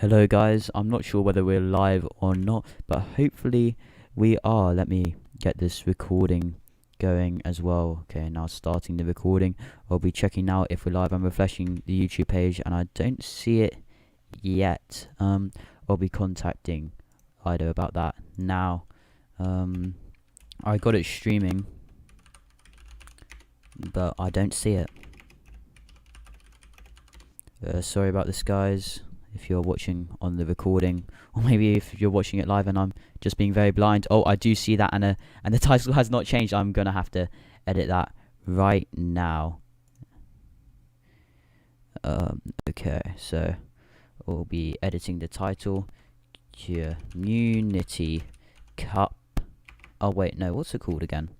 Hello guys, I'm not sure whether we're live or not, but hopefully we are. Let me get this recording going as well. Okay, now starting the recording. I'll be checking now if we're live. I'm refreshing the YouTube page and I don't see it yet. I'll be contacting Ido about that now. I got it streaming, but I don't see it. Sorry about this, guys. If you're watching on the recording, or maybe if you're watching it live and I'm just being very blind. Oh, I do see that, and the title has not changed. I'm gonna have to edit that right now. Okay, so we'll be editing the title. Community Cup. Oh wait, no, what's it called again?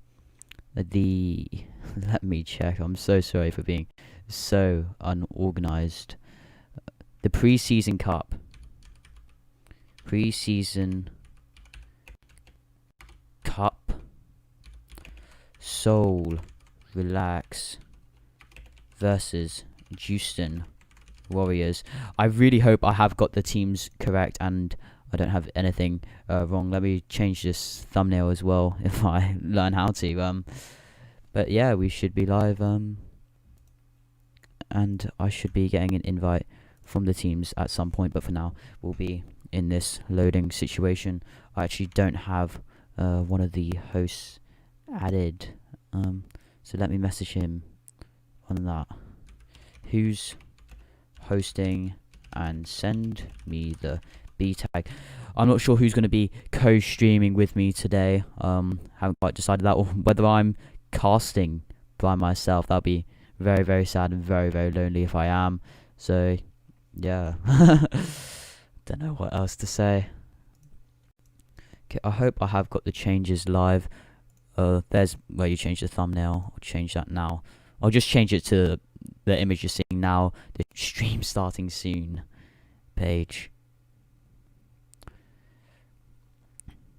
Let me check. I'm so sorry for being so unorganized. The PRESEASON Cup. PRESEASON Cup. Seoul, Relaxz versus Houston Warriors. I really hope I have got the teams correct and I don't have anything wrong. Let me change this thumbnail as well if I learn how to. But yeah, we should be live. And I should be getting an invite from the teams at some point, but for now we'll be in this loading situation. I actually don't have one of the hosts added, so let me message him on that. Who's hosting, and send me the B tag. I'm not sure who's going to be co-streaming with me today. Haven't quite decided that, or whether I'm casting by myself. That'll be very, very sad and very, very lonely if I am. So yeah, don't know what else to say. Okay, I hope I have got the changes live. There's where you change the thumbnail. I'll change that now. I'll just change it to the image you're seeing now. The stream starting soon page.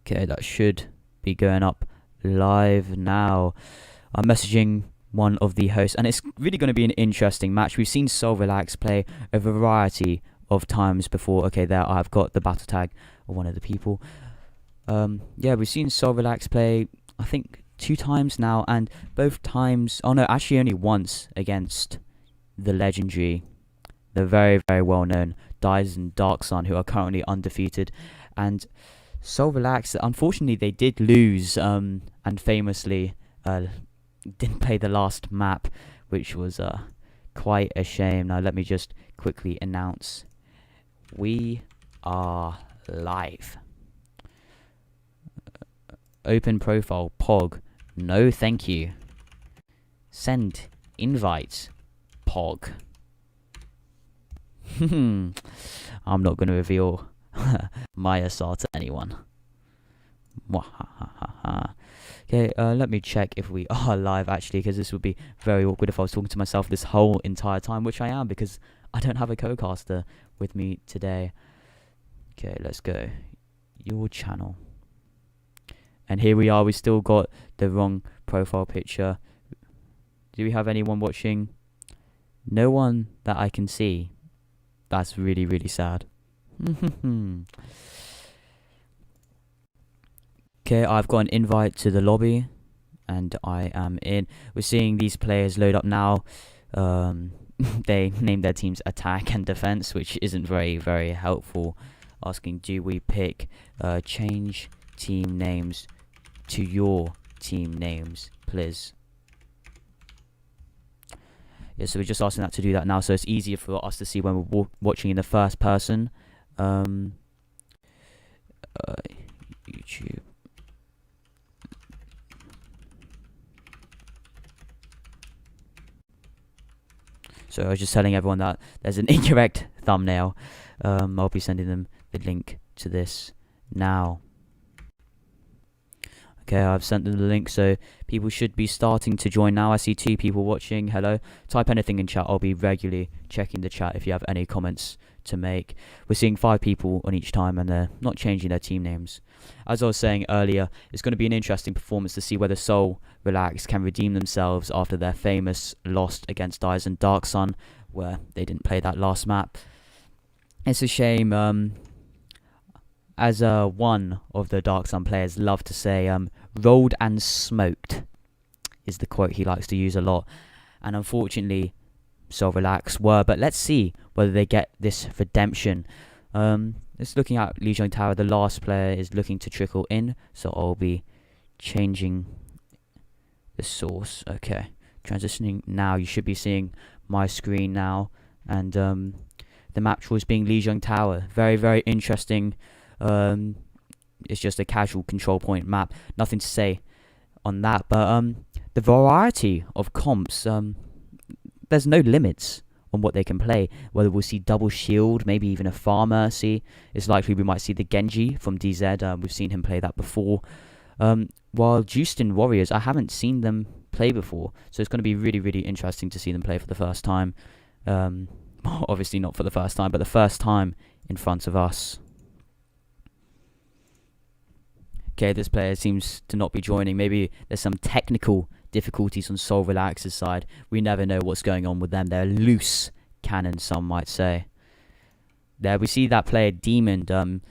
Okay, that should be going up live now. I'm messaging one of the hosts, and it's really going to be an interesting match. We've seen Seoul Relaxz play a variety of times before. Okay, there I've got the battle tag of one of the people. Yeah, we've seen Seoul Relaxz play, I think, 2 times now, and both times, oh no, actually only once, against the legendary, the very, very well-known Dyson Dark Sun, who are currently undefeated. And Seoul Relaxz, unfortunately, they did lose, and famously didn't play the last map, which was quite a shame. Now let me just quickly announce we are live. Open profile Pog, no thank you. Send invite Pog. I'm not going to reveal my ASAR to anyone. Okay, let me check if we are live actually, because this would be very awkward if I was talking to myself this whole entire time, which I am because I don't have a co-caster with me today. Okay, let's go. Your channel. And here we are, we still got the wrong profile picture. Do we have anyone watching? No one that I can see. That's really, really sad. Okay, I've got an invite to the lobby, and I am in. We're seeing these players load up now. They named their teams attack and defense, which isn't very, very helpful. Asking, do we pick change team names to your team names, please? Yeah, so we're just asking that to do that now, so it's easier for us to see when we're watching in the first person. YouTube. So I was just telling everyone that there's an incorrect thumbnail. I'll be sending them the link to this now. Okay, I've sent them the link, so people should be starting to join now. I see 2 people watching. Hello. Type anything in chat. I'll be regularly checking the chat if you have any comments to make. We're seeing 5 people on each time, and they're not changing their team names. As I was saying earlier, it's going to be an interesting performance to see whether Seoul Relaxz can redeem themselves after their famous loss against Dyson Dark Sun, where they didn't play that last map. It's a shame. As one of the Dark Sun players love to say, rolled and smoked is the quote he likes to use a lot. And unfortunately, Seoul Relaxz were. But let's see whether they get this redemption. It's looking at Lijiang Tower. The last player is looking to trickle in. So I'll be changing the source. Okay. Transitioning now. You should be seeing my screen now. And the match was being Lijiang Tower. Very, very interesting. It's just a casual control point map. Nothing to say on that. But the variety of comps, there's no limits on what they can play. Whether we'll see double shield, maybe even a Far Mercy. It's likely we might see the Genji from DZ. We've seen him play that before. While Justin Warriors, I haven't seen them play before. So it's going to be really, really interesting to see them play for the first time. Obviously not for the first time, but the first time in front of us. Okay, this player seems to not be joining. Maybe there's some technical difficulties on Seoul Relaxz's side. We never know what's going on with them. They're loose cannons, some might say. There we see that player Demon.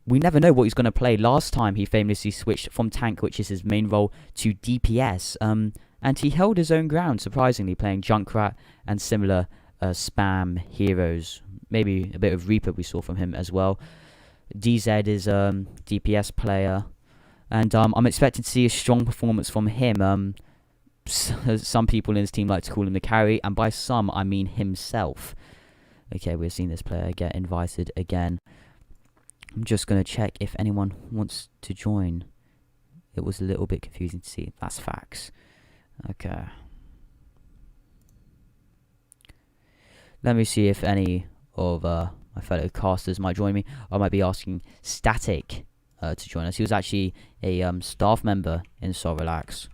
We never know what he's going to play. Last time he famously switched from tank, which is his main role, to DPS. And he held his own ground, surprisingly, playing Junkrat and similar spam heroes. Maybe a bit of Reaper we saw from him as well. DZ is a DPS player. And I'm expecting to see a strong performance from him. Some people in his team like to call him the carry, and by some, I mean himself. Okay, we're seeing this player get invited again. I'm just going to check if anyone wants to join. It was a little bit confusing to see. That's facts. Okay. Let me see if any of my fellow casters might join me. I might be asking Static to join us. He was actually a staff member in Seoul Relaxz.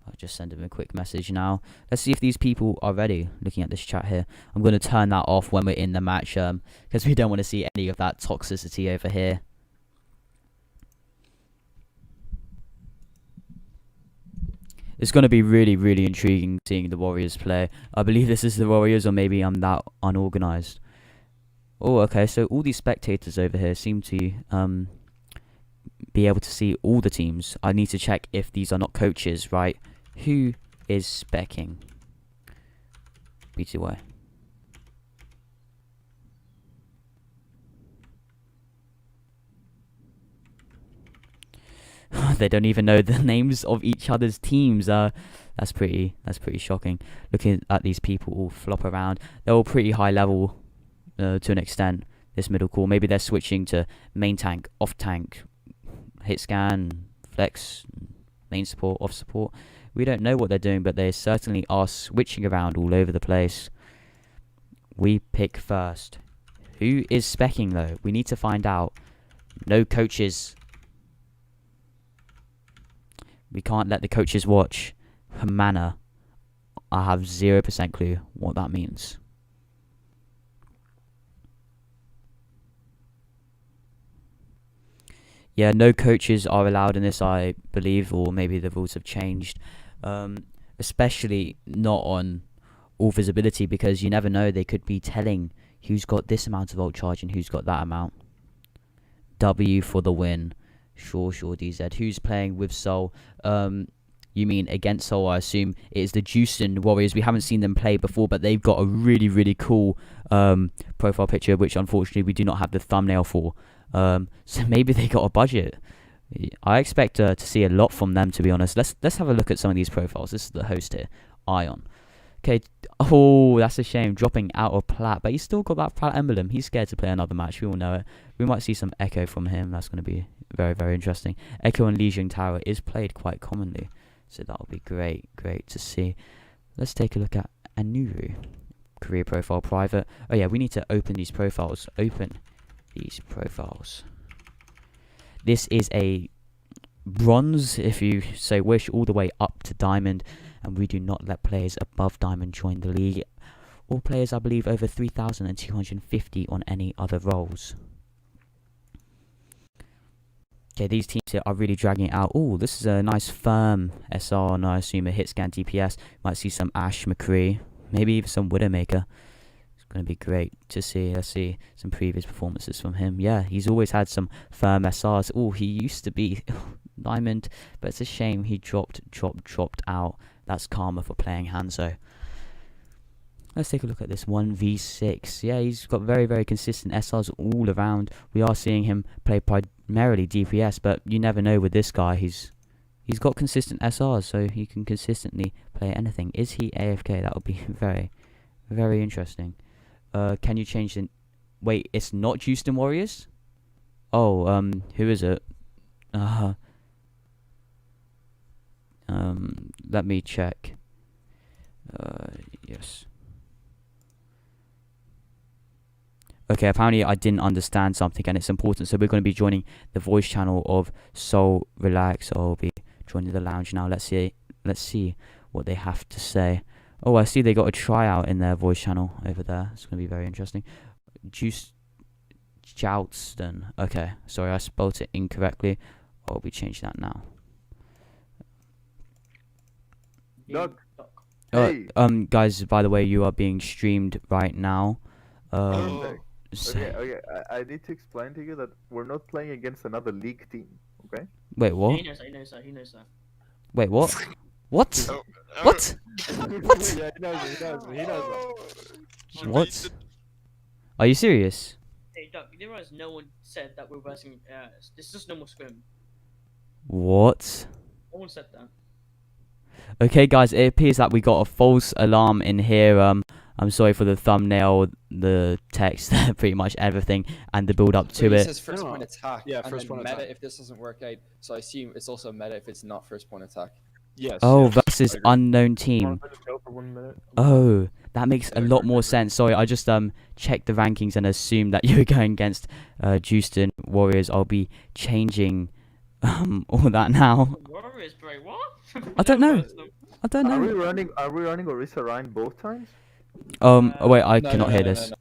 I'll just send him a quick message now. Let's see if these people are ready. Looking at this chat here, I'm going to turn that off when we're in the match, because we don't want to see any of that toxicity over here. It's going to be really, really intriguing seeing the Warriors play. I believe this is the Warriors, or maybe I'm that unorganized. Oh, okay, so all these spectators over here seem to be able to see all the teams. I need to check if these are not coaches, right? Who is specking? BTY. They don't even know the names of each other's teams. That's pretty shocking. Looking at these people all flop around, they're all pretty high level to an extent. This middle core, maybe they're switching to main tank, off tank, hit scan, flex, main support, off support. We don't know what they're doing, but they certainly are switching around all over the place. We pick first. Who is specking though? We need to find out. No coaches. We can't let the coaches watch. Humana. I have 0% clue what that means. Yeah, no coaches are allowed in this, I believe, or maybe the rules have changed. Especially not on all visibility, because you never know, they could be telling who's got this amount of ult charge and who's got that amount. W for the win. Sure, DZ. Who's playing with Seoul? You mean against Seoul, I assume. It is the Justin Warriors. We haven't seen them play before, but they've got a really, really cool profile picture, which unfortunately we do not have the thumbnail for. So maybe they got a budget. I expect to see a lot from them, to be honest. Let's have a look at some of these profiles. This is the host here, Ion. Okay, oh, that's a shame, dropping out of Plat, but he's still got that Plat emblem. He's scared to play another match, we all know it. We might see some Echo from him. That's going to be very, very interesting. Echo and Lijiang Tower is played quite commonly, so that'll be great to see. Let's take a look at Anuru. Career profile private. Oh yeah, we need to open these profiles. Open these profiles. This is a bronze, if you so wish, all the way up to diamond, and we do not let players above diamond join the league. All players, I believe, over 3,250 on any other roles. Okay, these teams here are really dragging it out. Oh, this is a nice firm SR, and I assume a hit scan DPS. Might see some Ash McCree, maybe even some Widowmaker. going to be great to see. Let's see some previous performances from him. Yeah, he's always had some firm SRs. Oh, he used to be Diamond, but it's a shame he dropped out. That's karma for playing Hanzo. Let's take a look at this 1v6. Yeah, he's got very, very consistent SRs all around. We are seeing him play primarily DPS, but you never know with this guy. He's got consistent SRs, so he can consistently play anything. Is he AFK? That would be very, very interesting. Can you change the... Wait, it's not Houston Warriors? Oh, who is it? Let me check. Yes. Okay, apparently I didn't understand something and it's important, so we're going to be joining the voice channel of Seoul, Relaxz. I'll be joining the lounge now. Let's see what they have to say. Oh, I see they got a tryout in their voice channel over there. It's going to be very interesting. Joutston. Okay, sorry, I spelled it incorrectly. I'll be changing that now. Doug. Hey. Guys, by the way, you are being streamed right now. Okay. I need to explain to you that we're not playing against another league team. Okay. Wait, what? He knows that. Wait, what? What? Oh, What? What? Yeah, he knows. What? Are you serious? Hey, Doug, you realize no one said that we're versing. It's just normal scrim. What? No one said that. Okay, guys, it appears that we got a false alarm in here. I'm sorry for the thumbnail, the text, pretty much everything, and the build up to It it. says first point attack. Yeah, and first then point meta attack. if this doesn't work out. So I assume it's also meta if it's not first point attack. Yes. Oh, yes, versus I agree. unknown team. For 1 minute. Oh, that makes a lot more sense. Sorry, I just checked the rankings and assumed that you were going against Houston Warriors. I'll be changing all that now. Warriors, bro, what? I don't know. I don't Are we know. running Orisa Ryan both times? Oh wait, I No, cannot no, hear no, this.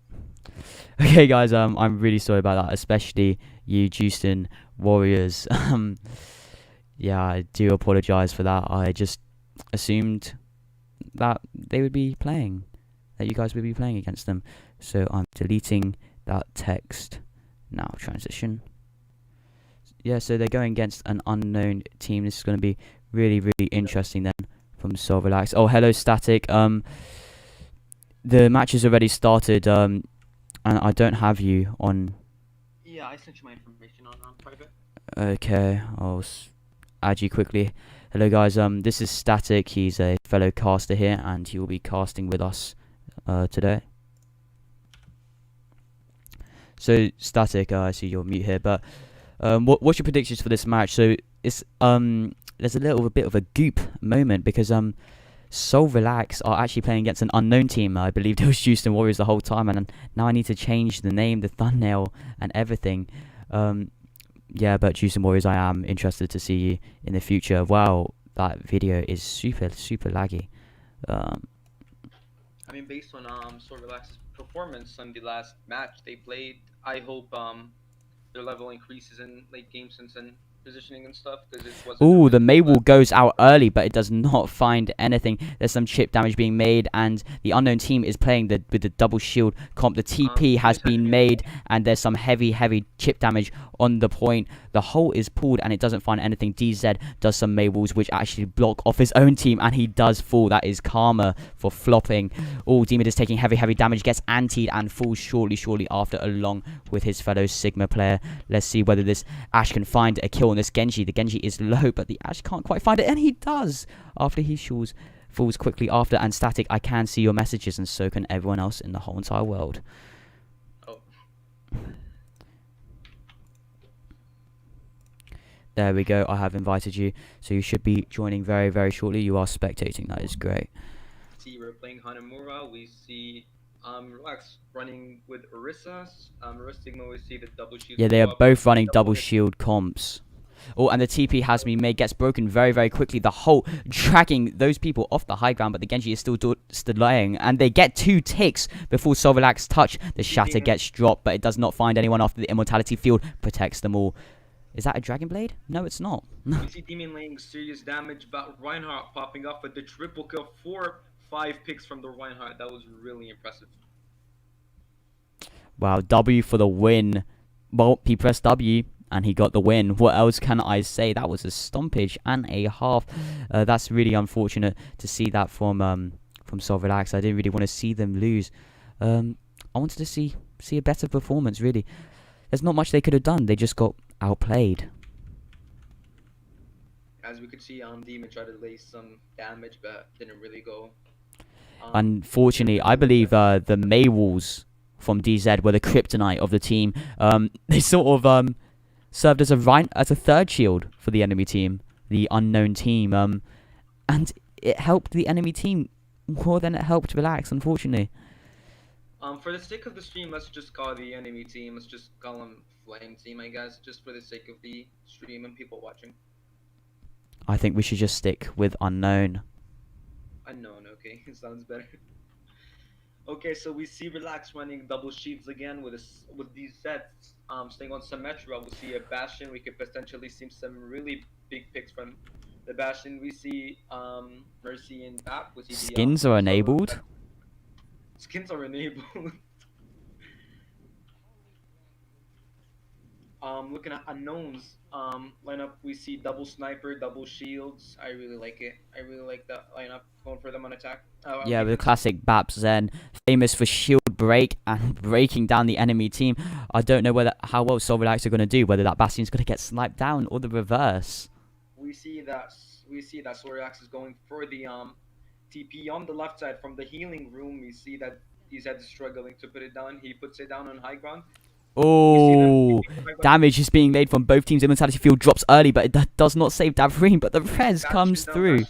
Okay, guys, I'm really sorry about that, especially you Houston Warriors. Yeah, I do apologize for that. I just assumed that they would be playing, that you guys would be playing against them. So I'm deleting that text now. Transition. Yeah, so they're going against an unknown team. This is going to be really, really interesting then from Seoul Relaxz. Oh, hello, Static. The match has already started, and I don't have you on. Yeah, I sent you my information on private. Okay, I'll add you quickly. Hello, guys. This is Static. He's a fellow caster here, and he will be casting with us today. So, Static, I see you're mute here, but what's your predictions for this match? So, it's there's a little bit of a goop moment because Seoul Relaxz are actually playing against an unknown team. I believe it was Houston Warriors the whole time, and now I need to change the name, the thumbnail, and everything. Yeah, but Houston Warriors, I am interested to see you in the future. Wow, that video is super, super laggy. I mean, based on Seoul Relaxz's performance on the last match they played, I hope their level increases in late game sense and positioning and stuff, because it wasn't. Ooh, the Maywall goes out early, but it does not find anything. There's some chip damage being made, and the unknown team is playing with the double shield comp. The TP has been made, and there's some heavy chip damage on the point. The hole is pulled, and it doesn't find anything. DZ does some Maywalls, which actually block off his own team, and he does fall. That is karma for flopping. Oh, Demon is taking heavy damage, gets antied, and falls shortly after, along with his fellow Sigma player. Let's see whether this Ashe can find a kill on this Genji. The Genji is low, but the Ashe can't quite find it, and he does after he falls quickly after. And Static, I can see your messages, and so can everyone else in the whole entire world. Oh. There we go. I have invited you, so you should be joining very shortly. You are spectating. That is great. See, we're playing Hanamura. We see Relaxz running with Orisa. Orisa Sigma, we see the double shield. Yeah, they are co-op, both running double shield comps. Oh, and the TP has been made, gets broken very quickly. The whole dragging those people off the high ground, but the Genji is still laying, and they get 2 ticks before Seoul Relaxz touch. The shatter gets dropped, but it does not find anyone after the immortality field protects them all. Is that a Dragon Blade? No, it's not. We see Demon laying serious damage, but Reinhardt popping off with the triple kill. 4-5 picks from the Reinhardt. That was really impressive. Wow, W for the win. Well, he pressed W and he got the win. What else can I say? That was a stompage and a half. That's really unfortunate to see that from Seoul Relaxz. I didn't really want to see them lose. I wanted to see a better performance, really. There's not much they could have done. They just got outplayed. As we could see, Demon tried to lay some damage, but didn't really go. Unfortunately, I believe the Maywalls from DZ were the kryptonite of the team. They sort of served as a third shield for the enemy team, the unknown team. And it helped the enemy team more than it helped Relaxz, unfortunately. For the sake of the stream, let's just call the enemy team. Let's just call them Flame Team, I guess, just for the sake of the stream and people watching. I think we should just stick with unknown. Unknown, okay, sounds better. Okay, so we see Relaxz running double shields again with these sets. Staying on Symmetra, we see a Bastion. We could potentially see some really big picks from the Bastion. We see Mercy and Bap. We see Skins are enabled. Skins are enabled. Looking at unknowns lineup, we see double sniper, double shields. I really like it. I really like that lineup, going for them on attack. Yeah, the classic Bap Zen, famous for shield break and breaking down the enemy team. I don't know how well Seoul Relaxz are going to do, whether that Bastion's going to get sniped down or the reverse. We see that Seoul Relaxz is going for the TP on the left side from the healing room. We see that DZ is struggling to put it down. He puts it down on high ground. Oh, damage is being made from both teams. Immortality Field drops early, but it does not save Davreen, but the res comes through.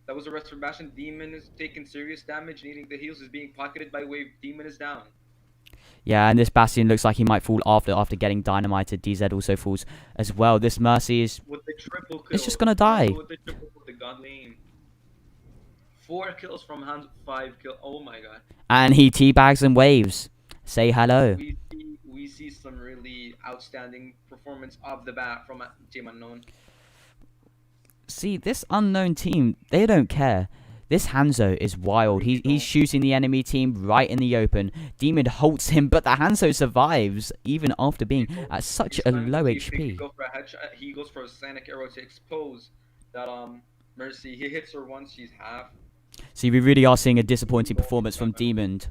That was a rest from Bastion. Demon is taking serious damage, needing the heals, is being pocketed by Wave. Demon is down. Yeah, and this Bastion looks like he might fall after getting dynamited. DZ also falls as well. This Mercy is... With the triple kill. It's just gonna die. With the triple kill, the godly aim. 4 kills from Hans, 5 kills. Oh my god. And he teabags and waves. Say hello. We see some really outstanding performance off the bat from Team Unknown. See, this unknown team, they don't care. This Hanzo is wild. He's shooting the enemy team right in the open. Demon halts him, but the Hanzo survives even after being at such a low HP. He goes for a Sonic arrow to expose that Mercy. He hits her once, she's half. See, we really are seeing a disappointing performance from Demon.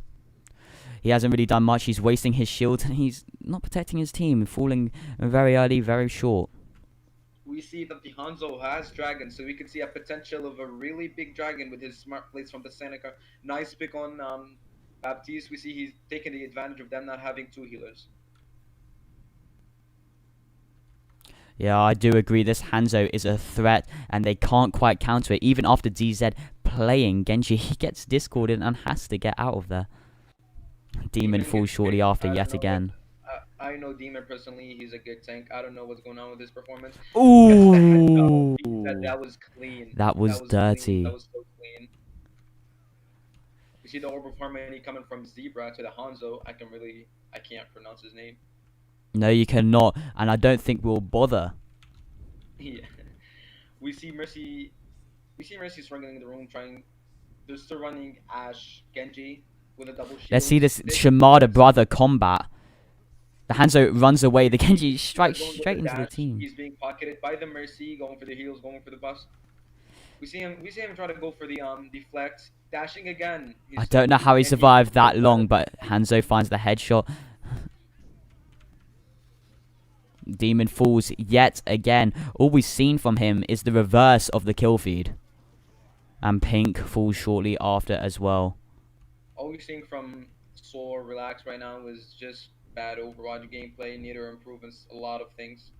He hasn't really done much. He's wasting his shield and he's not protecting his team, falling very early, very short. We see that the Hanzo has dragon, so we could see a potential of a really big dragon with his smart plates from the Seneca. Nice pick on Baptiste. We see he's taking the advantage of them not having 2 healers. Yeah, I do agree. This Hanzo is a threat and they can't quite counter it. Even after DZ playing Genji, he gets discorded and has to get out of there. Demon falls shortly after yet again. I know Demon personally, he's a good tank. I don't know what's going on with his performance. Ooh! that was clean. That was dirty. Clean. That was so clean. You see the orb of harmony coming from Zebra to the Hanzo. I can't pronounce his name. No, you cannot, and I don't think we'll bother. Yeah. We see Mercy struggling in the room, they're still running Ashe Genji with a double shield. Let's see this Shimada brother combat. The Hanzo runs away. The Genji strikes straight into the team. He's being pocketed by the Mercy, going for the heals, going for the bust. We see him try to go for the deflect, dashing again. I don't know how he survived that long, but Hanzo finds the headshot. Demon falls yet again. All we've seen from him is the reverse of the kill feed. And Pink falls shortly after as well. All we're seeing from Seoul Relaxz right now is just bad Overwatch gameplay, need to improve in a lot of things.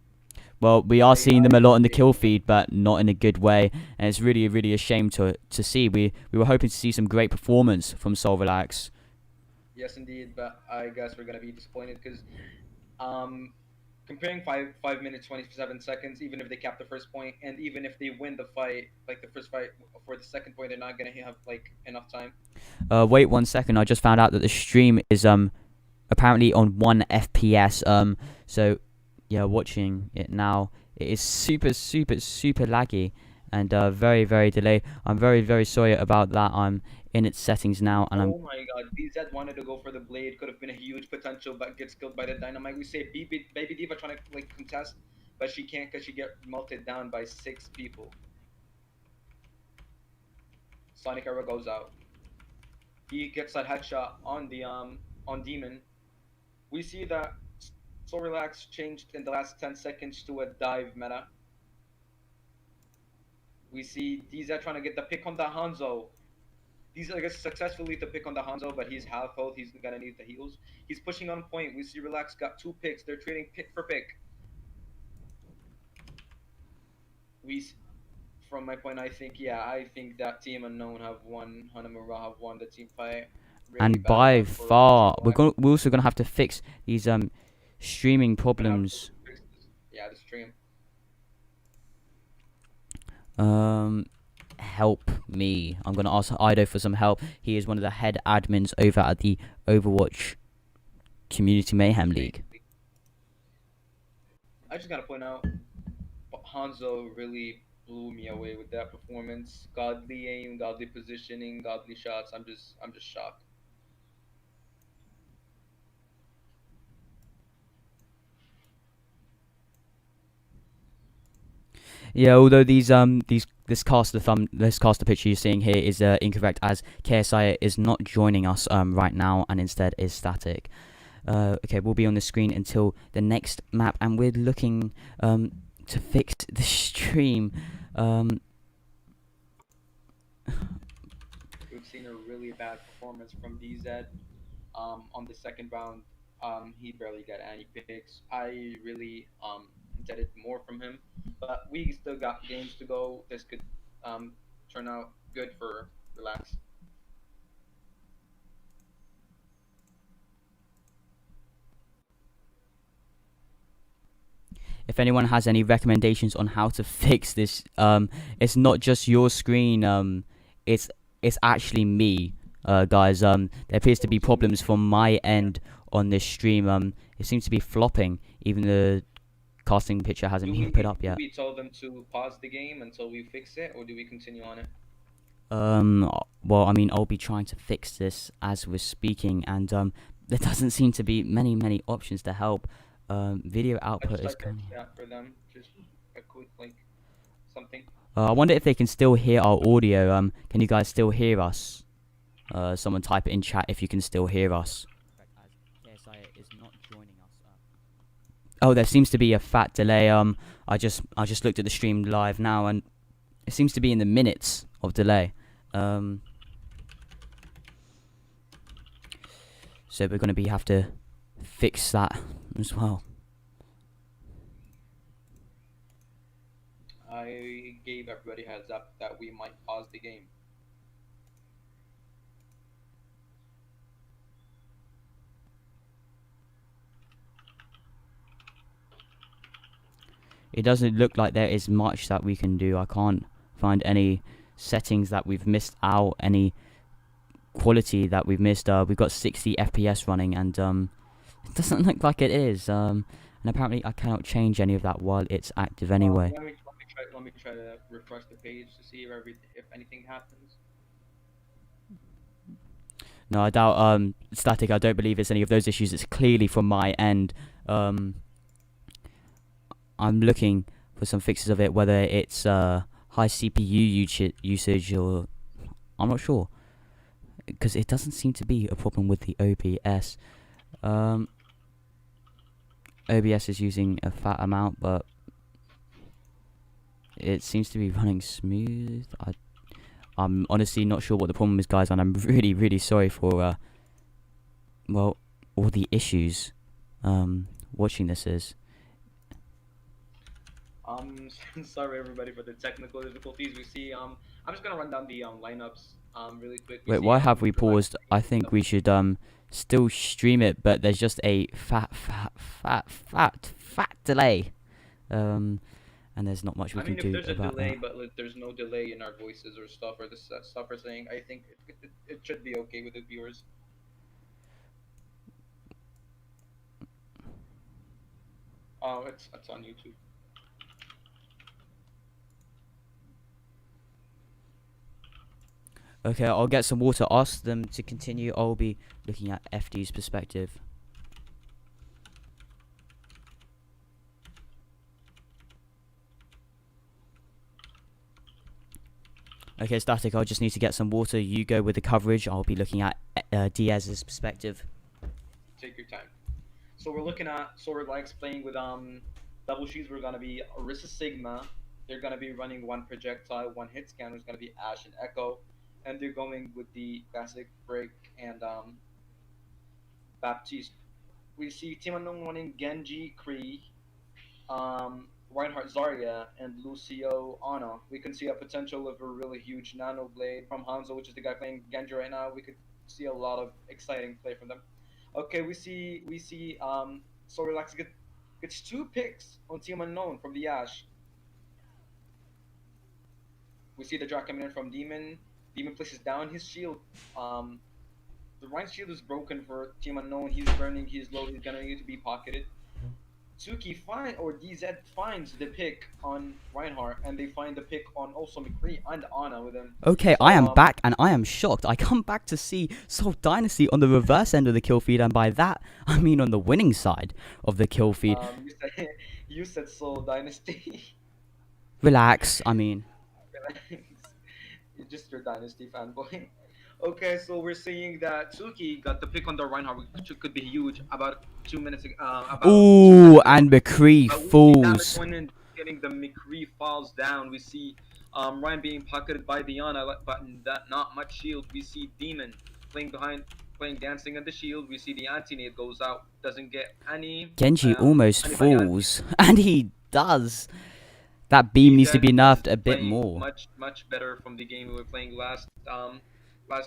Well, we are seeing them a lot in the kill feed, but not in a good way. And it's really, really a shame to see. We were hoping to see some great performance from Seoul Relaxz. Yes, indeed, but I guess we're going to be disappointed because comparing 5 minutes 27 seconds, even if they cap the first point, and even if they win the fight, like the first fight for the second point, they're not going to have like enough time. Wait 1 second. I just found out that the stream is apparently on 1 FPS. So yeah, watching it now, it is super laggy. and very delayed. I'm very sorry about that. I'm in its settings now, and I'm Oh my god, BZ wanted to go for the blade, could have been a huge potential, but gets killed by the dynamite. We say Baby Diva trying to like contest, but she can't because she get melted down by 6 people. Sonic Era goes out. He gets that headshot on the on Demon. We see that So Relaxz changed in the last 10 seconds to a dive meta. We see DZ trying to get the pick on the Hanzo. DZ gets successfully to pick on the Hanzo, but he's half health. He's gonna need the heals. He's pushing on point. We see Relaxz got 2 picks. They're trading pick for pick. From my point, I think that Team Unknown have won. Hanamura have won the team fight. Really and bad by luck for far Team we're also gonna have to fix these streaming problems. Yeah, the stream. Help me. I'm gonna ask Ido for some help. He is one of the head admins over at the Overwatch Community Mayhem League. I just gotta point out, Hanzo really blew me away with that performance. Godly aim, godly positioning, godly shots. I'm just shocked. Yeah, although this caster picture you're seeing here is incorrect, as KSI is not joining us right now and instead is static. Okay, we'll be on the screen until the next map, and we're looking to fix the stream. We've seen a really bad performance from DZ. On the second round, he barely got any picks. I really intended more from him, but we still got games to go. This could turn out good for Relaxz. If anyone has any recommendations on how to fix this, it's not just your screen. It's actually me, guys. There appears to be problems from my end on this stream. It seems to be flopping. Even the casting picture hasn't been put up yet. Do we tell them to pause the game until we fix it, or do we continue on it? Well, I mean, I'll be trying to fix this as we're speaking, and there doesn't seem to be many options to help. Video output is kind of... for them, just a quick like something. I wonder if they can still hear our audio. Can you guys still hear us? Someone type it in chat if you can still hear us. KSI is not joining us. Oh, there seems to be a fat delay. I just looked at the stream live now, and it seems to be in the minutes of delay. So we're gonna have to fix that as well. I gave everybody a heads up that we might pause the game. It doesn't look like there is much that we can do. I can't find any settings that we've missed out, any quality that we've missed. We've got 60 FPS running, and it doesn't look like it is. And apparently I cannot change any of that while it's active anyway. Let me try to refresh the page to see if anything happens. No, I doubt, static, I don't believe it's any of those issues. It's clearly from my end. I'm looking for some fixes of it, whether it's high CPU usage or... I'm not sure, because it doesn't seem to be a problem with the OBS. OBS is using a fat amount, but it seems to be running smooth. I'm honestly not sure what the problem is, guys, and I'm really sorry for well, all the issues watching this is. Sorry everybody for the technical difficulties. We see I'm just gonna run down the lineups really quick. Wait, why have we paused? I think we should still stream it, but there's just a fat delay. And there's not much we can do about that. If there's a delay, but like, there's no delay in our voices or stuff, or the stuff we're saying, I think it should be okay with the viewers. Oh, it's on YouTube. Okay, I'll get some water. Ask them to continue. I'll be looking at FD's perspective. Okay, Static, I'll just need to get some water. You go with the coverage. I'll be looking at Diaz's perspective. Take your time. So we're looking at Relaxz playing with double sheets. We're gonna be Orisa Sigma. They're gonna be running one projectile, one hit scan. There's gonna be Ash and Echo, and they're going with the classic break and Baptiste. We see Team Unknown running Genji, Kree, Reinhardt, Zarya, and Lucio, Ana. We can see a potential of a really huge Nano Blade from Hanzo, which is the guy playing Genji right now. We could see a lot of exciting play from them. Okay, we see Relaxz gets 2 picks on Team Unknown from the Ash. We see the draw coming in from Demon. Demon places down his shield. The Rein's shield is broken for Team Unknown. He's burning, he's low, he's gonna need to be pocketed. Tsuki DZ finds the pick on Reinhardt, and they find the pick on also McCree and Ana with him. Okay, So, I am back, and I am shocked. I come back to see Seoul Dynasty on the reverse end of the kill feed, and by that, I mean on the winning side of the kill feed. You said Seoul Dynasty. Relax, I mean. You're just your Dynasty fanboy. Okay, so we're seeing that Tsuki got the pick on the Reinhardt, which could be huge. About 2 minutes ago. Ooh, and McCree falls. Getting the McCree falls down. We see Ryan being pocketed by Diana, but not much shield. We see Demon playing dancing in the shield. We see the anti-nade goes out, doesn't get any. Genji almost falls, and he does. That beam needs to be nerfed a bit more. Much better from the game we were playing last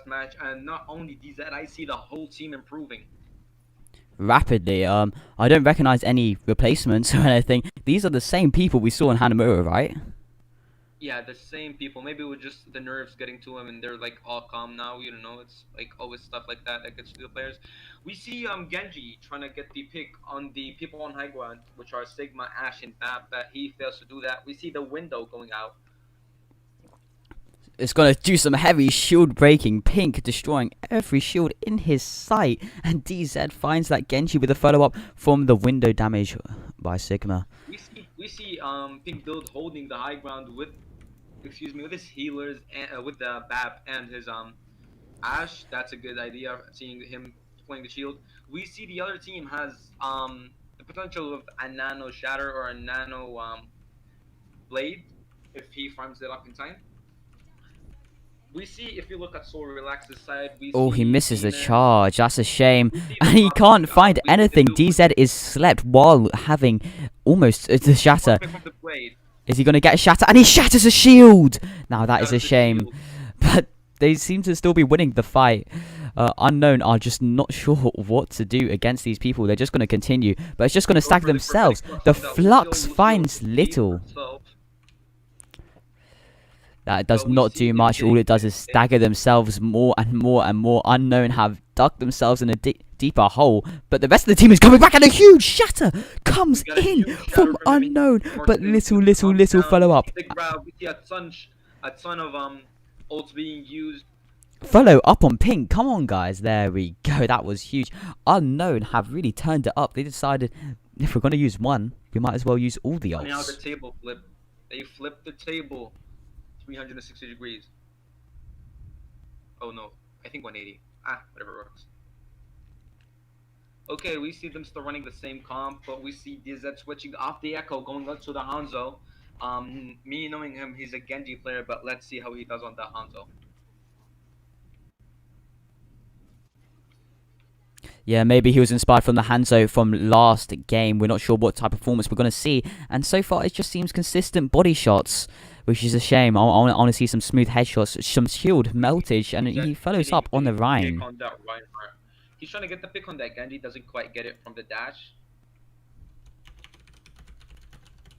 match, and not only DZ, I see the whole team improving Rapidly. I don't recognize any replacements or anything. These are the same people we saw in Hanamura, right? Yeah, the same people. Maybe with just the nerves getting to them, and they're like all calm now. You don't know, it's like always stuff like that gets to the players. We see Genji trying to get the pick on the people on high ground, which are Sigma, Ash, and Bap. That he fails to do that. We see the window going out. It's gonna do some heavy shield breaking. Pink destroying every shield in his sight, and DZ finds that Genji with a follow up from the window damage by Sigma. We see Pink build holding the high ground with his healers and with the Bap and his Ash. That's a good idea. Seeing him playing the shield. We see the other team has the potential of a nano shatter or a nano blade if he farms it up in time. We see, if you look at Seoul Relaxz's side, he misses the charge. That's a shame. And he can't find anything. DZ is slept while having almost the shatter. Is he going to get a shatter? And he shatters a shield! Now that is a shame. But they seem to still be winning the fight. Unknown are just not sure what to do against these people. They're just going to continue. But it's just going to stack themselves. The Flux finds little. That does not do much. All it does is stagger themselves more and more and more. Unknown have dug themselves in a deeper hole, but the rest of the team is coming back, and a huge shatter comes in from Unknown, but little follow up. We see a ton of ults being used. Follow up on Pink. Come on, guys. There we go. That was huge. Unknown have really turned it up. They decided if we're going to use one, we might as well use all the ults. Now the table flip. They flipped the table 360 degrees. Oh no, I think 180. Whatever works. Okay, we see them still running the same comp, but we see DZ switching off the Echo, going up to the Hanzo. Me knowing him, he's a Genji player, but let's see how he does on the Hanzo. Yeah, maybe he was inspired from the Hanzo from last game. We're not sure what type of performance we're going to see. And so far, it just seems consistent body shots, which is a shame. I want to see some smooth headshots, some shield meltage, and he follows up on the Rhine. He's trying to get the pick on that Genji, doesn't quite get it from the dash.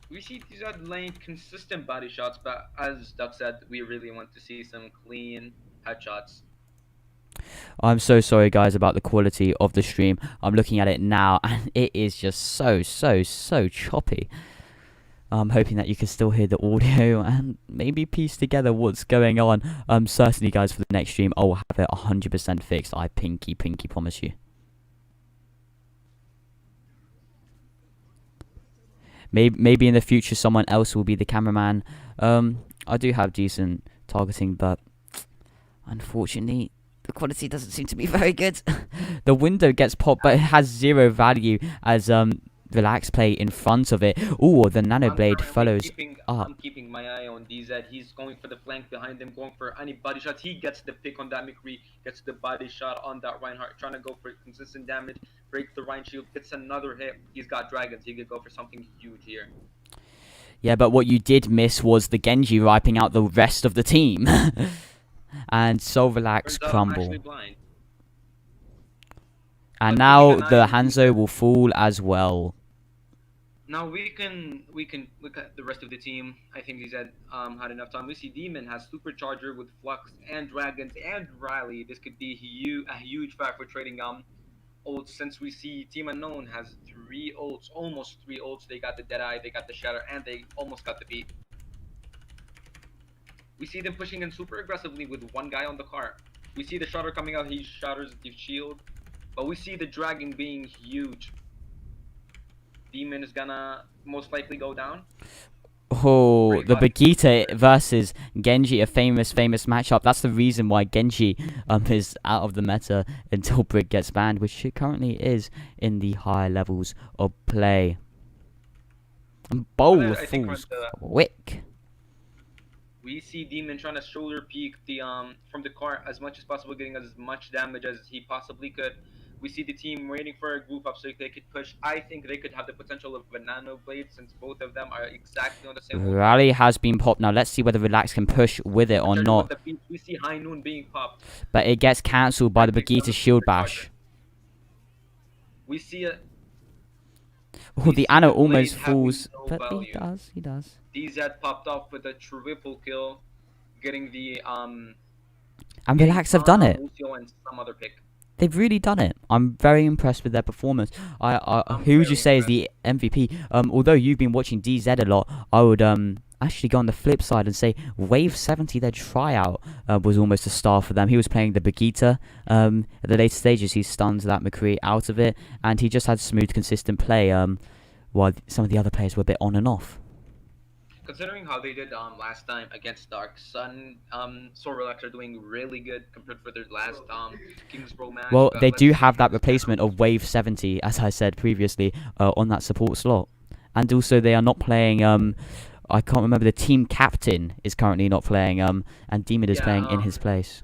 We see these are laying consistent body shots, but as Duck said, we really want to see some clean headshots. I'm so sorry, guys, about the quality of the stream. I'm looking at it now, and it is just so choppy. I'm hoping that you can still hear the audio and maybe piece together what's going on. Certainly, guys, for the next stream, I'll have it 100% fixed. I pinky promise you. Maybe in the future someone else will be the cameraman. I do have decent targeting, but unfortunately the quality doesn't seem to be very good. The window gets popped, but it has zero value as Relaxz play in front of it. Ooh, the nano blade follows up. I'm keeping my eye on DZ. He's going for the flank behind him, going for any body shots. He gets the pick on that McCree, gets the body shot on that Reinhardt, trying to go for consistent damage, break the Rein shield, gets another hit. He's got dragons. He could go for something huge here. Yeah, but what you did miss was the Genji wiping out the rest of the team. And so Relaxz crumble. And now the Hanzo will fall as well. Now we can look at the rest of the team. I think these had enough time. We see Demon has Supercharger with Flux and Dragons and Riley. This could be a huge fact for trading ults, since we see Team Unknown has 3 ults, almost 3 ults. They got the Deadeye, they got the Shatter, and they almost got the beat. We see them pushing in super aggressively with one guy on the car. We see the Shatter coming out, he shatters the shield, but we see the Dragon being huge. Demon is gonna most likely go down. Oh, the Vegeta versus Genji, a famous matchup. That's the reason why Genji is out of the meta until Brig gets banned, which it currently is in the higher levels of play. And both falls quick. We see Demon trying to shoulder peek the from the car as much as possible, getting as much damage as he possibly could. We see the team waiting for a group up so they could push. I think they could have the potential of a nano blade, since both of them are exactly on the same level. Rally has been popped. Now let's see whether Relaxz can push with it or not. We see High Noon being popped, but it gets cancelled by the Vegeta shield bash. We see a... Oh, the Ana almost falls, but he does. DZ popped off with a triple kill, getting the and Relaxz have done it. Lucio and some other pick. They've really done it. I'm very impressed with their performance. Who would you say is the MVP? Although you've been watching DZ a lot, I would actually go on the flip side and say Wave 70, their tryout, was almost a star for them. He was playing the Vegeta. At the later stages, he stuns that McCree out of it, and he just had smooth, consistent play, while some of the other players were a bit on and off. Considering how they did last time against Dark Sun, Seoul Relaxz are doing really good compared to their last King's Row match. Well, they do have that replacement of Wave 70, as I said previously, on that support slot. And also they are not playing, I can't remember, the team captain is currently not playing, and Demon is playing in his place.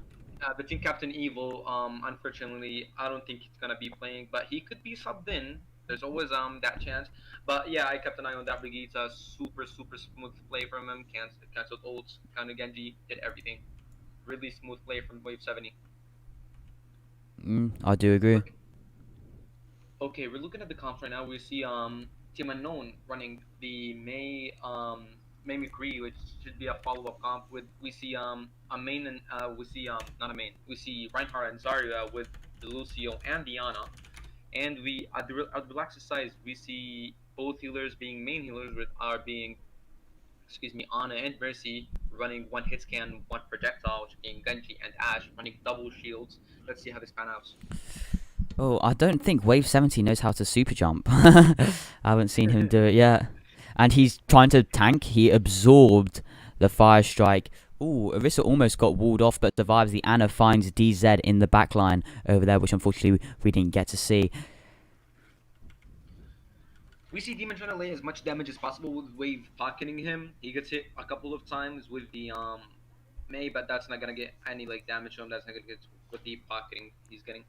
The team captain Evil, unfortunately, I don't think he's going to be playing, but he could be subbed in. There's always that chance. But yeah, I kept an eye on that Vegeta. Super smooth play from him. Cancelled ults. Counter Genji. Did everything. Really smooth play from Wave 70. I do agree. Okay, we're looking at the comps right now. We see Team Unknown running the May McCree, which should be a follow-up comp. We see a main and we see not a main. We see Reinhardt and Zarya with the Lucio and Diana. And we at the Relaxz side, we see both healers being main healers being Ana and Mercy running one hit scan, one projectile, which being Genji and Ashe running double shields. Let's see how this pans out. Oh, I don't think Wave 70 knows how to super jump. I haven't seen him do it yet. And he's trying to tank. He absorbed the fire strike. Ooh, Orisa almost got walled off, but survives. The Ana finds DZ in the backline over there, which unfortunately we didn't get to see. We see Demon trying to lay as much damage as possible with Wave pocketing him. He gets hit a couple of times with the May, but that's not gonna get any damage to him. That's not gonna get with the pocketing he's getting.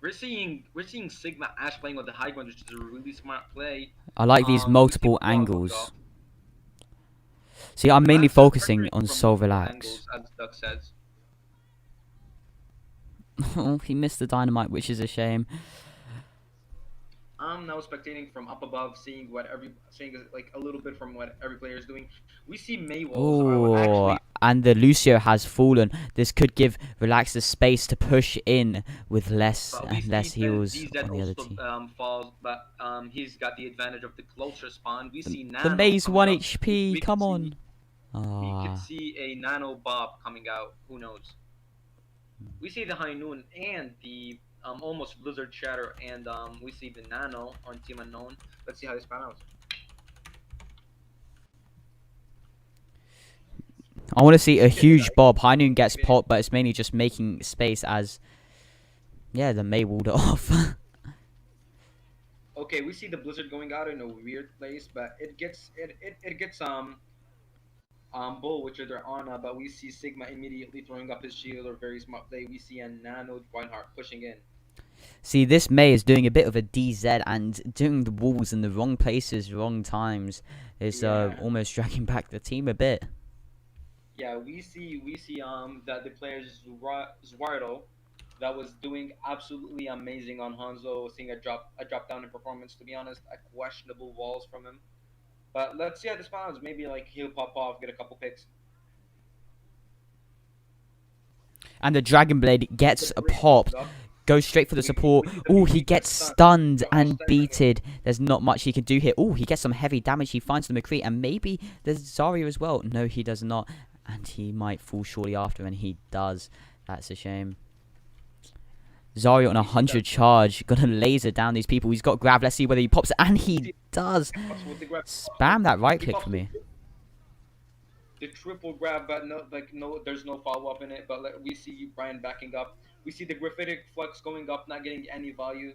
We're seeing Sigma Ashe playing with the high ground, which is a really smart play. I like these multiple angles. See, I'm mainly focusing on Seoul Relaxz. As Duck says. Oh, he missed the dynamite, which is a shame. I'm now spectating from up above, seeing like a little bit from what every player is doing. We see May walls. Oh, and the Lucio has fallen. This could give Relaxz the space to push in with less But we and less see then heals DZ on the other also team. falls, but he's got the advantage of the closer spawn. We see The Nano Maze coming 1 up. HP, We come could on. see, we could Ah, see a Nano Bob coming out. Who knows? We see the High Noon and the almost Blizzard Shatter, and we see the Nano on Team Unknown. Let's see how this pan out. I want to see a huge Bob. High Noon gets popped, but it's mainly just making space as, yeah, the May walled it off. Okay, we see the Blizzard going out in a weird place, but it gets Bull, which are their Ana, but we see Sigma immediately throwing up his shield, or very smart play. We see a Nano Reinhardt pushing in. See, this May is doing a bit of a DZ and doing the walls in the wrong places, wrong times. It's Yeah. almost dragging back the team a bit. Yeah, we see that the player Zuardo that was doing absolutely amazing on Hanzo, seeing a drop down in performance, to be honest, questionable walls from him. But let's see how this finals. Maybe like he'll pop off, get a couple picks. And the Dragon Blade gets popped. Goes straight for the support. Oh, he gets stunned and beated. There's not much he can do here. Oh, he gets some heavy damage. He finds the McCree, and maybe there's Zarya as well. No, he does not. And he might fall shortly after, and he does. That's a shame. Zarya on 100 charge. Gonna laser down these people. He's got grab. Let's see whether he pops it. And he does. Spam that right click for me. The triple grab, but no, there's no follow up in it. But we see Brian backing up. We see the graphitic flux going up, not getting any value.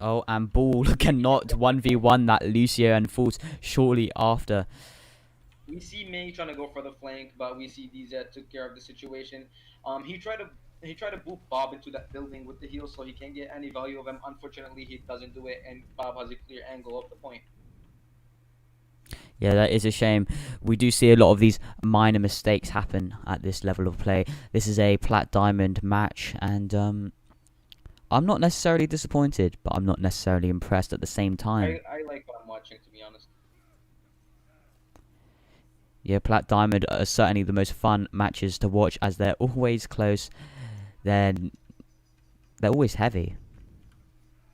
Oh, and Bull cannot 1v1 that Lucio and falls shortly after. We see May trying to go for the flank, but we see DZ took care of the situation. He tried to boot Bob into that building with the heal, so he can't get any value of him. Unfortunately, he doesn't do it, and Bob has a clear angle of the point. Yeah, that is a shame. We do see a lot of these minor mistakes happen at this level of play. This is a Plat Diamond match, and I'm not necessarily disappointed, but I'm not necessarily impressed at the same time. I like what I'm watching, to be honest. Yeah, Plat Diamond are certainly the most fun matches to watch, as they're always close. They're always heavy.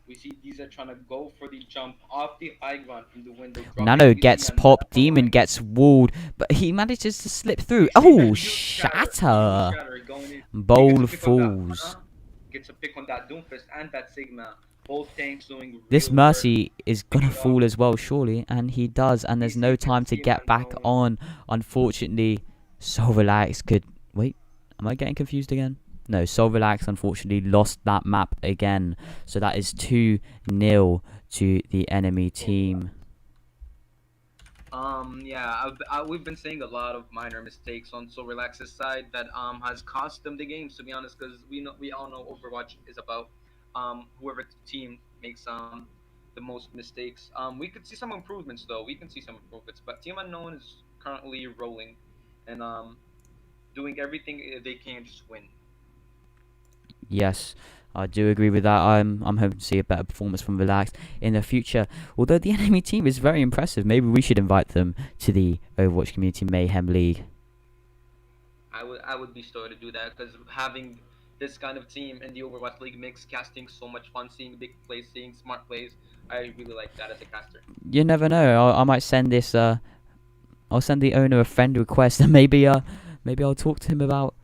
We see DZ trying to go for the jump off the high ground from the window. Nano gets popped, Demon gets walled, but he manages to slip through. Oh, shatter! Bowl falls. Gets a pick on that Doomfist and that Sigma. Both tanks doing This real Mercy is gonna fall as well, surely, and he does, and there's no time to get back on. Unfortunately, Soul Relaxz could... Wait, am I getting confused again? No, Soul Relaxz unfortunately lost that map again. So that is 2-0 to the enemy team. Yeah, we've been seeing a lot of minor mistakes on Soul Relaxz's side that has cost them the games, to be honest, because we all know Overwatch is about whoever team makes the most mistakes. We could see some improvements though. We can see some improvements, but Team Unknown is currently rolling and doing everything they can to just win. Yes, I do agree with that. I'm hoping to see a better performance from Relaxz in the future. Although the enemy team is very impressive, maybe we should invite them to the Overwatch Community Mayhem League. I would be stoked to do that, because having this kind of team in the Overwatch League makes casting so much fun. Seeing big plays, seeing smart plays, I really like that as a caster. You never know. I might send this. I'll send the owner a friend request, and maybe I'll talk to him about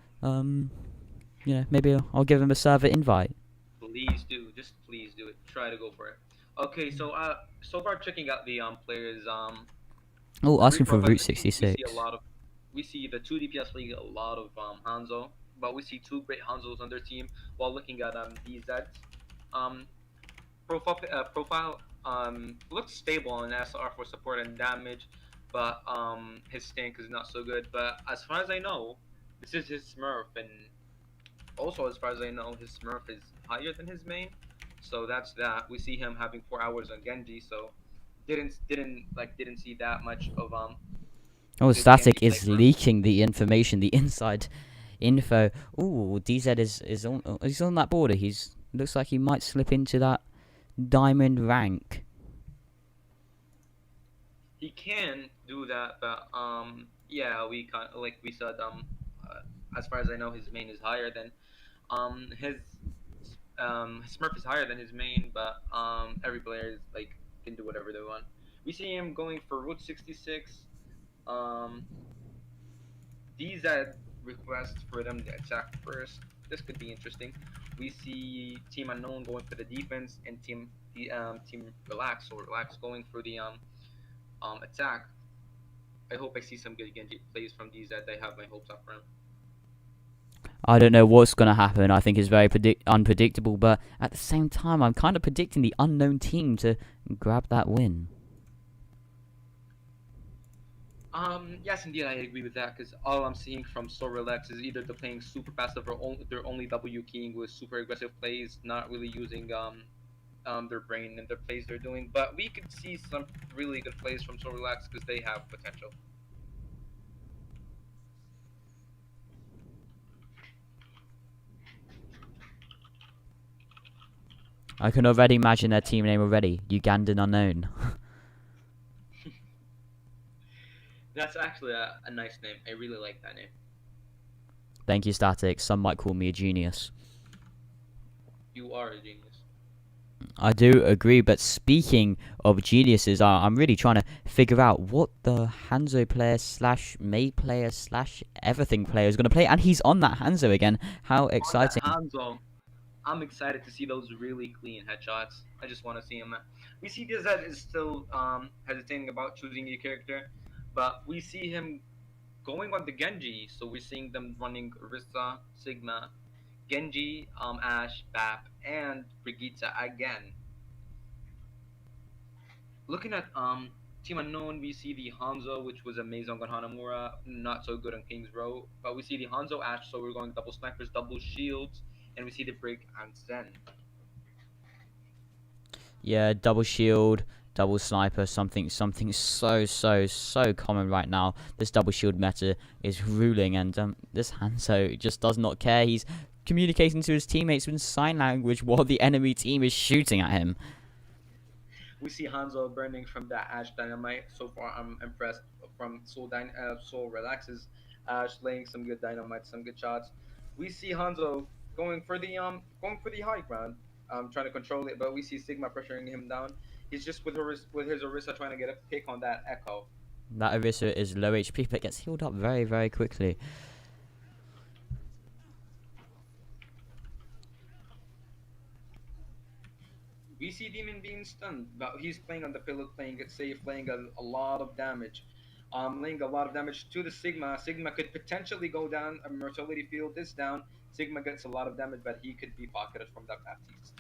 you know, maybe I'll give him a server invite. Please do, just please do it. Try to go for it. Okay, so so far checking out the players Oh, asking for Route Route 66. We see the 2 DPS league, a lot of Hanzo, but we see 2 great Hanzos on their team. While looking at DZ's profile looks stable on SR for support and damage, but his stink is not so good. But as far as I know, this is his Smurf, and also as far as I know, his Smurf is higher than his main. So that's that. We see him having 4 hours on Genji, so didn't see that much of Oh, good Static Genji is play. leaking the information, the inside info. Ooh, DZ is on. He's on that border. Looks like he might slip into that diamond rank. He can do that, but Yeah, we said as far as I know, his main is higher than his Smurf is higher than his main, but every player is like can do whatever they want. We see him going for Route 66. Um, DZ request for them to attack first. This could be interesting. We see Team Unknown going for the defense and Team Relaxz going for the attack. I hope I see some good Genji plays from DZ. I have my hopes up for him. I don't know what's going to happen. I think it's very unpredictable, but at the same time, I'm kind of predicting the unknown team to grab that win. Yes, indeed, I agree with that because all I'm seeing from Relaxz is either they're playing super passive or they're only W keying with super aggressive plays, not really using their brain and their plays they're doing. But we could see some really good plays from Relaxz because they have potential. I can already imagine their team name already. Ugandan Unknown. That's actually a nice name. I really like that name. Thank you, Static. Some might call me a genius. You are a genius. I do agree, but speaking of geniuses, I'm really trying to figure out what the Hanzo player / Mei player / everything player is going to play, and he's on that Hanzo again. How exciting. Hanzo, I'm excited to see those really clean headshots. I just want to see him. We see DZ is still hesitating about choosing a character, but we see him going on the Genji. So we're seeing them running Orisa, Sigma, Genji, Ash, Bap, and Brigitte again. Looking at Team Unknown, we see the Hanzo, which was amazing on Hanamura, not so good on King's Row. But we see the Hanzo Ash, so we're going double snipers, double shields, and we see the Break and Zen. Yeah, double shield, double sniper, something so common right now. This double shield meta is ruling, and this Hanzo just does not care. He's communicating to his teammates in sign language while the enemy team is shooting at him. We see Hanzo burning from that Ash dynamite. So far, I'm impressed from Soul Relaxz's Ash laying some good dynamite, some good shots. We see Hanzo going for the high ground, trying to control it, but we see Sigma pressuring him down. He's just with his Orisa trying to get a pick on that Echo. That Orisa is low HP, but gets healed up very quickly. We see Demon being stunned, but he's playing on the pillow, playing it safe, laying a lot of damage. Laying a lot of damage to the Sigma. Sigma could potentially go down. A Mortality Field is down. Sigma gets a lot of damage, but he could be pocketed from that Baptiste.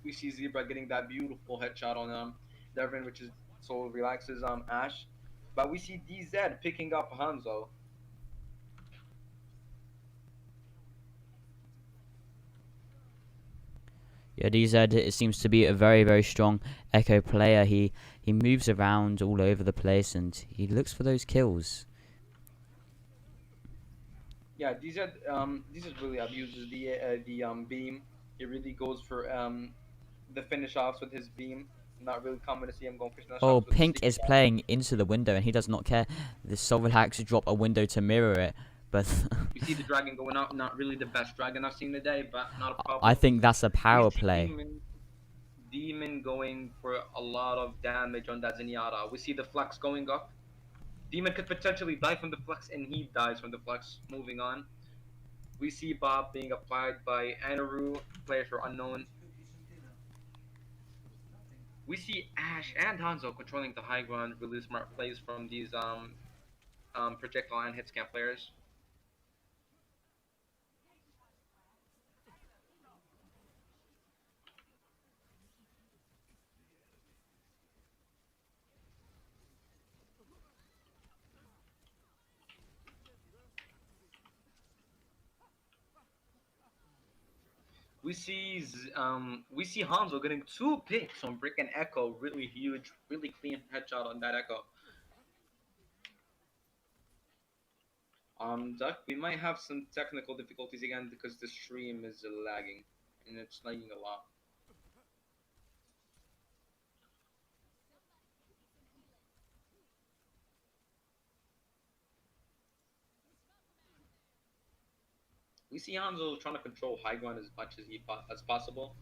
We see Zebra getting that beautiful headshot on Devin, which is so relaxes Ash. But we see DZ picking up Hanzo. Yeah, DZ it seems to be a very strong Echo player. He moves around all over the place and he looks for those kills. Yeah, DZ really abuses the beam. He really goes for the finish offs with his beam. Not really common to see him going finish offs. Oh, Pink is playing into the window and he does not care. The Relaxz drop a window to mirror it, but you see the dragon going out. Not really the best dragon I've seen today, but not a problem. I think that's a power play. Demon going for a lot of damage on that Zenyatta. We see the flex going up. Demon could potentially die from the flex, and he dies from the flex. Moving on. We see Bob being applied by Anaru, player for Unknown. We see Ash and Hanzo controlling the high ground, really smart plays from these projectile and hit scan players. We see Hanzo getting 2 picks on Brick and Echo, really huge, really clean headshot on that Echo. Duck, we might have some technical difficulties again because the stream is lagging, and it's lagging a lot. We see Hanzo trying to control high ground as much as possible,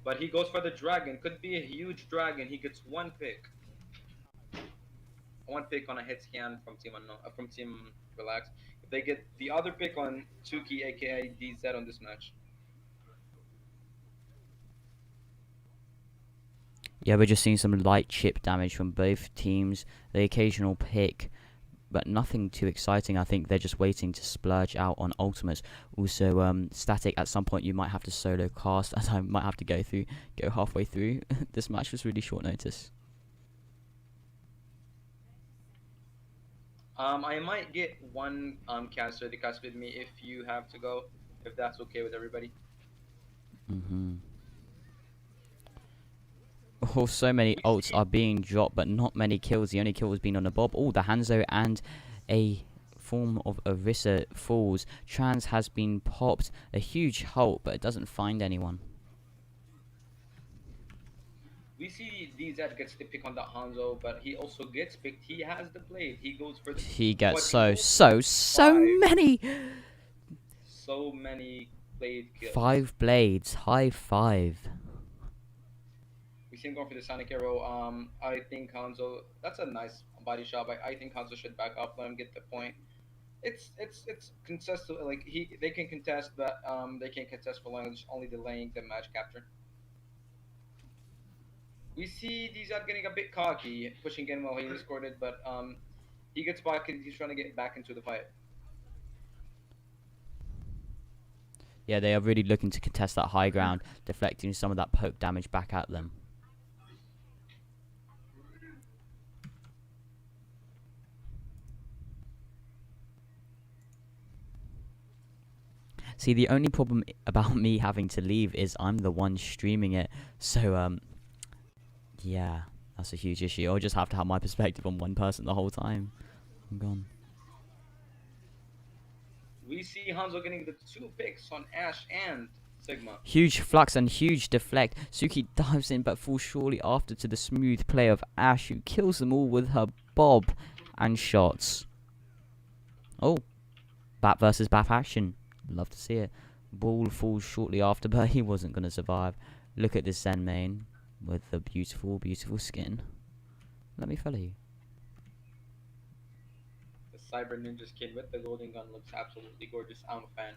but he goes for the dragon. Could be a huge dragon. He gets one pick on a hit scan from from Team Relaxz. If they get the other pick on Tsuki, aka DZ, on this match. Yeah, we're just seeing some light chip damage from both teams. The occasional pick, but nothing too exciting. I think they're just waiting to splurge out on ultimates. Also, Static, at some point you might have to solo cast, as I might have to go halfway through. This match was really short notice. I might get one caster to cast with me if you have to go, if that's okay with everybody. Oh, so many ults are being dropped, but not many kills. The only kill has been on a Bob. Oh, the Hanzo and a form of Orisa falls. Trans has been popped. A huge halt, but it doesn't find anyone. We see DZ gets the pick on that Hanzo, but he also gets picked. He has the blade. He goes for the. He gets but so many. So many blade kills. 5 blades. High five. We see him going for the Sonic Arrow. I think Hanzo. That's a nice body shot. I think Hanzo should back up. Let him get the point. It's contested. Like they can contest, but they can't contest for long. It's only delaying the match capture. We see DZ getting a bit cocky, pushing in while he discorded, but he gets back and he's trying to get back into the fight. Yeah, they are really looking to contest that high ground, deflecting some of that poke damage back at them. See, the only problem about me having to leave is I'm the one streaming it, so yeah, that's a huge issue. I'll just have to have my perspective on one person the whole time. I'm gone. We see Hanzo getting the 2 picks on Ash and Sigma. Huge flux and huge deflect. Suki dives in but falls shortly after to the smooth play of Ash, who kills them all with her bob and shots. Oh, Bat versus Bat action. Love to see it. Ball falls shortly after, but he wasn't going to survive. Look at this Zen main with the beautiful, beautiful skin. Let me follow you. The Cyber Ninja skin with the golden gun looks absolutely gorgeous. I'm a fan.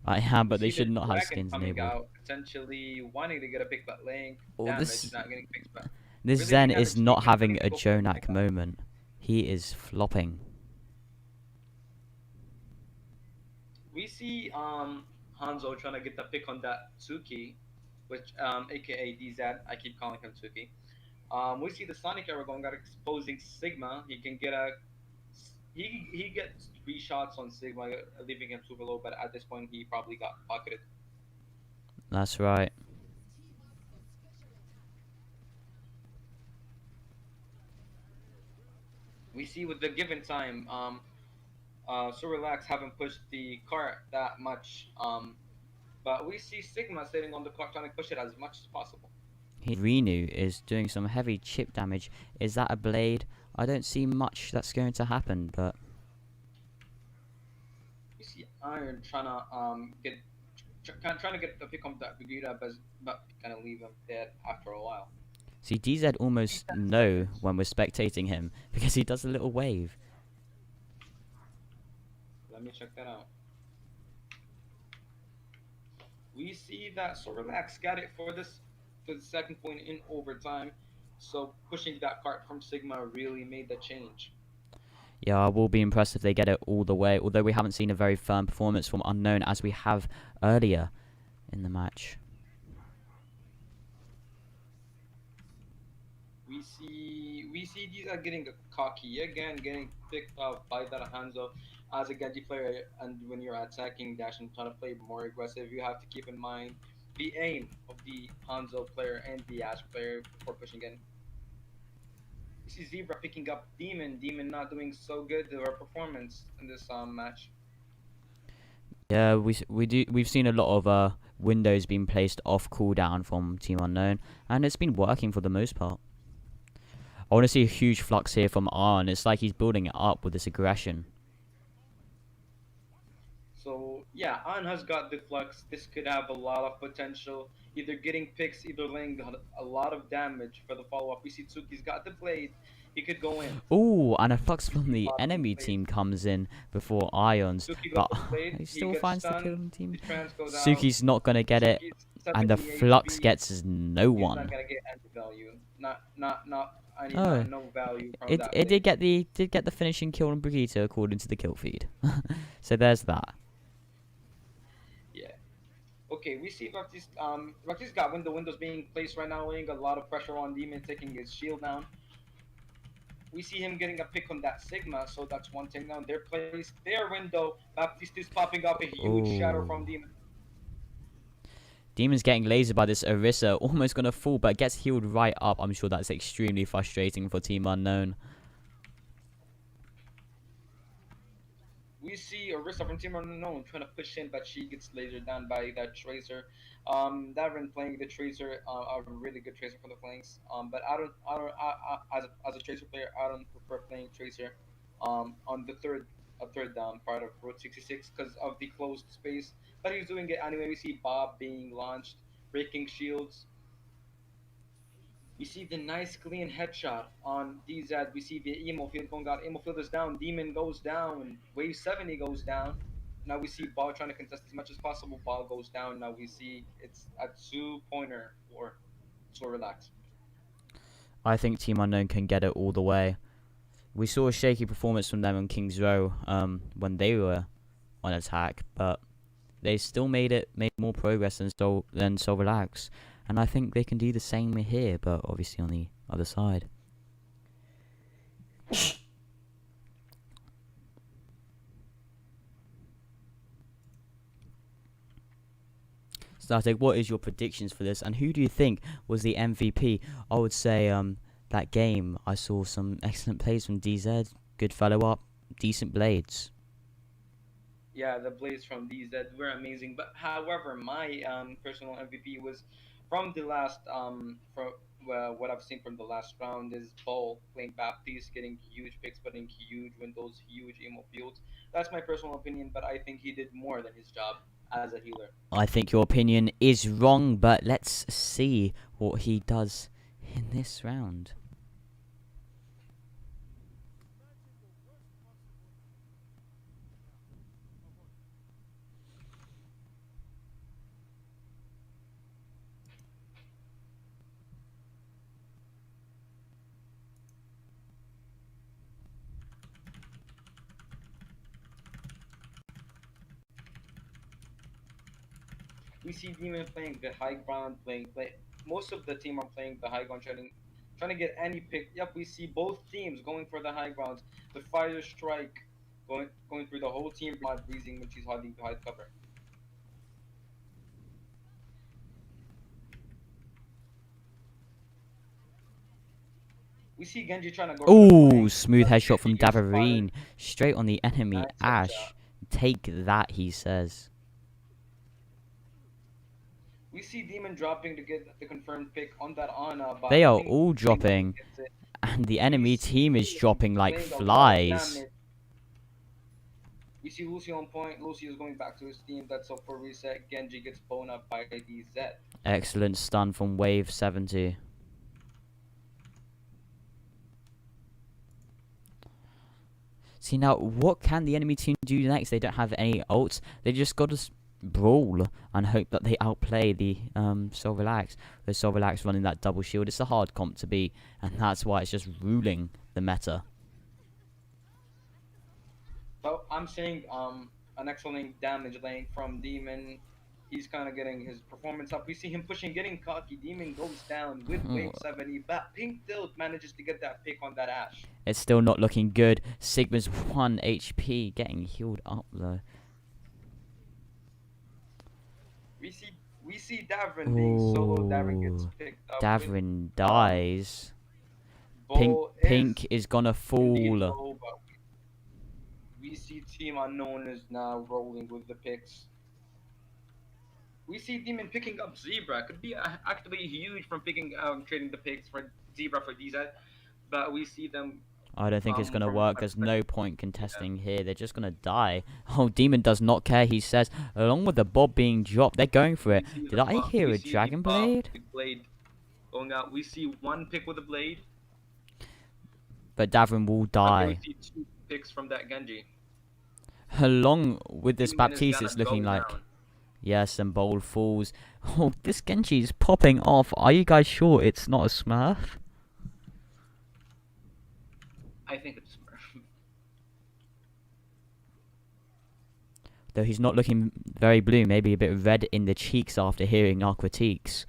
I am, but We they see should the not have Dragon skins coming enabled. out, potentially wanting to get a pick, but laying damage, not getting picks back. This Really Zen big is damage, not keeping having a getting focused on Jonak that. moment. He is flopping. We see Hanzo trying to get the pick on that Tsuki, which aka DZ. I keep calling him Tsuki. We see the Sonic Arrow going out, exposing Sigma. He can get he gets 3 shots on Sigma, leaving him super low. But at this point, he probably got pocketed. That's right. We see with the given time, so Relaxz haven't pushed the cart that much. But we see Sigma sitting on the cart trying to push it as much as possible. Renu is doing some heavy chip damage. Is that a blade? I don't see much that's going to happen, but We see Iron trying to get the pick on that Vegeta, but kind of leave him dead after a while. see, DZ almost know when we're spectating him because he does a little wave. Let me check that out. We see that so Relaxz got it for the second point in overtime. So pushing that cart from Sigma really made the change. Yeah, I will be impressed if they get it all the way, although we haven't seen a very firm performance from Unknown as we have earlier in the match. We see these are getting cocky again, getting picked up by that Hanzo. As a Genji player, and when you're attacking Dash and trying to play more aggressive, you have to keep in mind the aim of the Hanzo player and the Ash player before pushing in. You see Zebra picking up Demon. Demon not doing so good to her performance in this match. Yeah, we've seen a lot of windows being placed off cooldown from Team Unknown, and it's been working for the most part. I want to see a huge flux here from Arn. It's like he's building it up with this aggression. So yeah, An has got the flux. This could have a lot of potential. Either getting picks, either laying a lot of damage for the follow up. We see Tsuki's got the blade. He could go in. Ooh, and a flux We from see the Bob with the enemy blade. team comes in before Ions, Tsuki goes but with the blade. he He still gets finds the kill stunned. on team. The trance goes out. Suki's not gonna get it, Tsuki's and the 70 flux HP. gets no He's not one. gonna get any value. Not any Oh, no value from it that it blade. did get the finishing kill on Brigitte according to the kill feed. So there's that. Yeah. Okay, we see Raktis got windows being placed right now, laying a lot of pressure on Demon, taking his shield down. We see him getting a pick on that Sigma, so that's one thing down. They're placed their window. Baptiste is popping up a huge shadow from Ooh. Demon. Demon's getting lasered by this Orisa, almost gonna fall, but gets healed right up. I'm sure that's extremely frustrating for Team Unknown. We see Orisa from Team Unknown trying to push in, but she gets lasered down by that Tracer. Davin playing the Tracer, a really good Tracer for the flanks. But as a Tracer player, I don't prefer playing Tracer, on the third part of Route 66 because of the closed space. But he's doing it anyway. We see Bob being launched, breaking shields. We see the nice clean headshot on DZ. We see the emo field going out. Emo field is down. Demon goes down. Wave 70 goes down. Now we see Ball trying to contest as much as possible. Ball goes down. Now we see it's a 2-pointer for Relaxz. I think Team Unknown can get it all the way. We saw a shaky performance from them on Kings Row when they were on attack, but they still made more progress than Seoul Relaxz. And I think they can do the same here, but obviously on the other side. Static, what is your predictions for this, and who do you think was the MVP? I would say that game I saw some excellent plays from DZ, good follow up, decent blades. Yeah, the blades from DZ were amazing. But however, my personal MVP was from the last from what I've seen from the last round is Ball playing Baptiste, getting huge picks, putting huge windows, huge emo fields. That's my personal opinion, but I think he did more than his job as a healer. I think your opinion is wrong, but let's see what he does in this round. We see Demon playing the high ground, most of the team are playing the high ground, trying to get any pick. Yep, we see both teams going for the high grounds. The fire strike going through the whole team, not breezing when she's hiding behind cover. We see Genji trying to go. Ooh, smooth headshot from He gets fired. Davarine, straight on the enemy. Nice Ash, headshot. take that, he says. We see Demon dropping to get the confirmed pick on that Ana. But They I are think all Demon dropping, gets it. and the We enemy see team is Lucy dropping like laying a lot of flies. damage. We see Lucy on point. Lucy is going back to his team. That's up for reset. Genji gets blown up by DZ. Excellent stun from Wave 70. See now, what can the enemy team do next? They don't have any ults. They just got to brawl and hope that they outplay the Seoul Relaxz. The Seoul Relaxz running that double shield. It's a hard comp to beat, and that's why it's just ruling the meta. So I'm saying an excellent damage lane from Demon. He's kind of getting his performance up. We see him pushing, getting cocky. Demon goes down with wave 70, but Pink Tilt manages to get that pick on that Ash. It's still not looking good. Sigma's 1 HP, getting healed up though. We see Davrin being solo. Davrin gets Ooh, picked up. Davrin dies. Bo Pink is gonna indeed fall. low, but we see Team Unknown is now rolling with the picks. We see Demon picking up Zebra. Could be actually huge from trading the picks for Zebra for DZ, but we see them I don't think it's going to from work. my There's perspective. no point contesting here. They're just going to die. Oh, Demon does not care, he says. Along with the Bob being dropped, they're going for it. We see Did the I Bob- hear we a see the Dragon Bob, Blade? the blade going out. We see one pick with a blade. But Davin will Okay, die. we see 2 picks from that Genji. Along with this Demon is Baptiste, gonna it's looking go like... down. Yes, some bold falls. Oh, this Genji is popping off. Are you guys sure it's not a Smurf? I think it's Smurf. Though he's not looking very blue. Maybe a bit red in the cheeks after hearing our critiques.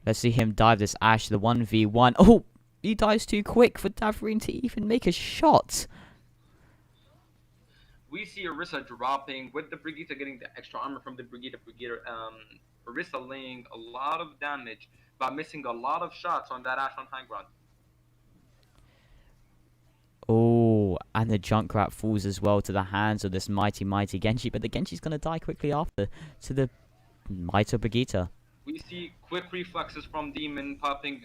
Let's see him dive this Ashe, the 1v1. Oh, he dives too quick for Davin to even make a shot. We see Orisa dropping with the Brigitte getting the extra armor from the Brigitte. Orisa laying a lot of damage, but missing a lot of shots on that Ashe on high ground. Oh, and the Junkrat falls as well to the hands of this mighty Genji. But the Genji's going to die quickly after to the might of Brigitte. We see quick reflexes from Demon popping.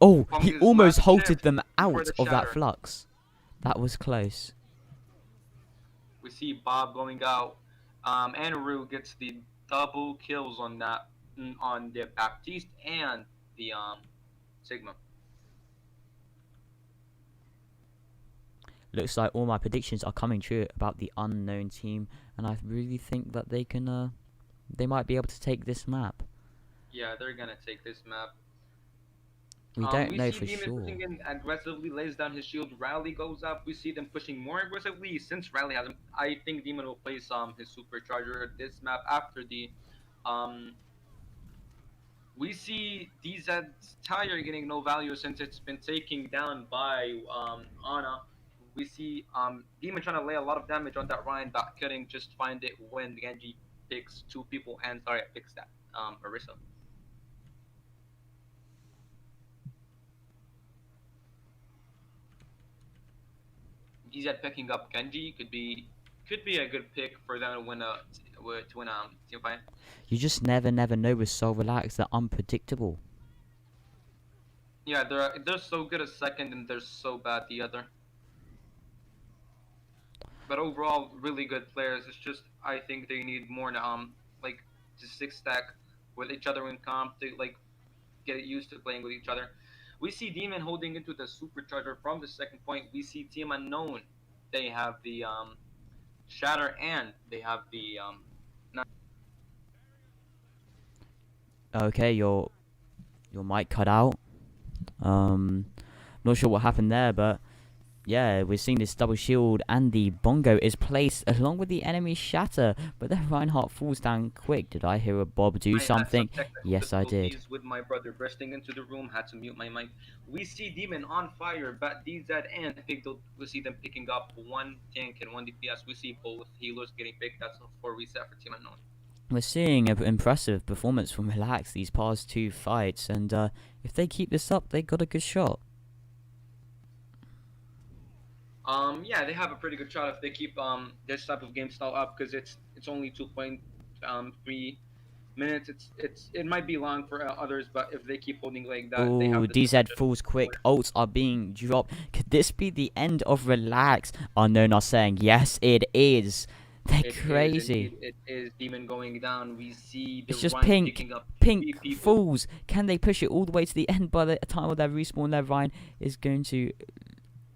Oh, from he his almost left halted shift them before out the of that shatter. flux. That was close. We see Bob going out. And Rue gets the double kills on that, on the Baptiste and the Sigma. Looks like all my predictions are coming true about the unknown team, and I really think that they can, they might be able to take this map. Yeah, they're gonna take this map. We don't we know see for Demon sure. pushing in aggressively, lays down his shield. Rally goes up. We see them pushing more aggressively. Since Rally has him, I think Demon will place his supercharger this map after the we see DZ's tire getting no value since it's been taken down by Ana. We see Demon trying to lay a lot of damage on that Ryan, but couldn't just find it when Genji picks 2 people and Zarya picks that Orisa. DZ picking up Genji could be a good pick for them to win a team fight. You just never know with Soul Relaxz. They're unpredictable. Yeah, they're so good at second and they're so bad the other. But overall, really good players. It's just I think they need more like to 6-stack with each other in comp to like get used to playing with each other. We see Demon holding into the supercharger from the second point. We see Team Unknown. They have the Shatter and they have the Okay, your mic cut out. Not sure what happened there, but yeah, we're seeing this double shield and the bongo is placed along with the enemy shatter, but then Reinhardt falls down quick. Did I hear a Bob do I had some something? technical Yes, I did. difficulties with my brother bursting into the room, had to mute my mic. We see Demon on fire, but DZ and Pigdle, we see them picking up 1 tank and 1 DPS. We see both healers getting picked. That's a 4 reset for Team Unknown. We're seeing an impressive performance from Relaxz these past 2 fights, and if they keep this up, they got a good shot. Yeah, they have a pretty good shot if they keep this type of game style up, because it's only 2.3 minutes. It might be long for others, but if they keep holding like that, they Oh, have the DZ falls quick. Ults are being dropped. Could this be the end of Relaxz? Unknown are saying yes, it is. They're It is crazy. indeed, it is Demon going down. We see the It's just Ryan pink. picking up Pink 3 people. falls. Can they push it all the way to the end by the time of their respawn? Their Ryan is going to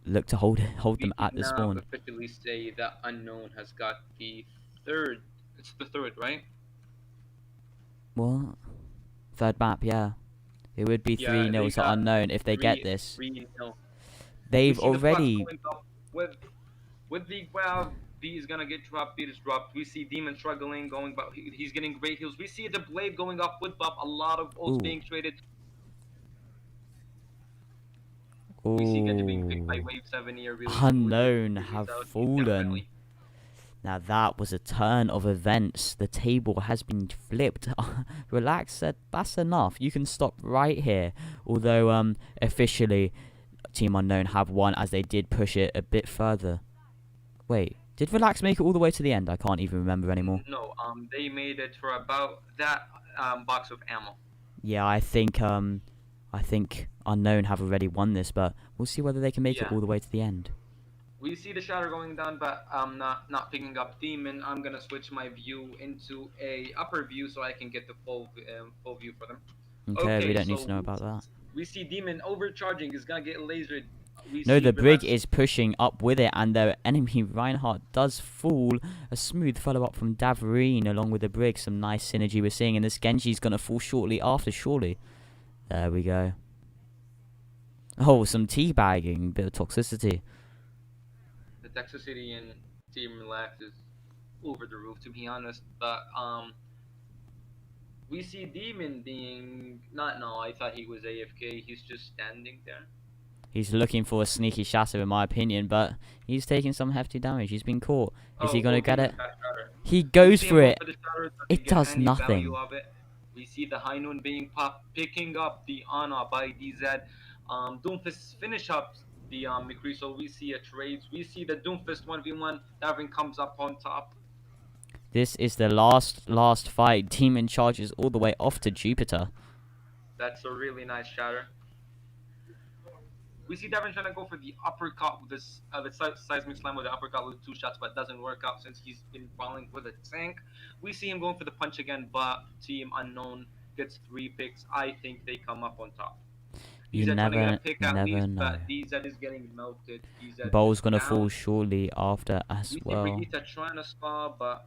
look to hold them at the now spawn. officially say that Unknown has got the 3rd. It's the 3rd, right? What? 3rd map, yeah. It would be Yeah, 3-0 they to got Unknown if they get this. 3-0. They've We see the Bucks already... going up with the B is gonna get dropped. B is dropped. We see Demon struggling, going, but he's getting great heals. We see the Blade going up with buff. A lot of ults Ooh. being traded. We see Genji being picked by Ooh. Wave 7 here. Really Unknown really have out, fallen. definitely. Now that was a turn of events. The table has been flipped. Relaxz said, that's enough. You can stop right here. Although, officially, Team Unknown have won as they did push it a bit further. Wait, did Relaxz make it all the way to the end? I can't even remember anymore. No, they made it for about that box of ammo. Yeah, I think I think Unknown have already won this, but we'll see whether they can make it Yeah. all the way to the end. We see the shadow going down, but I'm not picking up demon. I'm gonna switch my view into a upper view so I can get the full view for them. Okay, we don't need so to know about that. we see demon overcharging. He's gonna get lasered. We No, see the brig Relaxz. is pushing up with it, and the enemy Reinhardt does fall. A smooth follow-up from Davreen along with the brig. Some nice synergy we're seeing, and this Genji's going to fall shortly after, surely. There we go. Oh, some teabagging, bit of toxicity. The toxicity in Team Relaxz is over the roof, to be honest. But we see Demon being not. No, I thought he was AFK. He's just standing there. He's looking for a sneaky shatter, in my opinion, but he's taking some hefty damage. He's been caught. Is he going to get it? He goes for it. It does nothing. We see the High Noon being popped, picking up the Ana by DZ. Doomfist finish up the McCree, so we see a trade. We see the Doomfist 1v1. Davin comes up on top. This is the last fight. Demon charges all the way off to Jupiter. That's a really nice shatter. We see Davin trying to go for the uppercut with this seismic slam with the uppercut with 2 shots, but it doesn't work out since he's been falling with a tank. We see him going for the punch again, but Team Unknown gets 3 picks. I think they come up on top. You never know. But DZ is getting melted. Bowl's gonna fall shortly after as well. We see Brigitte trying to spar, but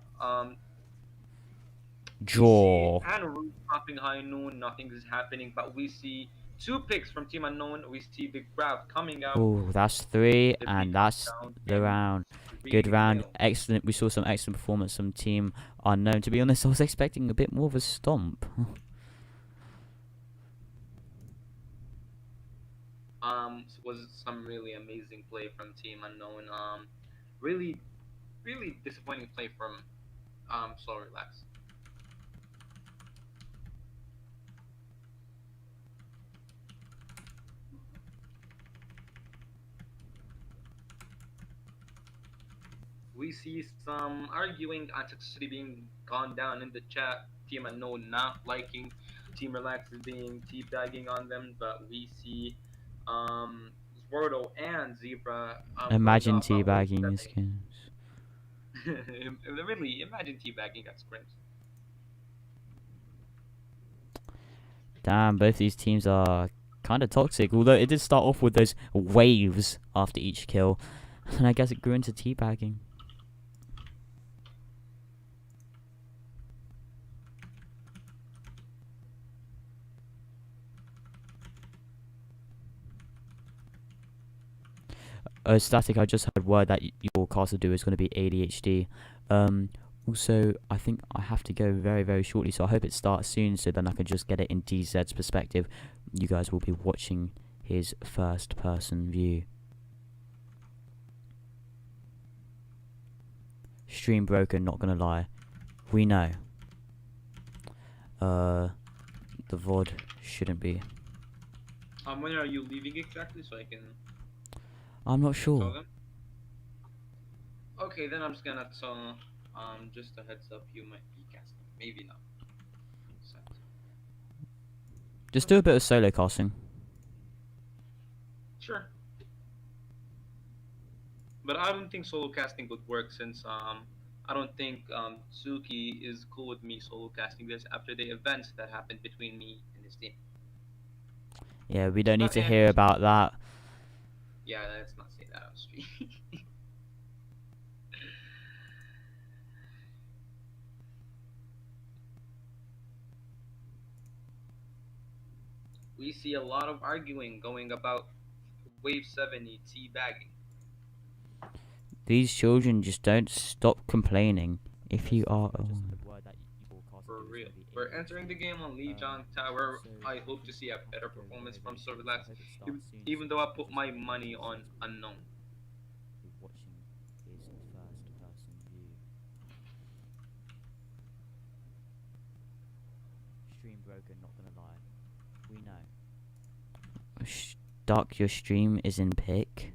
Draw. And Root popping High Noon, nothing is happening. But we see 2 picks from Team Unknown. We see Big Brav coming out. Oh, that's 3, and that's the round. Good round. Excellent. We saw some excellent performance from Team Unknown. To be honest, I was expecting a bit more of a stomp. Was some really amazing play from Team Unknown. Really disappointing play from Soul Relaxz. We see some arguing and toxicity being gone down in the chat. Team Unknown not liking Team Relaxz is being teabagging on them, but we see Zwardo and Zebra. Imagine teabagging his skins. Really, imagine teabagging at scrims. Damn, both these teams are kind of toxic. Although it did start off with those waves after each kill, and I guess it grew into teabagging. Static, I just heard word that your castle do is going to be ADHD. Also, I think I have to go very, very shortly, so I hope it starts soon, so then I can just get it in DZ's perspective. You guys will be watching his first-person view. Stream broken, not gonna lie. We know. The VOD shouldn't be. When are you leaving exactly, so I can... I'm not sure. Okay, then I'm just gonna tell, just a heads up, you might be casting. Maybe not. Just do a bit of solo casting. Sure. But I don't think solo casting would work since, I don't think, Suki is cool with me solo casting this after the events that happened between me and his team. Yeah, we don't need to hear about that. Yeah, let's not say that on stream. We see a lot of arguing going about Wave 70 teabagging. These children just don't stop complaining. If you are... For real. We're entering the game on Lijiang Tower. I hope to see a better performance from Relaxz, even though I put my money on Unknown. Stream broken, not gonna lie. We know. Duck, your stream is in pic.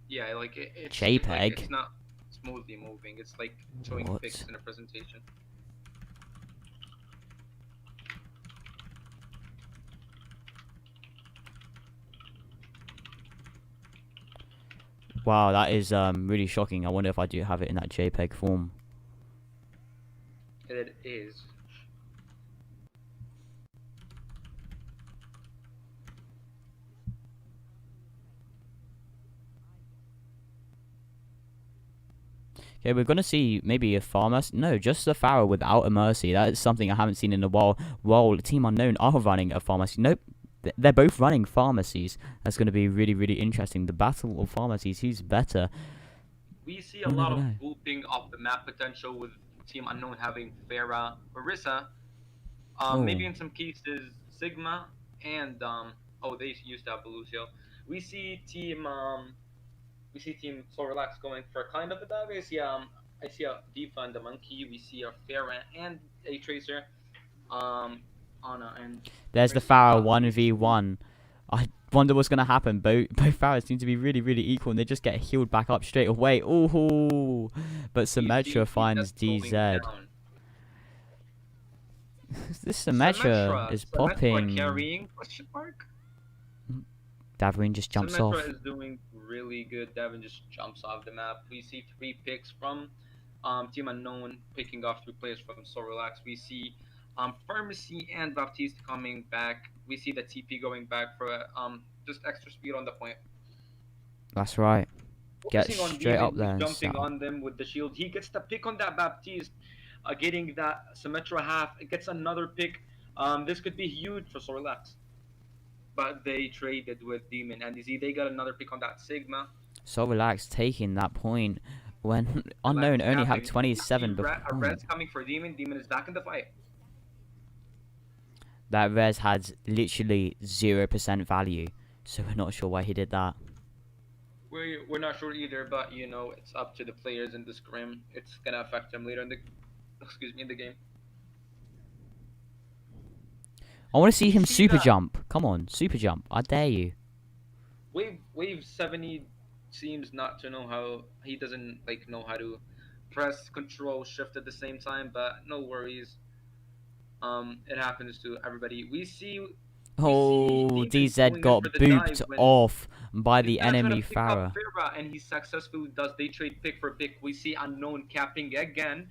Yeah, like it's JPEG. Like, it's not smoothly moving. It's like showing pics in a presentation. Wow, that is really shocking. I wonder if I do have it in that JPEG form. It is. Okay, we're gonna see maybe a farmer. No, just a Pharaoh without a mercy. That is something I haven't seen in a while. While Team Unknown are running a pharmacy. Nope, they're both running pharmacies. That's gonna be really, really interesting. The battle of pharmacies. Who's better? We see a You lot never of know. grouping of the map potential with Team Unknown having Farah, Orisa, Oh. maybe in some cases Sigma, and oh, they used to have Belusio. We see Team So Relaxz going for kind of a dog. I see a Diva and the Monkey. We see a Farah and a Tracer. Anna and There's the Chris, Pharaoh 1v1. I wonder what's gonna happen. Both Pharaohs seem to be really, really equal, and they just get healed back up straight away. Ooh, but we see Symmetra finds going DZ. down. This Symmetra is popping. Carrying question mark. Davrin just jumps off. Symmetra is doing really good. Devin just jumps off the map. We see 3 picks from Team Unknown, picking off 3 players from So Relaxz. We see Pharmacy and Baptiste coming back. We see the TP going back for just extra speed on the point. That's right. Get Focusing on straight Demon, up there and jumping start. on them with the shield. He gets the pick on that Baptiste, getting that Symmetra half. It gets another pick. This could be huge for So Relaxz. But they traded with Demon, and you see they got another pick on that Sigma. So Relaxz taking that point when Unknown only have 27 before. A Red's coming for Demon. Demon is back in the fight. That res had literally 0% value, so we're not sure why he did that. We're not sure either, but you know it's up to the players in the scrim. It's gonna affect them later in the in the game. I want to see him See super that? jump. Come on, super jump. I dare you. Wave 70 seems not to know how he doesn't know how to press control shift at the same time, but no worries. It happens to everybody. We see Oh, Demon DZ going in got for the booped dive when off by the he's gonna try to enemy pick up Farah. Farah, and he successfully does. They trade pick for pick. We see Unknown capping again.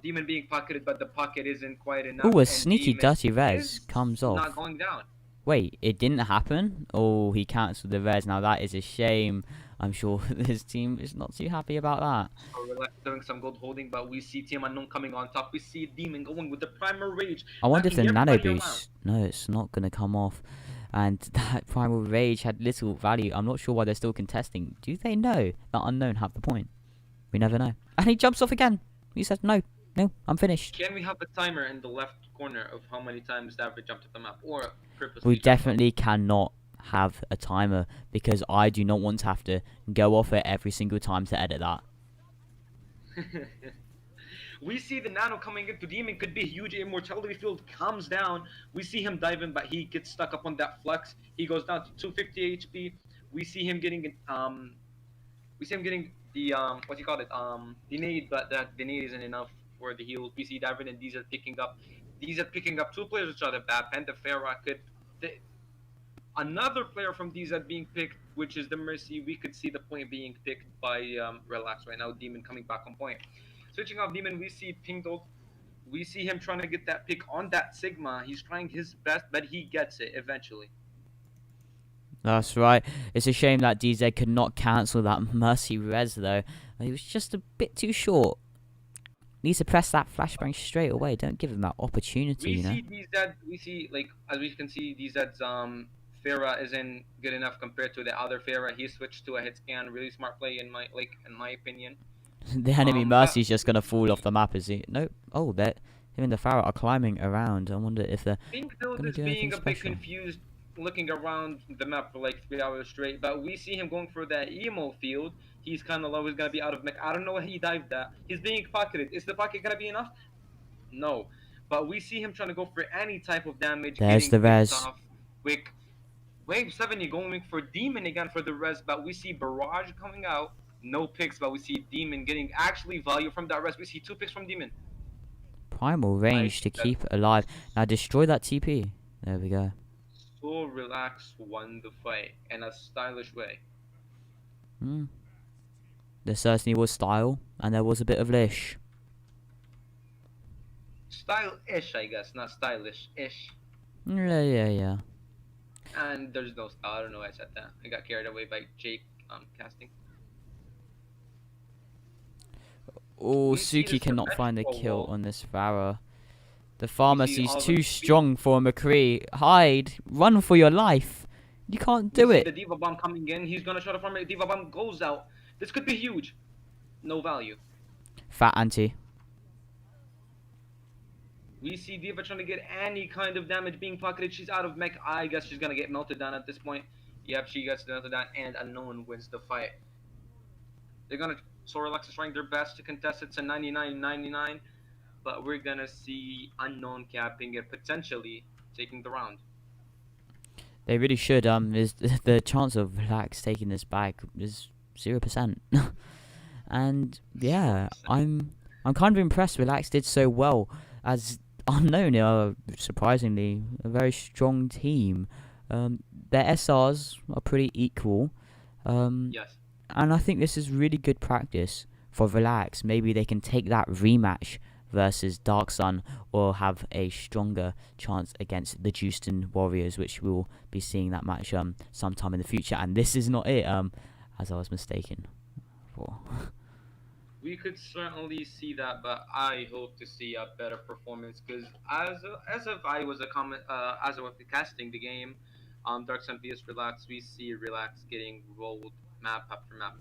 Demon being pocketed, but the pocket isn't quite enough. Oh, a and sneaky Demon dirty res is comes not off. going down. Wait, it didn't happen? Oh, he cancelled the res. Now that is a shame. I'm sure his team is not too happy about that. So we're doing some gold holding, but we see Team Unknown coming on top. We see Demon going with the Primal Rage. I wonder if the knocking nano everybody boost. No, it's not gonna come off. And that Primal Rage had little value. I'm not sure why they're still contesting. Do they know that Unknown have the point? We never know. And he jumps off again. He says, no, I'm finished. Can we have the timer in the left corner of how many times David jumped at the map, or purposely We jumped definitely cannot have a timer because I do not want to have to go off it every single time to edit that. off? We see the Nano coming into Demon, could be a huge immortality field, comes down. We see him diving, but he gets stuck up on that flex. He goes down to 250 HP. We see him getting the what do you call it? The nade, but that the nade isn't enough for the heal. We see Davin and Diesel picking up. Diesel picking up 2 players which are the Bap and the Farah. Another player from DZ being picked, which is the Mercy. We could see the point being picked by Relaxz right now. Demon coming back on point. Switching off Demon, we see Pingdold. We see him trying to get that pick on that Sigma. He's trying his best, but he gets it eventually. That's right. It's a shame that DZ could not cancel that Mercy res though. He was just a bit too short. Needs to press that flashbang straight away. Don't give him that opportunity, We you know. see DZ. We see as we can see DZ's Farah isn't good enough compared to the other Farah. He switched to a hit scan. Really smart play in my opinion. The enemy Mercy's just gonna fall off the map, is he? Nope. Oh, him and the Farah are climbing around. I wonder if they're Pingdold gonna is do being anything a bit special. confused, looking around the map for 3 hours straight. But we see him going for that emo field. He's kind of low. He's gonna be out of mech. I don't know where he dived at. He's being pocketed. Is the pocket gonna be enough? No. But we see him trying to go for any type of damage. There's getting the res. picked off. Quick. Wave 70 going for Demon again for the res, but we see Barrage coming out. No picks, but we see Demon getting actually value from that res. We see 2 picks from Demon. primal range to keep it alive. Now destroy that TP. There we go. So Relaxz won the fight in a stylish way. There certainly was style, and there was a bit of lish. Style-ish, I guess, not stylish-ish. Yeah. And there's no style. I don't know why I said that. I got carried away by Jake casting. Oh, We see Suki the cannot find the symmetrical kill wall. on this Farah. The pharmacy's all too the strong for a McCree. Hide! Run for your life! You can't do We see it! the Diva Bomb coming in. He's gonna try to farm it. Diva Bomb goes out. This could be huge. No value. Fat auntie. We see Diva trying to get any kind of damage being pocketed. She's out of mech. I guess she's gonna get melted down at this point. Yep, she gets melted down, and Unknown wins the fight. They're gonna. So Relaxz is trying their best to contest it to 99-99, but we're gonna see Unknown capping it, potentially taking the round. They really should. Is the chance of Relaxz taking this back is 0%. And yeah, I'm kind of impressed. Relaxz did so well, as Unknown are surprisingly a very strong team. Their SRs are pretty equal. Yes. And I think this is really good practice for Relaxz. Maybe they can take that rematch versus Dark Sun, or have a stronger chance against the Houston Warriors, which we'll be seeing that match sometime in the future. And this is not it, as I was mistaken for. We could certainly see that, but I hope to see a better performance, because as if I was as I was casting the game, Dark Sun vs Relaxz, we see Relaxz getting rolled map after map.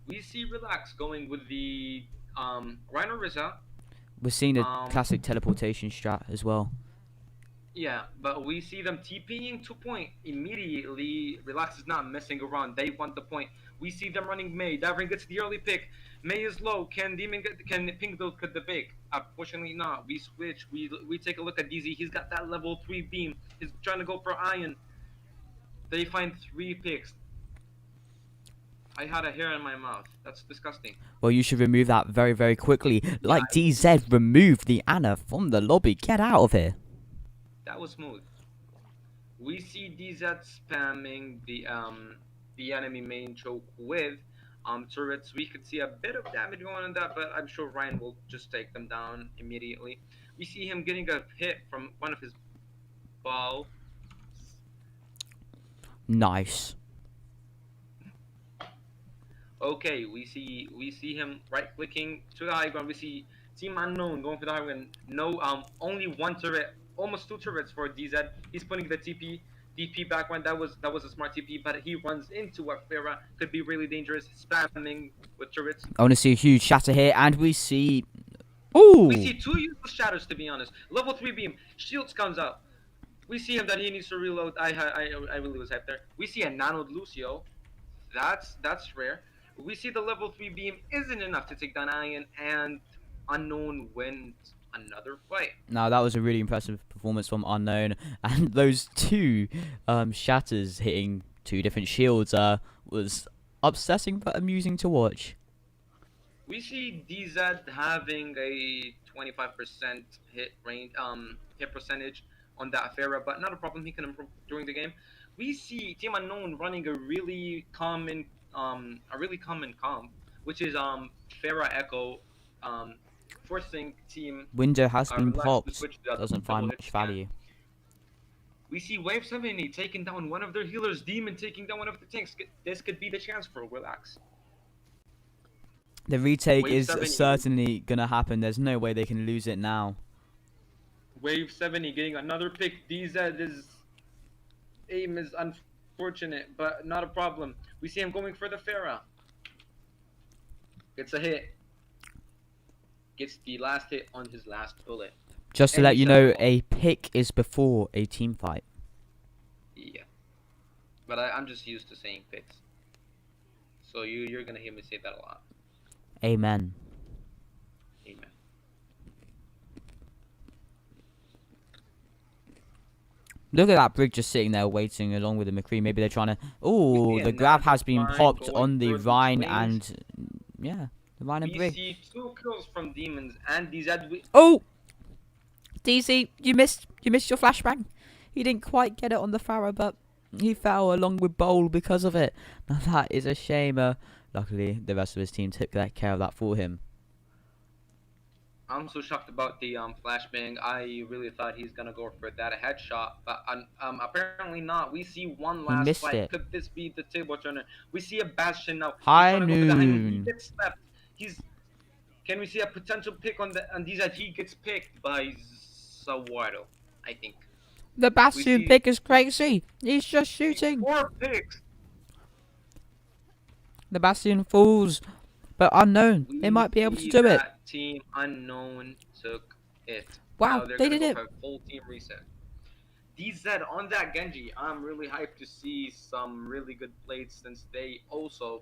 We see Relaxz going with the Rhino Rizza. We're seeing the classic teleportation strat as well. Yeah, but we see them TPing to point immediately. Relaxz is not messing around. They want the point. We see them running May. Davrin gets the early pick. May is low. Can Pink Build cut the pick? Unfortunately not. We switch. We take a look at DZ. He's got that level 3 beam. He's trying to go for Iron. They find 3 picks. I had a hair in my mouth. That's disgusting. Well, you should remove that very, very quickly. Like DZ removed the Anna from the lobby. Get out of here. That was smooth. We see DZ spamming the enemy main choke with turrets. We could see a bit of damage going on that, but I'm sure Ryan will just take them down immediately. We see him getting a hit from one of his balls. Nice. Okay, we see him right clicking to the high ground. We see Team Unknown going for the high ground. No, only one turret, almost 2 turrets for DZ. He's putting the DP back one. That was a smart TP, but he runs into a Pharah. Could be really dangerous, spamming with turrets. I want to see a huge shatter here, and we see. Ooh! We see 2 useless shatters, to be honest. Level 3 beam. Shields comes out. We see him that he needs to reload. I really was hyped there. We see a nanoed Lucio. That's rare. We see the level 3 beam isn't enough to take down Ian, and Unknown wins another fight. Now that was a really impressive performance from Unknown, and those 2 shatters hitting 2 different shields was upsetting but amusing to watch. We see DZ having a 25% hit percentage on that Pharah, but not a problem. He can improve during the game. We see Team Unknown running a really common comp, which is Pharah Echo, forcing Team Window has been Relaxz to popped. switch to Doesn't find double much hit value. scan. We see Wave 70 taking down one of their healers, Demon taking down one of the tanks. This could be the chance for Relaxz. The retake Wave is 70. certainly gonna happen. There's no way they can lose it now. Wave 70 getting another pick. DZ's aim is unfortunate, but not a problem. We see him going for the Pharah. Gets a hit. Gets the last hit on his last bullet. Just to And let you know, so- a pick is before a team fight. Yeah. But I'm just used to saying picks. So you're gonna hear me say that a lot. Amen. Amen. Look at that Brig just sitting there waiting along with the McCree. Maybe they're trying to. Oh, Yeah, the now grab has been Ryan popped going on the for the Rhine swings. and. Yeah, the Rhine and We Brig. see 2 kills from Demons and DZ. Oh! DZ, you missed your flashbang. You didn't quite get it on the Farah, but He fell along with Bowl because of it. Now that is a shame. Luckily, the rest of his team took care of that for him. I'm so shocked about the flashbang. I really thought he's gonna go for that headshot, but apparently not. We see one He last missed fight. it. Could this be the table turner? We see a Bastion now. High He's gonna go for the high noon. He noon. gets slapped. Can we see a potential pick on these that he gets picked by Sawado? I think. The Bastion see- pick is crazy. He's just shooting. 4 picks. The Bastion falls, but unknown. They might be able to do it. That team unknown took it. Wow, Now they're they gonna did go it. for a full team reset. DZ on that Genji. I'm really hyped to see some really good plays since they also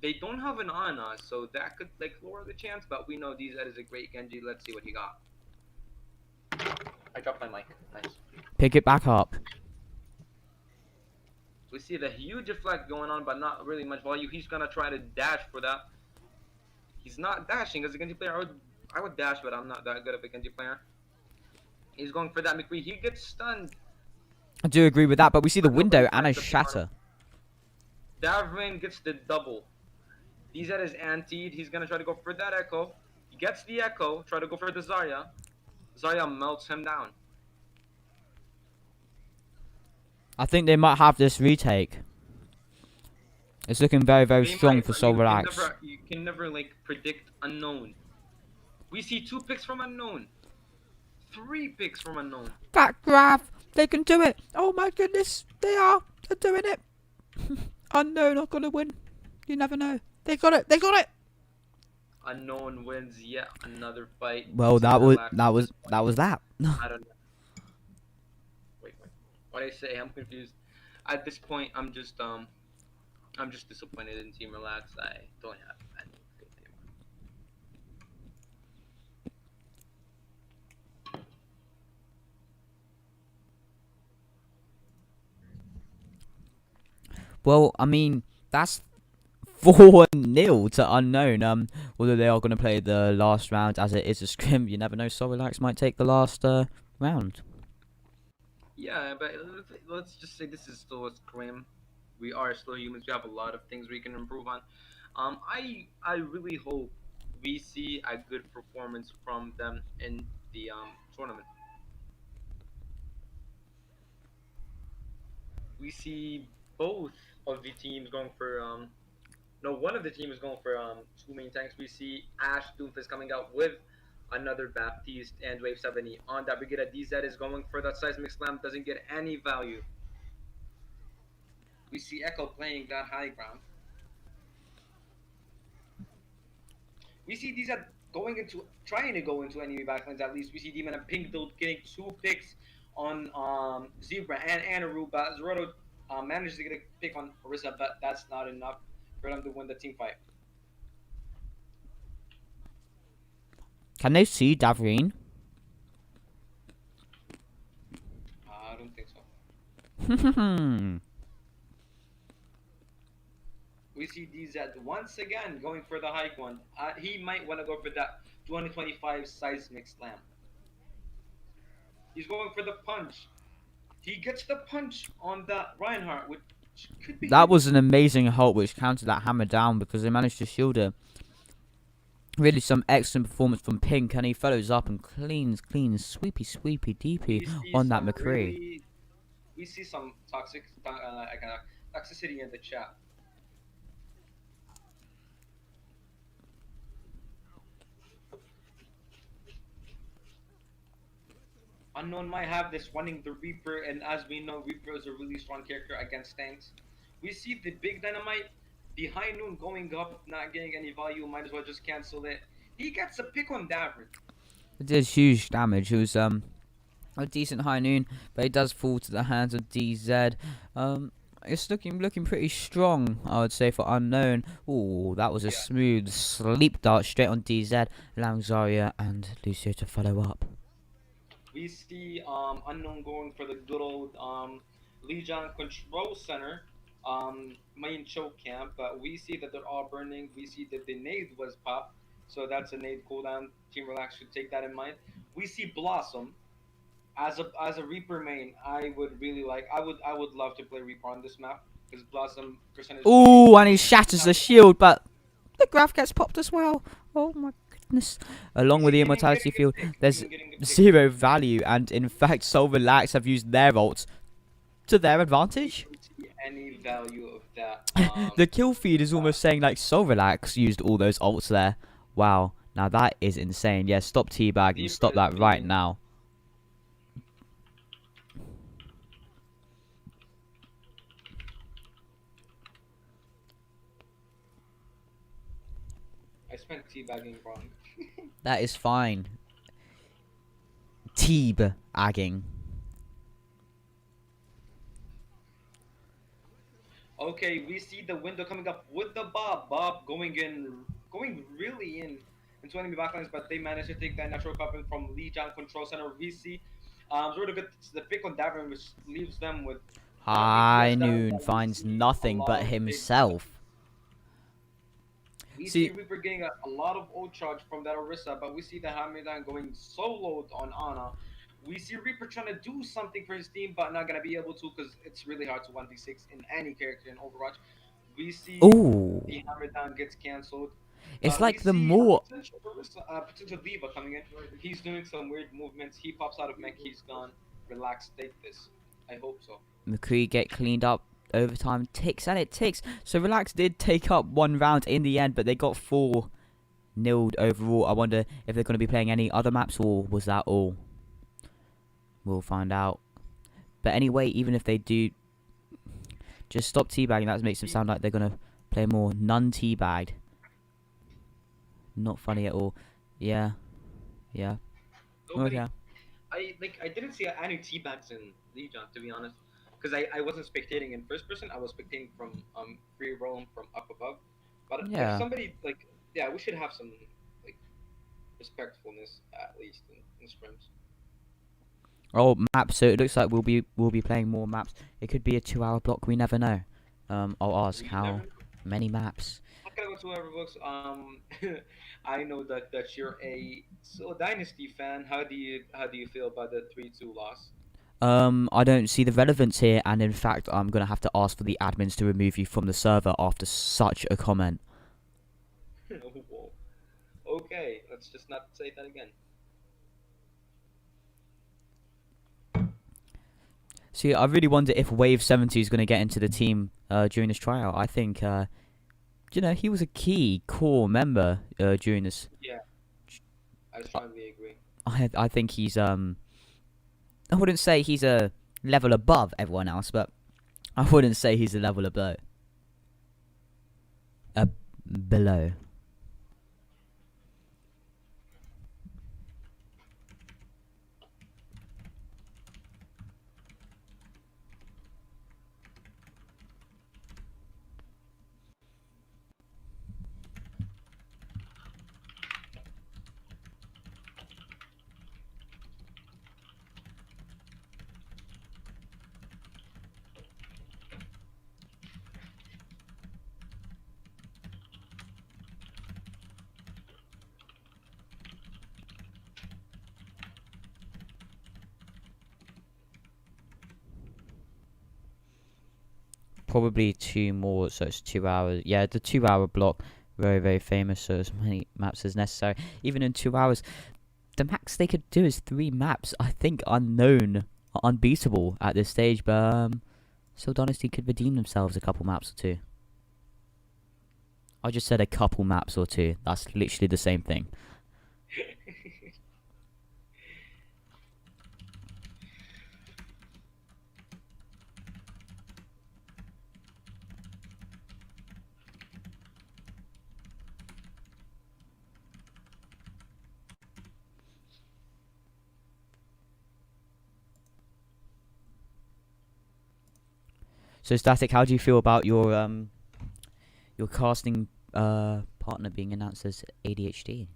they don't have an Ana, so that could like lower the chance. But we know DZ is a great Genji. Let's see what he got. I dropped my mic. Nice. Pick it back up. We see the huge effect going on, but not really much value. He's gonna try to dash for that. He's not dashing as a Genji player. I would dash, but I'm not that good of a Genji player. He's going for that McCree. He gets stunned. I do agree with that, but we see the Nobody window finds and a the shatter. Davrin gets the double. DZ is antied. He's gonna try to go for that echo. He gets the echo. Try to go for the Zarya. Zarya melts him down. I think they might have this retake. It's looking very, very They strong might, for but Seoul Relaxz. You can never like predict unknown. We see 2 picks from unknown. 3 picks from unknown. That grab, they can do it. Oh my goodness, they're doing it. Unknown are gonna win. You never know. They got it. They got it. Unknown wins yet another fight. Well, that was that. I don't know. Wait. What did I say? I'm confused. At this point, I'm just disappointed in Team Relaxz. I don't have any faith anymore. Well, I mean, that's 4-0 to unknown. Although they are going to play the last round as it is a scrim, you never know. Seoul Relaxz might take the last round. Yeah, but let's just say this is still a scrim. We are still humans. We have a lot of things we can improve on. I really hope we see a good performance from them in the tournament. We see both of the teams going for no, one of the teams is going for 2 main tanks. We see Ash Doomfist coming out with another Baptiste and Wave 70. On that Brigada, DZ is going for that Seismic Slam, doesn't get any value. We see Echo playing that high ground. We see DZ trying to go into enemy backlines at least. We see Demon and Pink Dude getting 2 picks on Zebra and Aruba. Zeroto manages to get a pick on Orisa, but that's not enough for them to win the team fight. Can they see Davrin? I don't think so. We see DZ once again going for the hike one. He might want to go for that 2025 Seismic Slam. He's going for the punch. He gets the punch on the Reinhardt, which could be... That was an amazing hold which countered that hammer down because they managed to shield her. Really some excellent performance from Pink, and he follows up and cleans, sweepy, deepy on that McCree. We see some toxicity in the chat. Unknown might have this running the Reaper, and as we know, Reaper is a really strong character against tanks. We see the big dynamite behind Noon going up, not getting any value, might as well just cancel it. He gets a pick on Davrin. It did huge damage. It was a decent high noon, but it does fall to the hands of DZ. It's looking pretty strong, I would say, for unknown. Ooh, that was a smooth sleep dart straight on DZ, allowing Zarya and Lucio to follow up. We see Unknown going for the good old Legion Control Center main choke camp, but we see that they're all burning. We see that the nade was popped, so that's a nade cooldown. Team Relaxz should take that in mind. We see Blossom. as a Reaper main, I would love to play Reaper on this map because Blossom percentage. Ooh, and he shatters the shield, but the graph gets popped as well. Oh my goodness. Along with the immortality field, there's zero value, and in fact, Soul Relaxz have used their ults to their advantage. Any value of that. The kill feed is almost saying like Soul Relaxz used all those ults there. Wow, now that is insane. Yeah, stop teabagging, stop that right now. I spent teabagging wrong. That is fine. Teabagging. Okay, we see the window coming up with the Bob. Bob going really into enemy backlines, but they managed to take that natural coupling from Lee Jang control center. We see sort of the pick on Davin, which leaves them with High APS Noon down, finds we see nothing a lot but of big himself. We See- see Reaper getting a lot of ult charge from that Orisa, but we see the Hamadan going solo on Ana. We see Reaper trying to do something for his team, but not gonna be able to because it's really hard to 1v6 in any character in Overwatch. We see Ooh. the Hamadan gets cancelled. It's We like the see more... a potential Orisa, potential Diva coming in. He's doing some weird movements. He pops out of mech. He's gone. Relax. Take this. I hope so. McCree get cleaned up. Overtime ticks and it ticks. So Relaxz did take up one round in the end, but they got 4 nilled overall. I wonder if they're going to be playing any other maps, or was that all? We'll find out. But anyway, even if they do, just stop teabagging. That makes them sound like they're going to play more. None teabagged. Not funny at all. Yeah. Yeah. Nobody, Okay. I didn't see any teabags in Legion, to be honest, because I wasn't spectating in first person. I was spectating from free roam from up above. But Yeah. if somebody yeah, we should have some like respectfulness at least in scrims. Oh, maps. So it looks like we'll be playing more maps. It could be a 2-hour block. We never know. I'll ask We how never- many maps. I'm not gonna go to whoever books. I know that you're a Dynasty fan. How do you feel about the 3-2 loss? I don't see the relevance here, and in fact, I'm gonna have to ask for the admins to remove you from the server after such a comment. Whoa. Okay, let's just not say that again. See, I really wonder if Wave 70 is gonna get into the team during this tryout. I think, he was a key core member during this. Yeah, I strongly agree. I think he's I wouldn't say he's a level above everyone else, but I wouldn't say he's a level below. Below. Probably 2 more, so it's 2 hours. Yeah, the 2-hour block, very, very famous, so as many maps as necessary. Even in 2 hours, the max they could do is 3 maps. I think unknown, unbeatable at this stage, but Seoul Dynasty could redeem themselves a couple maps or 2. I just said a couple maps or 2. That's literally the same thing. So Static, how do you feel about your casting partner being announced as ADHD?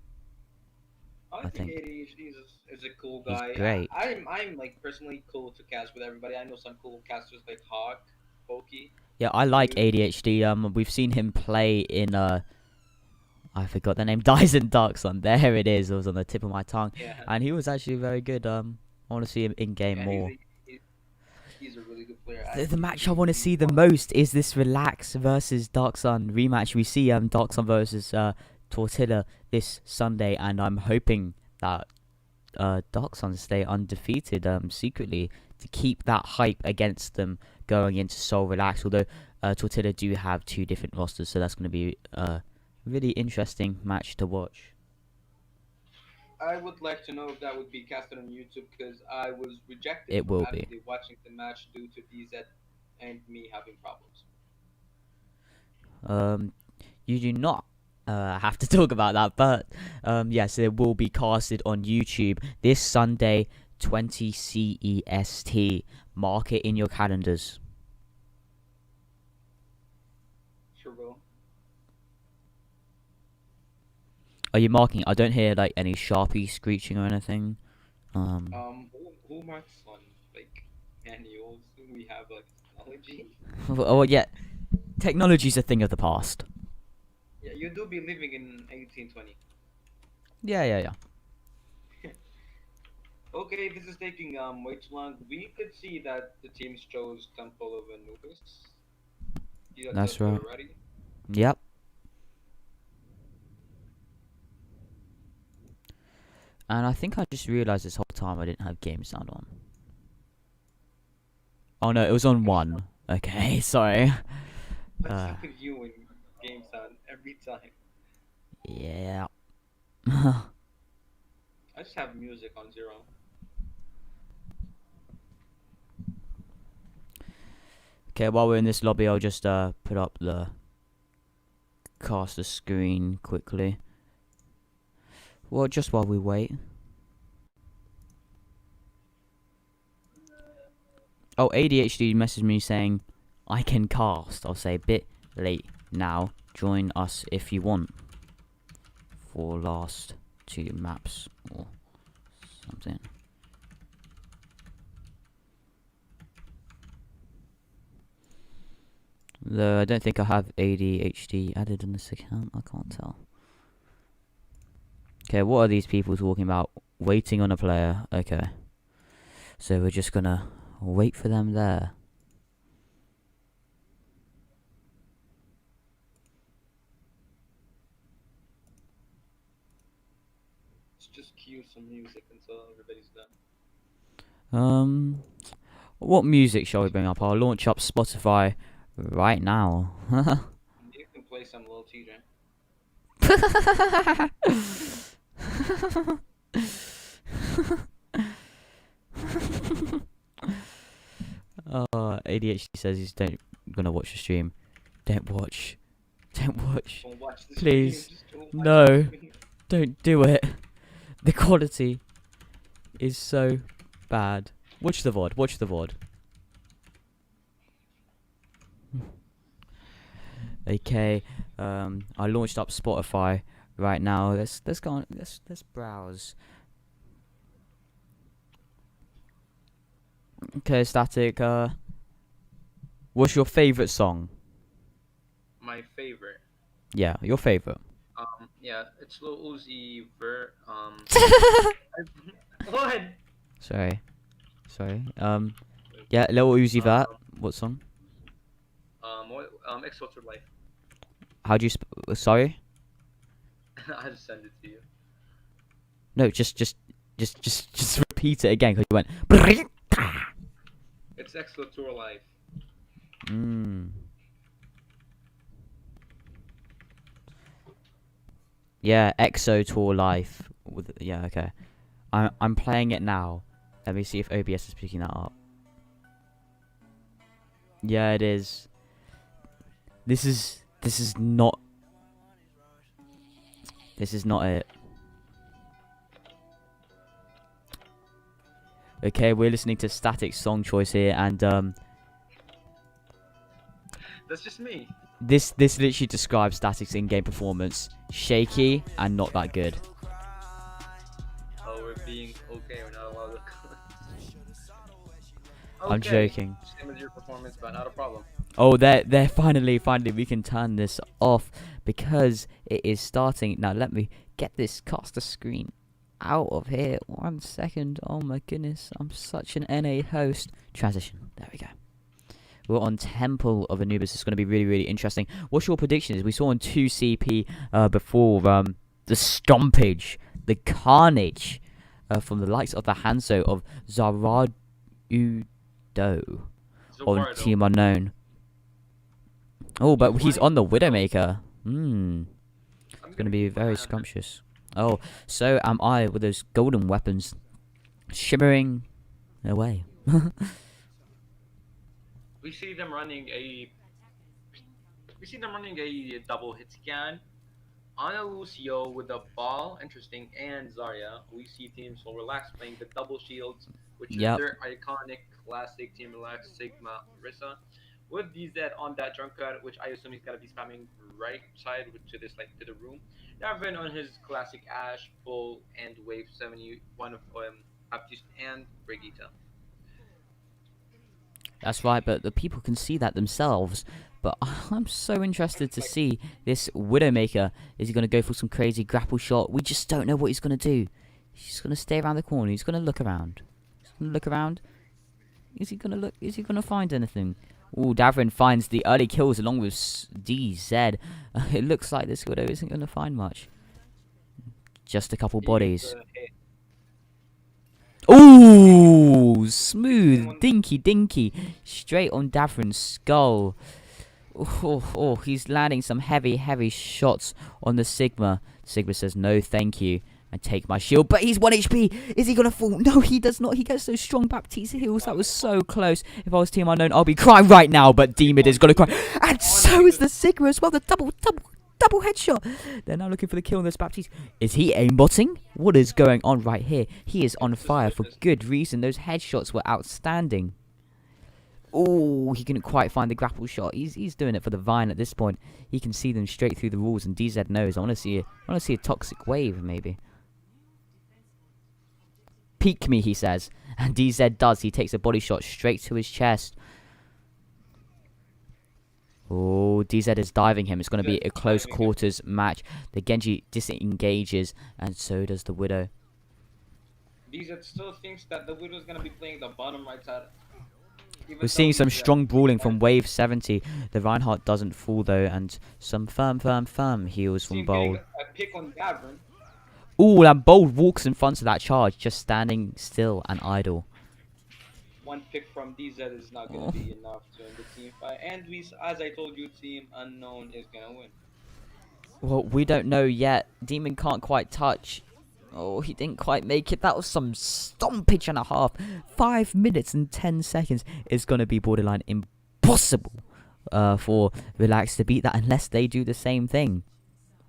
I think think ADHD is a cool he's guy. great. I'm like personally cool to cast with everybody. I know some cool casters like Hawk, Pokey. Yeah, I like ADHD. We've seen him play in I forgot the name. Dies and Dark Sun. There it is. It was on the tip of my tongue, Yeah. and he was actually very good. I want to see him in game Yeah, more. he's a really good player. The match I want to see the most is this Relaxz versus Dark Sun rematch. We see Dark Sun versus Tortilla this Sunday, and I'm hoping that Dark Sun stay undefeated secretly to keep that hype against them going into Seoul Relaxz. Although Tortilla do have 2 different rosters, so that's going to be a really interesting match to watch. I would like to know if that would be casted on YouTube because I was rejected It from will be. actually watching the match due to DZ and me having problems. You do not have to talk about that, but yes, it will be casted on YouTube this Sunday, 20 CEST. Mark it in your calendars. Sure will. Are you marking? I don't hear like any Sharpie screeching or anything. Who marks on like manuals? We have like technology. Oh yeah, technology's a thing of the past. Yeah, you do be living in 1820. Yeah. Okay, this is taking way too long. We could see that the teams chose Temple of Anubis. That's right. Already. Yep. And I think I just realized this whole time I didn't have game sound on. Oh no, it was on 1. Okay, sorry. What's up with you and game sound every time? Yeah. I just have music on 0. Okay, while we're in this lobby, I'll just put up the caster screen quickly. Well, just while we wait. Oh, ADHD messaged me saying, I can cast. I'll say, bit late now. Join us if you want. For last 2 maps or something. Though I don't think I have ADHD added in this account. I can't tell. Okay, what are these people talking about? Waiting on a player. Okay. So we're just gonna wait for them there. Let's just cue some music until everybody's done. What music shall we bring up? I'll launch up Spotify right now. You can play some Lil TJ. ADHD says he's gonna watch the stream. Don't watch. Don't watch. Don't watch the Please. stream, just don't watch No. the stream. Don't do it. The quality is so bad. Watch the VOD. Watch the VOD. Okay. I launched up Spotify right now. Let's go on. Let's browse. Okay, Static. What's your favorite song? My favorite. Yeah, your favorite. Yeah, it's Lil Uzi Vert. What? Sorry. Yeah, Lil Uzi Vert. Um, What song? Exalted Life. How do you sorry? I just send it to you. No, just repeat it again because you went. It's Exalted Life. Yeah, EXO Tour Life. Yeah, okay. I'm playing it now. Let me see if OBS is picking that up. Yeah, it is. This is not. This is not it. Okay, we're listening to Static song choice here, and That's just me. this literally describes Static's in-game performance: shaky and not that good. Oh, we're being okay. We're not allowed to. I'm joking. Same as your performance, but not a problem. Oh, they're finally we can turn this off because it is starting now. Let me get this caster screen out of here. 1 second. Oh my goodness. I'm such an NA host. Transition. There we go. We're on Temple of Anubis. It's going to be really, really interesting. What's your predictions? We saw on 2CP before the stompage, the carnage from the likes of the Hanzo of Zaradudo on Team Unknown. Oh, but he's on the Widowmaker. It's going to be very scrumptious. Oh, so am I with those golden weapons shimmering away. We see them running a double hit scan. Ana Lucio with the ball, interesting, and Zarya. We see Team Soul Relaxz playing the double shields, which is their iconic classic Team Relaxz Sigma Rissa. With DZ on that Drunkard, which I assume he's gonna be spamming right side to this to the room. Darvin on his classic Ash, Bull, and Wave 71 of Baptiste and Brigitte. That's right, but the people can see that themselves. But I'm so interested to see this Widowmaker. Is he going to go for some crazy grapple shot? We just don't know what he's going to do. He's just going to stay around the corner. He's going to look around. He's going to look around. Is he going to look? Is he going to find anything? Ooh, Davrin finds the early kills along with DZ. It looks like this Widow isn't going to find much. Just a couple bodies. Ooh, smooth, dinky, straight on Davrin's skull. Oh, he's landing some heavy shots on the Sigma. Sigma says no, thank you, and take my shield. But he's 1 HP. Is he gonna fall? No, he does not. He gets those strong Baptiste heals. That was so close. If I was Team Unknown, I'll be crying right now. But Demon is gonna cry, and so is the Sigma as well. The double headshot. They're now looking for the kill on this Baptiste. Is he aimbotting? What is going on right here? He is on fire for good reason. Those headshots were outstanding. Oh, he couldn't quite find the grapple shot. He's doing it for the Vine at this point. He can see them straight through the walls, and DZ knows. I want to see a toxic wave, maybe. Peek me, he says, and DZ does. He takes a body shot straight to his chest. Oh, DZ is diving him. It's going to be a close quarters match. The Genji disengages, and so does the Widow. DZ still thinks that the Widow's going to be playing the bottom right side. We're seeing some strong brawling from Wave 70. The Reinhardt doesn't fall though, and some firm heals from Bold. Ooh, and Bold walks in front of that charge, just standing still and idle. One pick from DZ is not going to be enough to end the team fight, and as I told you, Team Unknown is going to win. Well, we don't know yet. Demon can't quite touch. Oh, he didn't quite make it. That was some stompage and a half. 5 minutes and 10 seconds is going to be borderline impossible for Relaxz to beat that unless they do the same thing.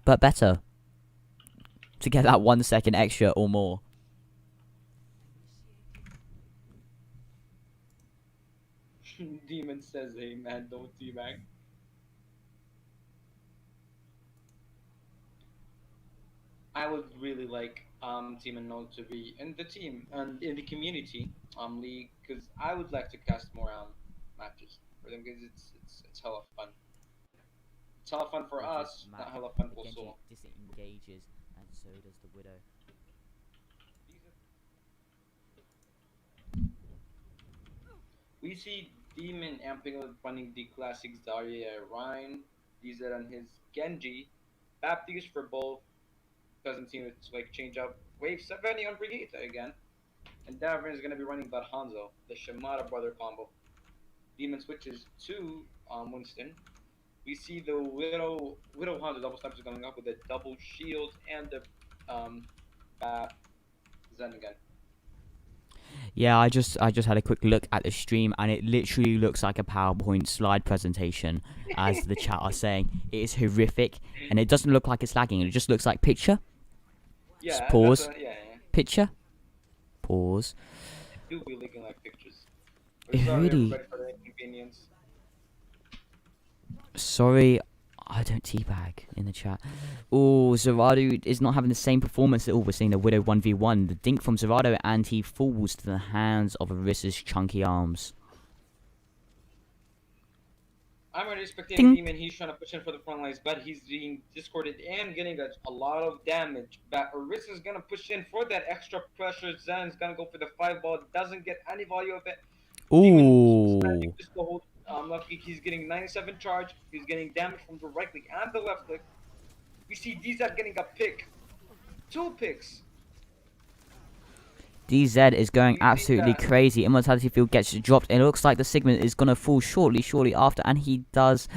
But better. To get that 1 second extra or more. Demon says, hey man, don't teabag. I would really like Team Unknown to be in the team and in the community league, because I would like to cast more matches for them, because it's hella fun. It's hella fun for us, not hella fun for Seoul. Disengages, and so does the Widow. We see Demon amping up, running the classic Zarya Rhine, DZ on his Genji, Baptiste for both. Doesn't seem to change up. Wave 70 on Brigitte again. And Davin is going to be running that Hanzo, the Shimada brother combo. Demon switches to Winston. We see the Widow Hanzo double steps going up with a double shield and the Zen again. Yeah, I just had a quick look at the stream, and it literally looks like a PowerPoint slide presentation, as the chat are saying. It is horrific, and it doesn't look like it's lagging. It just looks like picture. Yeah. Just pause. Yeah. Picture. Pause. It do be looking like pictures. It really. For the inconvenience. Sorry, I don't teabag in the chat. Oh, Zerado is not having the same performance at all. We're seeing the Widow 1v1. The dink from Zerado, and he falls to the hands of Arissa's chunky arms. I'm already spectating Ding. Demon. He's trying to push in for the front lines, but he's being discorded and getting a lot of damage. But Orisa is gonna push in for that extra pressure. Zen's gonna go for the 5 ball. Doesn't get any value of it. Demon's managing Ooh. just to hold. Left click. He's getting 97 charge. He's getting damage from the right click and the left click. We see DZ getting a pick. 2 picks. DZ is going We see absolutely that. crazy. Immortality Field gets dropped. It looks like the Sigmund is going to fall shortly after. And he does.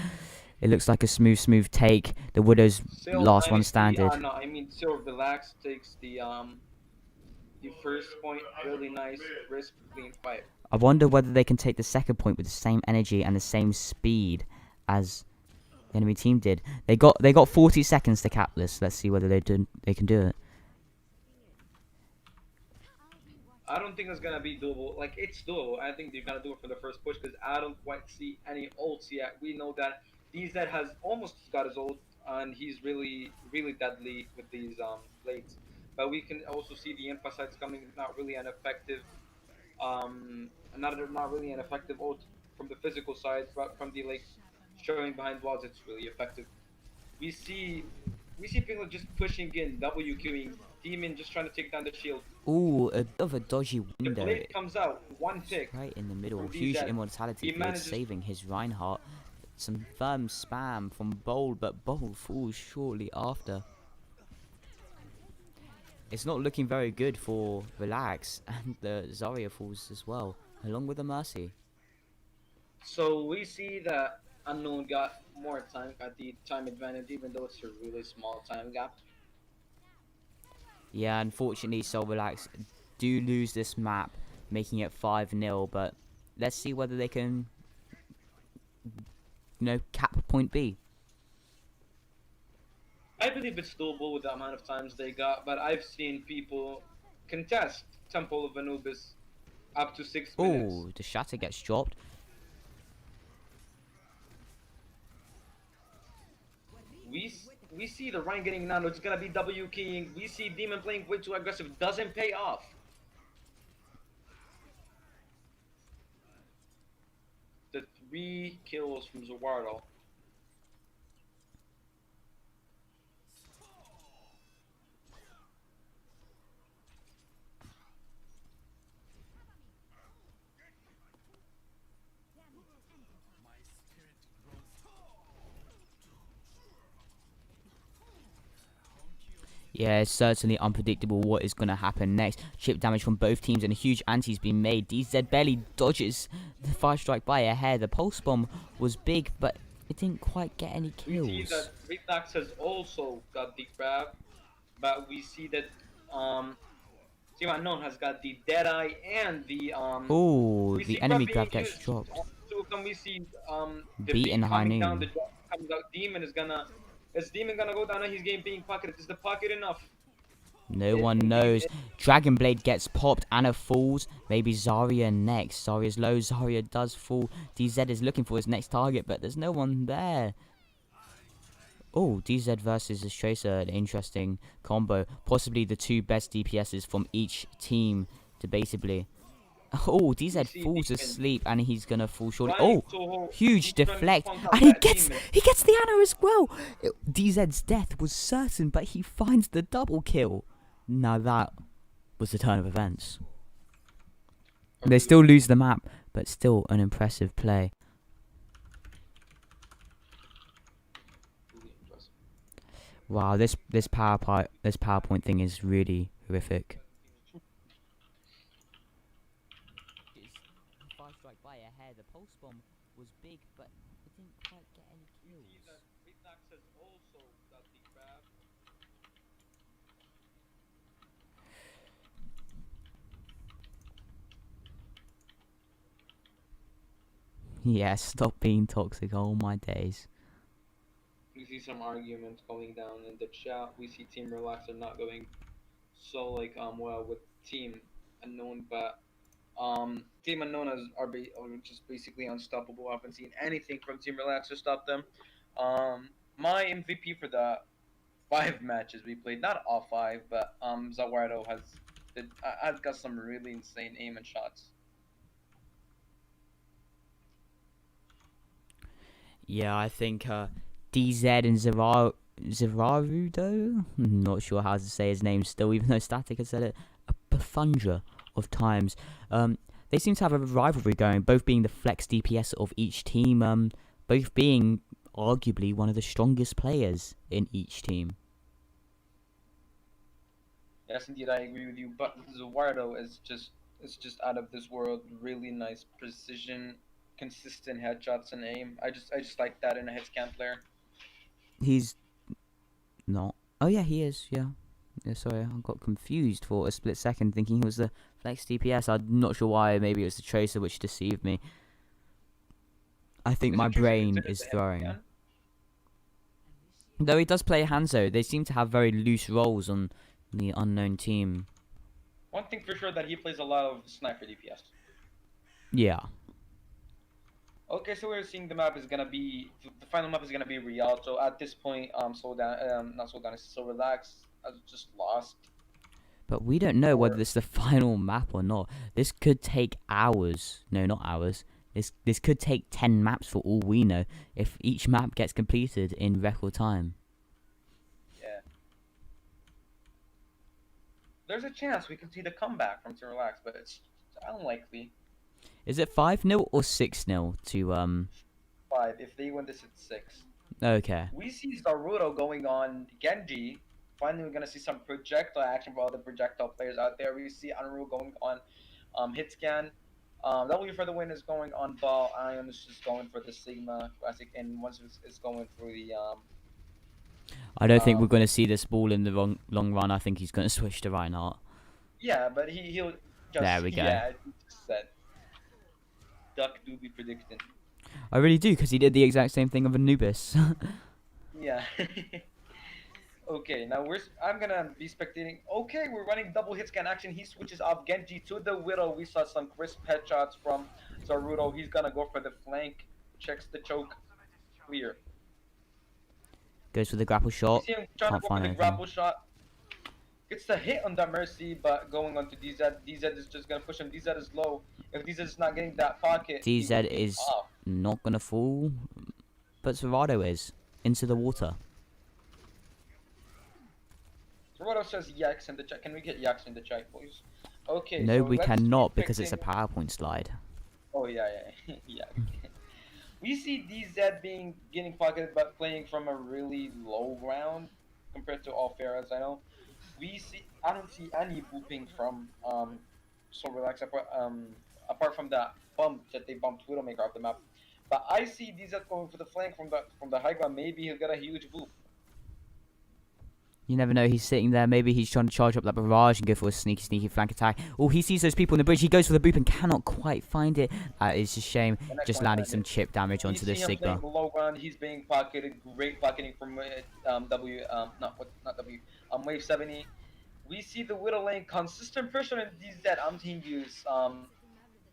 It looks like a smooth take. The Widow's Seoul last one Dynasty, standard. no, I mean Seoul Relaxz takes the first point. Really nice risk clean fight. I wonder whether they can take the second point with the same energy and the same speed as the enemy team did. They got 40 seconds to cap this. Let's see whether they can do it. I don't think it's gonna be doable. Like, it's doable. I think they're gonna do it for the first push because I don't quite see any ults yet. We know that DZ has almost got his ult, and he's really deadly with these blades. But we can also see the emphasites coming, not really an effective, not really an effective ult from the physical side, but from the like showing behind walls, it's really effective. We see people just pushing in, W queuing, Demon just trying to take down the shield. Ooh, a bit of a dodgy The window. blade comes out, 1 pick. Right in the middle. from Huge DZ. immortality He field manages- saving his Reinhardt. Some firm spam from Bold, but Bold falls shortly after. It's not looking very good for Relaxz, and the Zarya falls as well, along with the Mercy. So we see that Unknown got more time, got the time advantage, even though it's a really small time gap. Yeah, unfortunately, Seoul Relaxz do lose this map, making it 5-0, but let's see whether they can, cap point B. I believe it's doable with the amount of times they got, but I've seen people contest Temple of Anubis up to 6 minutes. Oh, the shatter gets dropped. We see the Ryan getting nano. It's gonna be W keying. We see Demon playing way too aggressive. Doesn't pay off. The 3 kills from Zawardo. Yeah, it's certainly unpredictable what is going to happen next. Chip damage from both teams and a huge anti's been made. DZ barely dodges the 5-strike by a hair. The pulse bomb was big, but it didn't quite get any We see kills. that Relaxz has also got the grab, but we see that Team Unknown has got the Deadeye and the Oh, we see the enemy being grab gets used. dropped. So can we see the Beaten beat high coming down, noon. the drop comes out. Is Demon gonna go down and he's getting being pocketed? Is the pocket enough? No one knows. Dragon Blade gets popped. Anna falls. Maybe Zarya next. Zarya's low. Zarya does fall. DZ is looking for his next target, but there's no one there. Oh, DZ versus this Tracer, an interesting combo. Possibly the 2 best DPSs from each team, debatably. Oh, DZ falls asleep and he's gonna fall shortly. Oh, huge deflect, and he gets the Anna as well. DZ's death was certain, but he finds the double kill. Now that was the turn of events. They still lose the map, but still an impressive play. Wow, this PowerPoint thing is really horrific. 5-strike by a hair. The pulse bomb was big, but it didn't quite get any kills. Relaxz has also got the grab. Yeah, stop being toxic. Oh my days. We see some arguments going down in the chat. We see Team Relaxz are not going so well with Team Unknown, but Team Unknown are just basically unstoppable. I haven't seen anything from Team Relaxz to stop them. My MVP for the 5 matches we played, not all 5, but Zawardo has got some really insane aim and shots. Yeah, I think DZ and Zerarudo, not sure how to say his name still, even though Static has said it a plethora of times. They seem to have a rivalry going, both being the flex DPS of each team, both being arguably one of the strongest players in each team. Yes, indeed, I agree with you. But Zuardo is just out of this world. Really nice precision, consistent headshots and aim. I just like that in a hit scan player. He's not. Oh yeah, he is. Yeah. Yeah, sorry, I got confused for a split second, thinking he was the flex DPS. I'm not sure why. Maybe it was the tracer which deceived me. I think Is my it Tracer brain considered is the head throwing. scan? Though he does play Hanzo, they seem to have very loose roles on the unknown team. One thing for sure that he plays a lot of sniper DPS. Yeah. Okay, so we're seeing the map is gonna be the final map is gonna be Real. So at this point, Soul down, not Soul down, it's so Relaxz. Just lost. But we don't know whether this is the final map or not. This could take hours. No, not hours. This could take 10 maps for all we know, if each map gets completed in record time. Yeah. There's a chance we can see the comeback from Team Relaxz, but it's unlikely. Is it 5-0 or 6-0 to 5. If they win this, it's 6. Okay. We see Zaruto going on Genji. Finally, we're gonna see some projectile action for all the projectile players out there. We see Unruh going on hit scan. W for the win is going on ball. Ion is just going for the Sigma classic, and once it's going through the I don't think we're going to see this ball in the long run. I think he's going to switch to Reinhardt. Yeah, but he'll just There we go. Yeah, he just said. Duck do be predicting. I really do, because he did the exact same thing of Anubis. Yeah. Okay, now I'm gonna be spectating. Okay, we're running double hit scan action. He switches off Genji to the Widow. We saw some crisp headshots from Zaruto. He's gonna go for the flank. Checks the choke. Clear. Goes for the grapple You shot. see him trying Can't to go for find the anything. grapple shot. Gets the hit on that Mercy, but going on to DZ. DZ is just gonna push him. DZ is low. If DZ is not getting that pocket, DZ is off. not going to fall, but Zerado is. Into the water. Zaruto says Yax in the chat. Can we get Yax in the chat, please? Okay. No, so we let's cannot, be because it's a picking- PowerPoint slide. Oh yeah. Yeah. We see DZ getting pocketed, but playing from a really low ground compared to all Pharaohs. I know. I don't see any booping from So Relaxz apart from that bump that they bumped Widowmaker off the map. But I see DZ going for the flank from the high ground. Maybe he'll get a huge boop. You never know, he's sitting there, maybe he's trying to charge up that barrage and go for a sneaky flank attack. Oh, he sees those people in the bridge, he goes for the boop and cannot quite find it. It's a shame, just landing some chip damage onto the Sigma. Playing low ground, he's being pocketed, great pocketing from Wave 70. We see the Widow lane, consistent pressure in DZ. I'm team views.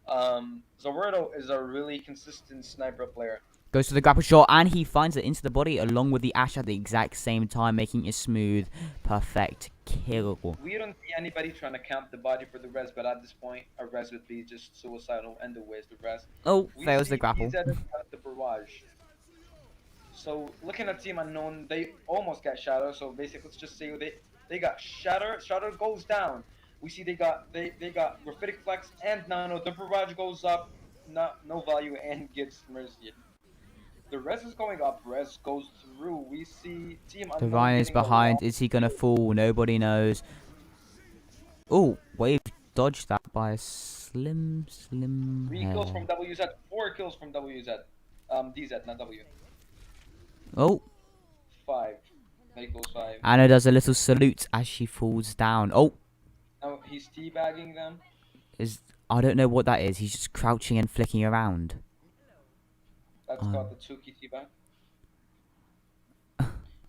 Zaruto is a really consistent sniper player. Goes for the grapple shot, and he finds it into the body along with the Ash at the exact same time, making it smooth, perfect kill. We don't see anybody trying to camp the body for the res, but at this point, a res would be just suicidal, and the way is the res. Oh, We fails see the grapple. DZ has got the barrage. So looking at Team Unknown, they almost got Shadow. So basically, let's just say they got Shatter. Shatter goes down. We see they got Graphitic Flex and Nano. The barrage goes up, no value, and gets Mercy. The res is going up. Res goes through. We see Team Unknown. Divine is getting a behind. lot- Is he gonna fall? Nobody knows. Oh, Wave dodged that by a slim 3 kills hair. from WZ. 4 kills from WZ. DZ, not W. Oh, 5. There goes 5. Anna does a little salute as she falls down. Oh, Now he's teabagging them. I don't know what that is. He's just crouching and flicking around. That's called the Tuki teabag.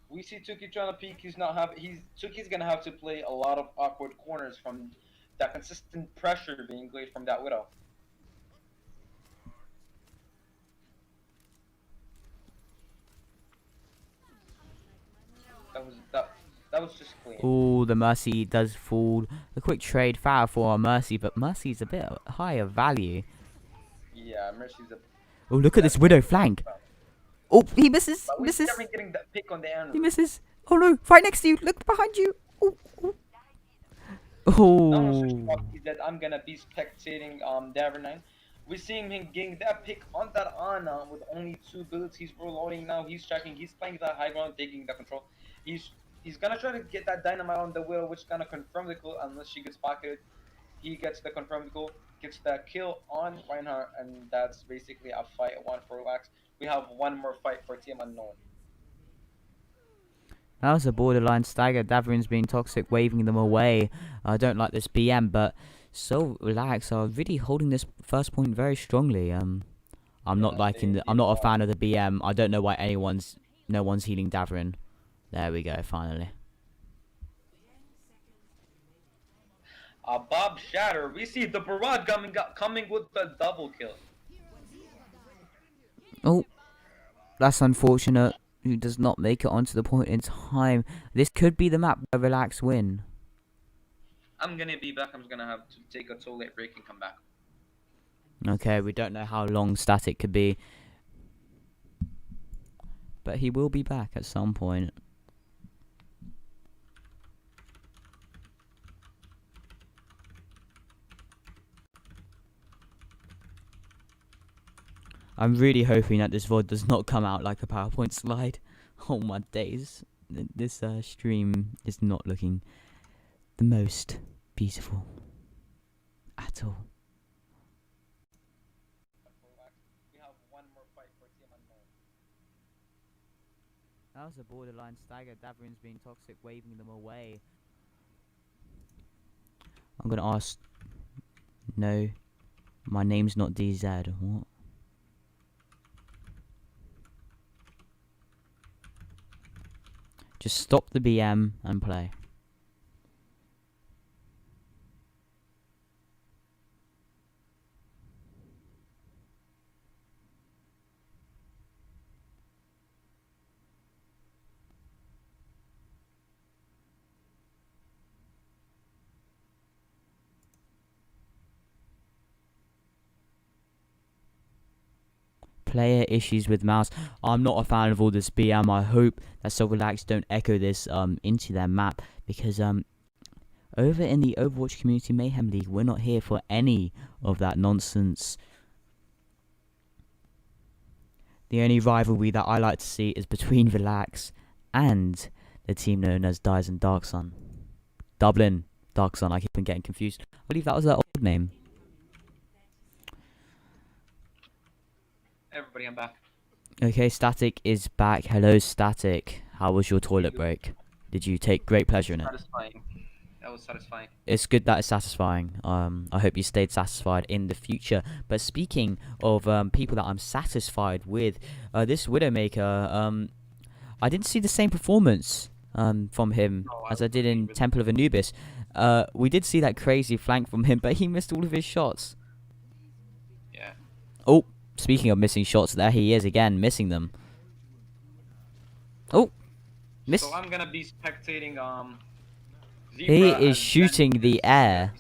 We see Tuki trying to peek. Tuki's gonna have to play a lot of awkward corners from that consistent pressure being laid from that Widow. That was just clean. Oh, the Mercy does fall. A quick trade foul for a Mercy, but Mercy's a bit higher value. Yeah, Mercy's a. Oh, look at this Widow flank. Oh, he misses. But we Misses. Devin getting that pick on the end. He misses. Oh no! Right next to you. Look behind you. Oh. Now Oh. switching up is that I'm gonna be spectating Davernine. We're seeing him getting that pick on that Ana with only 2 bullets. He's reloading now. He's checking. He's playing that high ground, taking the control. He's gonna try to get that dynamite on the wheel, which gonna confirm the kill unless she gets pocketed. He gets the confirmed goal, gets that kill on Reinhardt, and that's basically a fight 1 for Relaxz. We have 1 more fight for Team Unknown. That was a borderline stagger. Davrin's being toxic, waving them away. I don't like this BM, but so Relaxz are really holding this first point very strongly. I'm not liking the. I'm not a fan of the BM. I don't know why no one's healing Davrin. There we go. Finally. Bob Shatter. We see the Barad coming with the double kill. Oh, that's unfortunate. Who does not make it onto the point in time. This could be the map where Relaxz win. I'm gonna be back. I'm gonna have to take a toilet break and come back. Okay, we don't know how long Static could be. But he will be back at some point. I'm really hoping that this VOD does not come out like a PowerPoint slide. Oh my days. This stream is not looking the most beautiful at all. We have 1 more fight for Team Unknown. That was a borderline stagger. Davrin's being toxic, waving them away. I'm gonna ask. No, my name's not DZ. What? Just stop the BM and play. Player issues with mouse. I'm not a fan of all this BM. I hope that Relaxz don't echo this into their map, because over in the Overwatch Community Mayhem League, we're not here for any of that nonsense. The only rivalry that I like to see is between Relaxz and the team known as Dies and Dark Sun. Dublin Dark Sun. I keep on getting confused. I believe that was their old name. Everybody, I'm back. Okay, Static is back. Hello, Static. How was your toilet break? Did you take great pleasure in it? Satisfying. That was satisfying. It's good that it's satisfying. I hope you stayed satisfied in the future. But speaking of people that I'm satisfied with, this Widowmaker, I didn't see the same performance from him as I did in Temple of Anubis. We did see that crazy flank from him, but he missed all of his shots. Yeah. Oh. Speaking of missing shots, there he is again, missing them. Oh, miss. So I'm gonna be spectating He Zebra is shooting the air.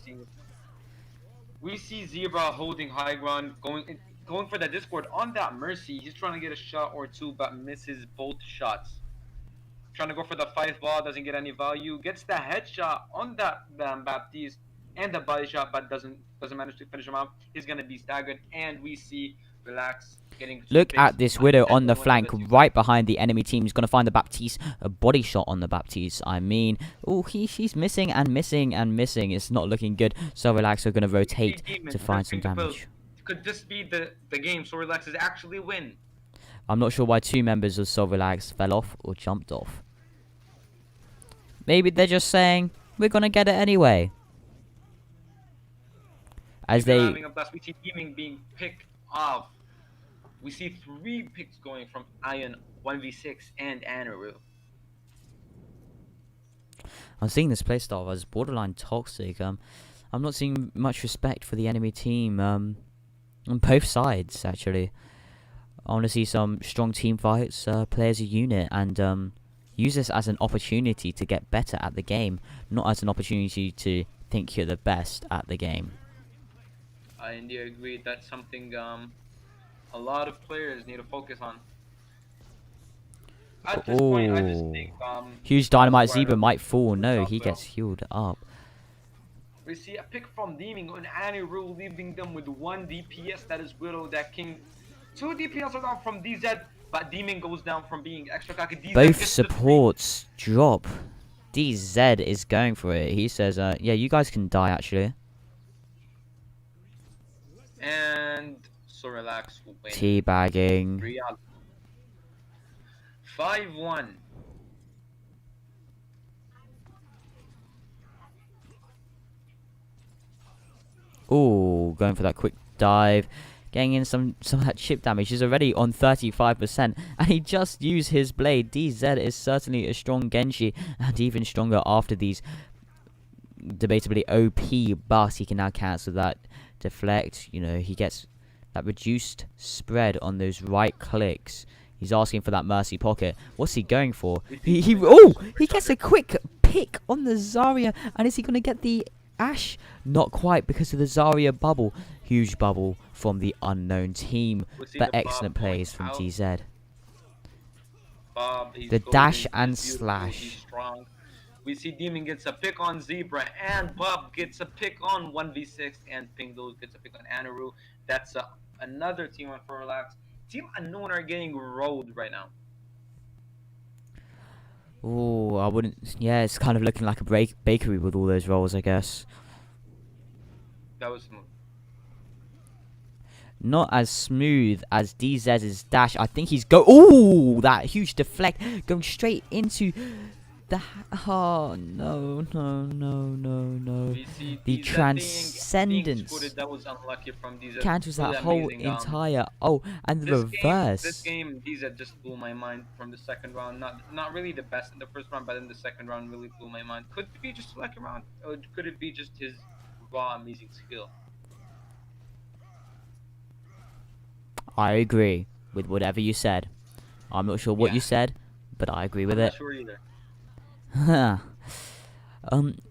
We see Zebra holding high ground, going for the Discord on that Mercy. He's trying to get a shot or 2, but misses both shots. Trying to go for the 5 ball, doesn't get any value. Gets the headshot on that Baptiste and the body shot, but doesn't manage to finish him out. He's gonna be staggered, and we see Relaxz getting. Look at this Widow on the flank, right behind the enemy team. He's gonna find the Baptiste, a body shot on the Baptiste. I mean, oh, she's missing and missing and missing. It's not looking good. So Relaxz are gonna rotate to find some damage. Could this be the game? So Relaxz is actually win. I'm not sure why 2 members of Relaxz fell off or jumped off. Maybe they're just saying we're gonna get it anyway. As they having a blast, we see teaming being picked off. We see 3 picks going from Ion, 1v6, and Anaru. I'm seeing this playstyle as borderline toxic. I'm not seeing much respect for the enemy team on both sides, actually. I want to see some strong team fights, play as a unit, and use this as an opportunity to get better at the game, not as an opportunity to think you're the best at the game. I indeed agree. That's something a lot of players need to focus on. At this point, I just Oh, think huge dynamite Eduardo zebra might fall. puts No, up he well. gets healed up. We see a pick from Deeming on Aniru, leaving them with 1 DPS. That is Widow, that King. 2 DPS are down from DZ, but Demon goes down from being extra cocky. DZ Both gets the 3. supports drop. DZ is going for it. He says, yeah, you guys can die, actually. And so Relaxz will win. Teabagging. Real. 5-1. Ooh, going for that quick dive. Getting in some of that chip damage. He's already on 35%. And he just used his blade. DZ is certainly a strong Genji. And even stronger after these debatably OP buffs. He can now cancel that deflect. You know, he gets that reduced spread on those right clicks. He's asking for that mercy pocket. What's he going for? He gets a quick pick on the Zarya. And is he going to get the Ashe? Not quite, because of the Zarya bubble. Huge bubble from the unknown team. But excellent plays from DZ. The dash and slash. We see Demon gets a pick on Zebra, and Bob gets a pick on 1v6, and Pingo gets a pick on Anaru. That's another team one for Relaxz. Team Unknown are getting rolled right now. Oh, I wouldn't. Yeah, it's kind of looking like a bakery with all those rolls, I guess. That was smooth. Not as smooth as DZ's dash. I think he's ooh, that huge deflect going straight into the. Oh no! The transcendence that was unlucky from DZ. cancels that whole entire. And the This reverse. game, DZ just blew my mind from the second round. Not really the best in the first round, but in the second round really blew my mind. Could it be just the second round, or could it be just his raw amazing skill? I agree with whatever you said. I'm not sure what you said, but I agree with I'm it. not sure either.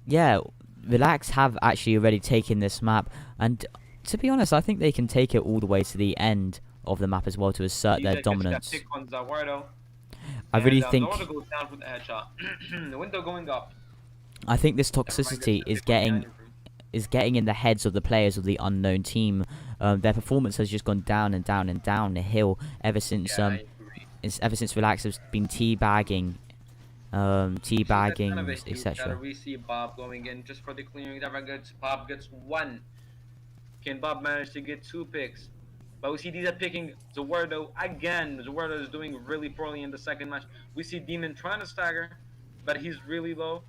Yeah, Relaxz have actually already taken this map, and to be honest, I think they can take it all the way to the end of the map as well to assert their dominance. I really think goes down with the headshot. The window going up. I think this toxicity is getting in the heads of the players of the unknown team. Their performance has just gone down and down and down the hill ever since Relaxz has been teabagging, etc. We see Bob going in just for the clearing. Bob gets 1. Can Bob manage to get 2 picks? But we see these are picking Zuardo again. Zuardo is doing really poorly in the second match. We see Demon trying to stagger, but he's really low.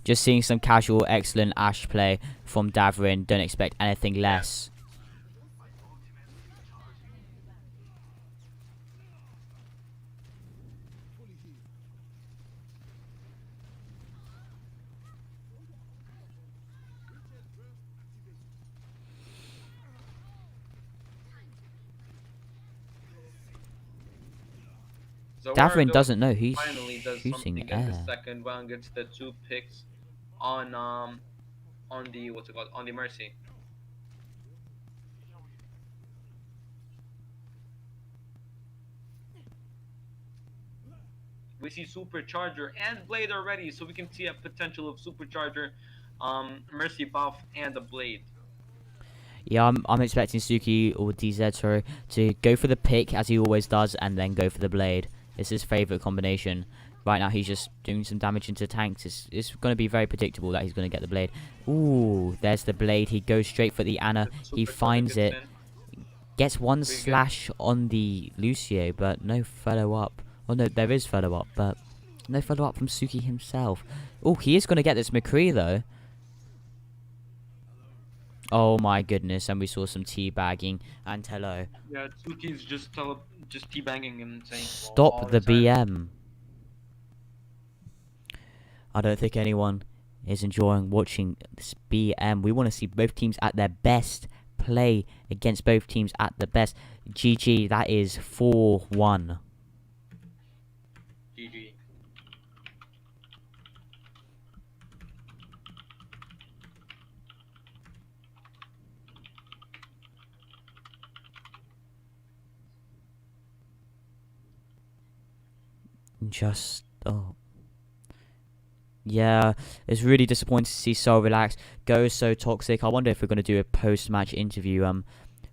Just seeing some casual, excellent Ashe play from Davrin. Don't expect anything less. Davrin doesn't know he's shooting air. In the second round, gets the 2 picks on the on the Mercy. We see Supercharger and Blade already, so we can see a potential of Supercharger, Mercy buff, and the Blade. Yeah, I'm expecting Suki or DZ to go for the pick as he always does, and then go for the blade. It's his favorite combination. Right now he's just doing some damage into tanks. It's going to be very predictable that he's going to get the blade. Ooh, there's the blade. He goes straight for the Ana. He finds it. Gets 1 slash on the Lucio, but no follow up. Oh no, there is follow up, but no follow up from Suki himself. Oh, he is going to get this McCree though. Oh my goodness, and we saw some teabagging and hello. Yeah, Suki's just teabagging and saying stop the BM. I don't think anyone is enjoying watching this BM. We want to see both teams at their best. Play against both teams at the best. GG, that is 4-1. GG. Just yeah, it's really disappointing to see Seoul Relaxz go so toxic. I wonder if we're gonna do a post-match interview.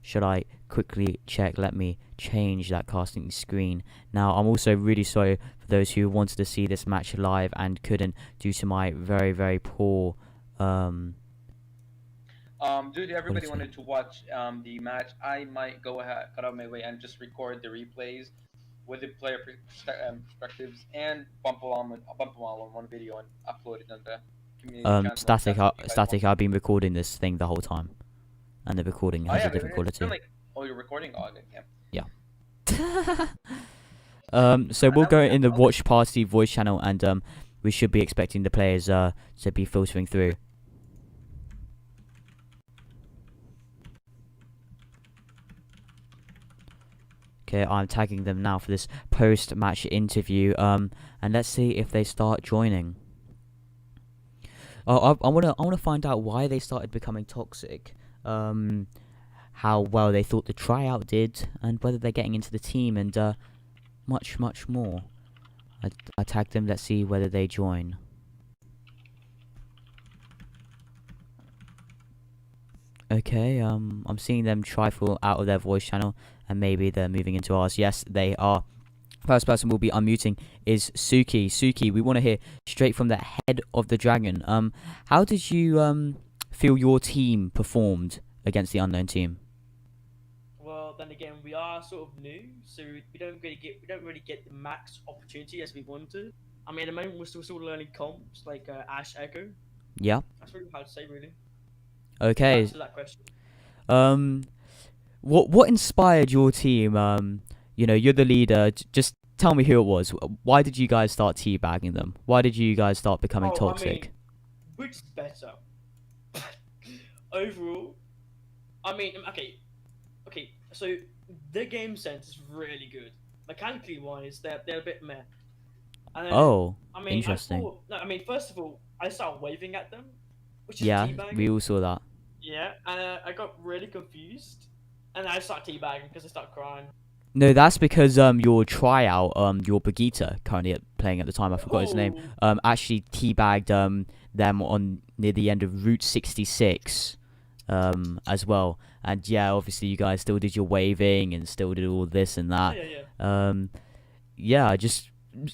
Should I quickly check? Let me change that casting screen. Now, I'm also really sorry for those who wanted to see this match live and couldn't due to my very, very poor Dude, everybody quality. wanted to watch the match. I might go ahead, cut out my way, and just record the replays with the player perspectives and bump them all on one video and upload it on the community channel. Static, That's what you guys Static, want. I've been recording this thing the whole time. And the recording Oh, has yeah, a different it's been quality. like, oh, you're recording? Oh, okay, yeah. So we'll that go was in the awesome. watch party voice channel and we should be expecting the players to be filtering through. Okay, I'm tagging them now for this post-match interview. And let's see if they start joining. I wanna find out why they started becoming toxic. How well they thought the tryout did, and whether they're getting into the team, and much more. I tagged them. Let's see whether they join. Okay, I'm seeing them trifle out of their voice channel, and maybe they're moving into ours. Yes, they are. First person we'll be unmuting is Suki. Suki, we want to hear straight from the head of the dragon. How did you feel your team performed against the unknown team? Well, then again, we are sort of new, so we don't really get the max opportunity as we want to. I mean, at the moment we're still learning comps like Ash Echo. Yeah. That's really hard to say, really. Okay. Answer that question. What inspired your team? You know, you're the leader. Just tell me who it was. Why did you guys start teabagging them? Why did you guys start becoming toxic? I mean, which is better? Overall, I mean, okay. So the game sense is really good. Mechanically wise, they're a bit meh. And then, Oh, I mean, interesting. First of all, I started waving at them, which is Yeah, teabagging. we all saw that. Yeah, and I got really confused, and I started teabagging because I started crying. No, that's because your tryout, your Brigitte currently playing at the time, I forgot his name, actually teabagged them on near the end of Route 66 as well. And yeah, obviously you guys still did your waving and still did all this and that. Yeah.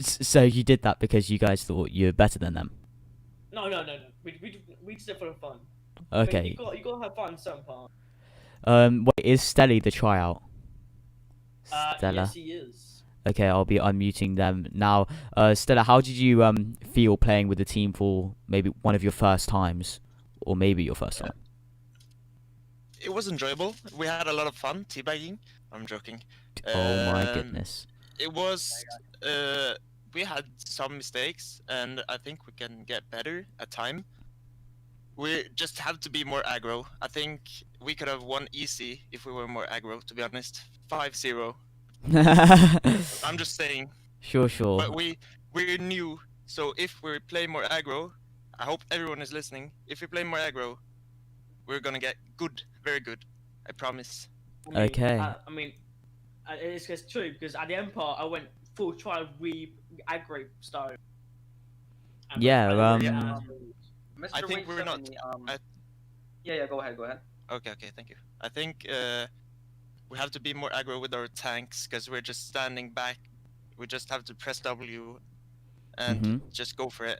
So you did that because you guys thought you were better than them. No. We did it for fun. Okay. I mean, you gotta have fun some part. Wait, is Stelly the tryout? Stella. Yes, he is. Okay, I'll be unmuting them now. Stella, how did you feel playing with the team for maybe one of your first times, or maybe your first time? It was enjoyable. We had a lot of fun teabagging. I'm joking. Oh my goodness. It was. We had some mistakes, and I think we can get better at time. We just have to be more aggro. I think we could have won easy if we were more aggro, to be honest. 5-0. I'm just saying. Sure. But we're new, so if we play more aggro, I hope everyone is listening. If we play more aggro, we're gonna get good, very good. I promise. Okay. It's true because at the end part I went full trial aggro style. Yeah. Mr. I think we're not. Yeah, go ahead. Okay, thank you. I think we have to be more aggro with our tanks because we're just standing back. We just have to press W and just go for it.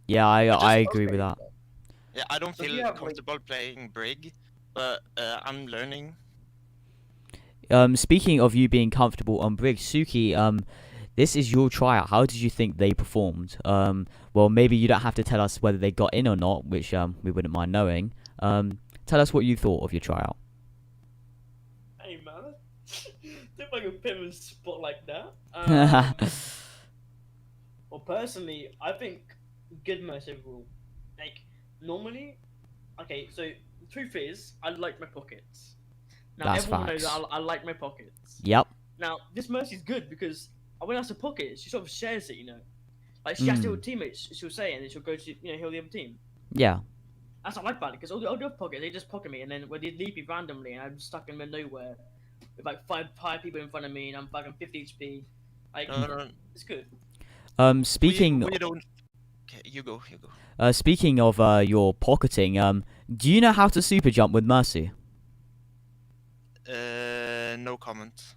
Yeah, I agree with that. Yeah, I don't feel comfortable playing Brig, but I'm learning. Speaking of you being comfortable on Brig, Suki, this is your tryout. How did you think they performed? Well, maybe you don't have to tell us whether they got in or not, which we wouldn't mind knowing. Tell us what you thought of your tryout. Hey man, don't make a pin and spot like that. Well, personally, I think good match overall. Like normally, okay. So the truth is, I like my pockets. Now That's everyone facts. knows I like my pockets. Yep. Now this Mercy's good because when I have a pocket, she sort of shares it, you know. Like she has to her teammates, she'll say it, and then she'll go to heal the other team. Yeah. That's what I like about it because all the other pockets they just pocket me, and then they leave me randomly, and I'm stuck in the nowhere with like five people in front of me, and I'm fucking 50 HP. Like, No, no, it's good. Speaking we don't. Okay, you go. You go. speaking of your pocketing, do you know how to super jump with Mercy? No comment.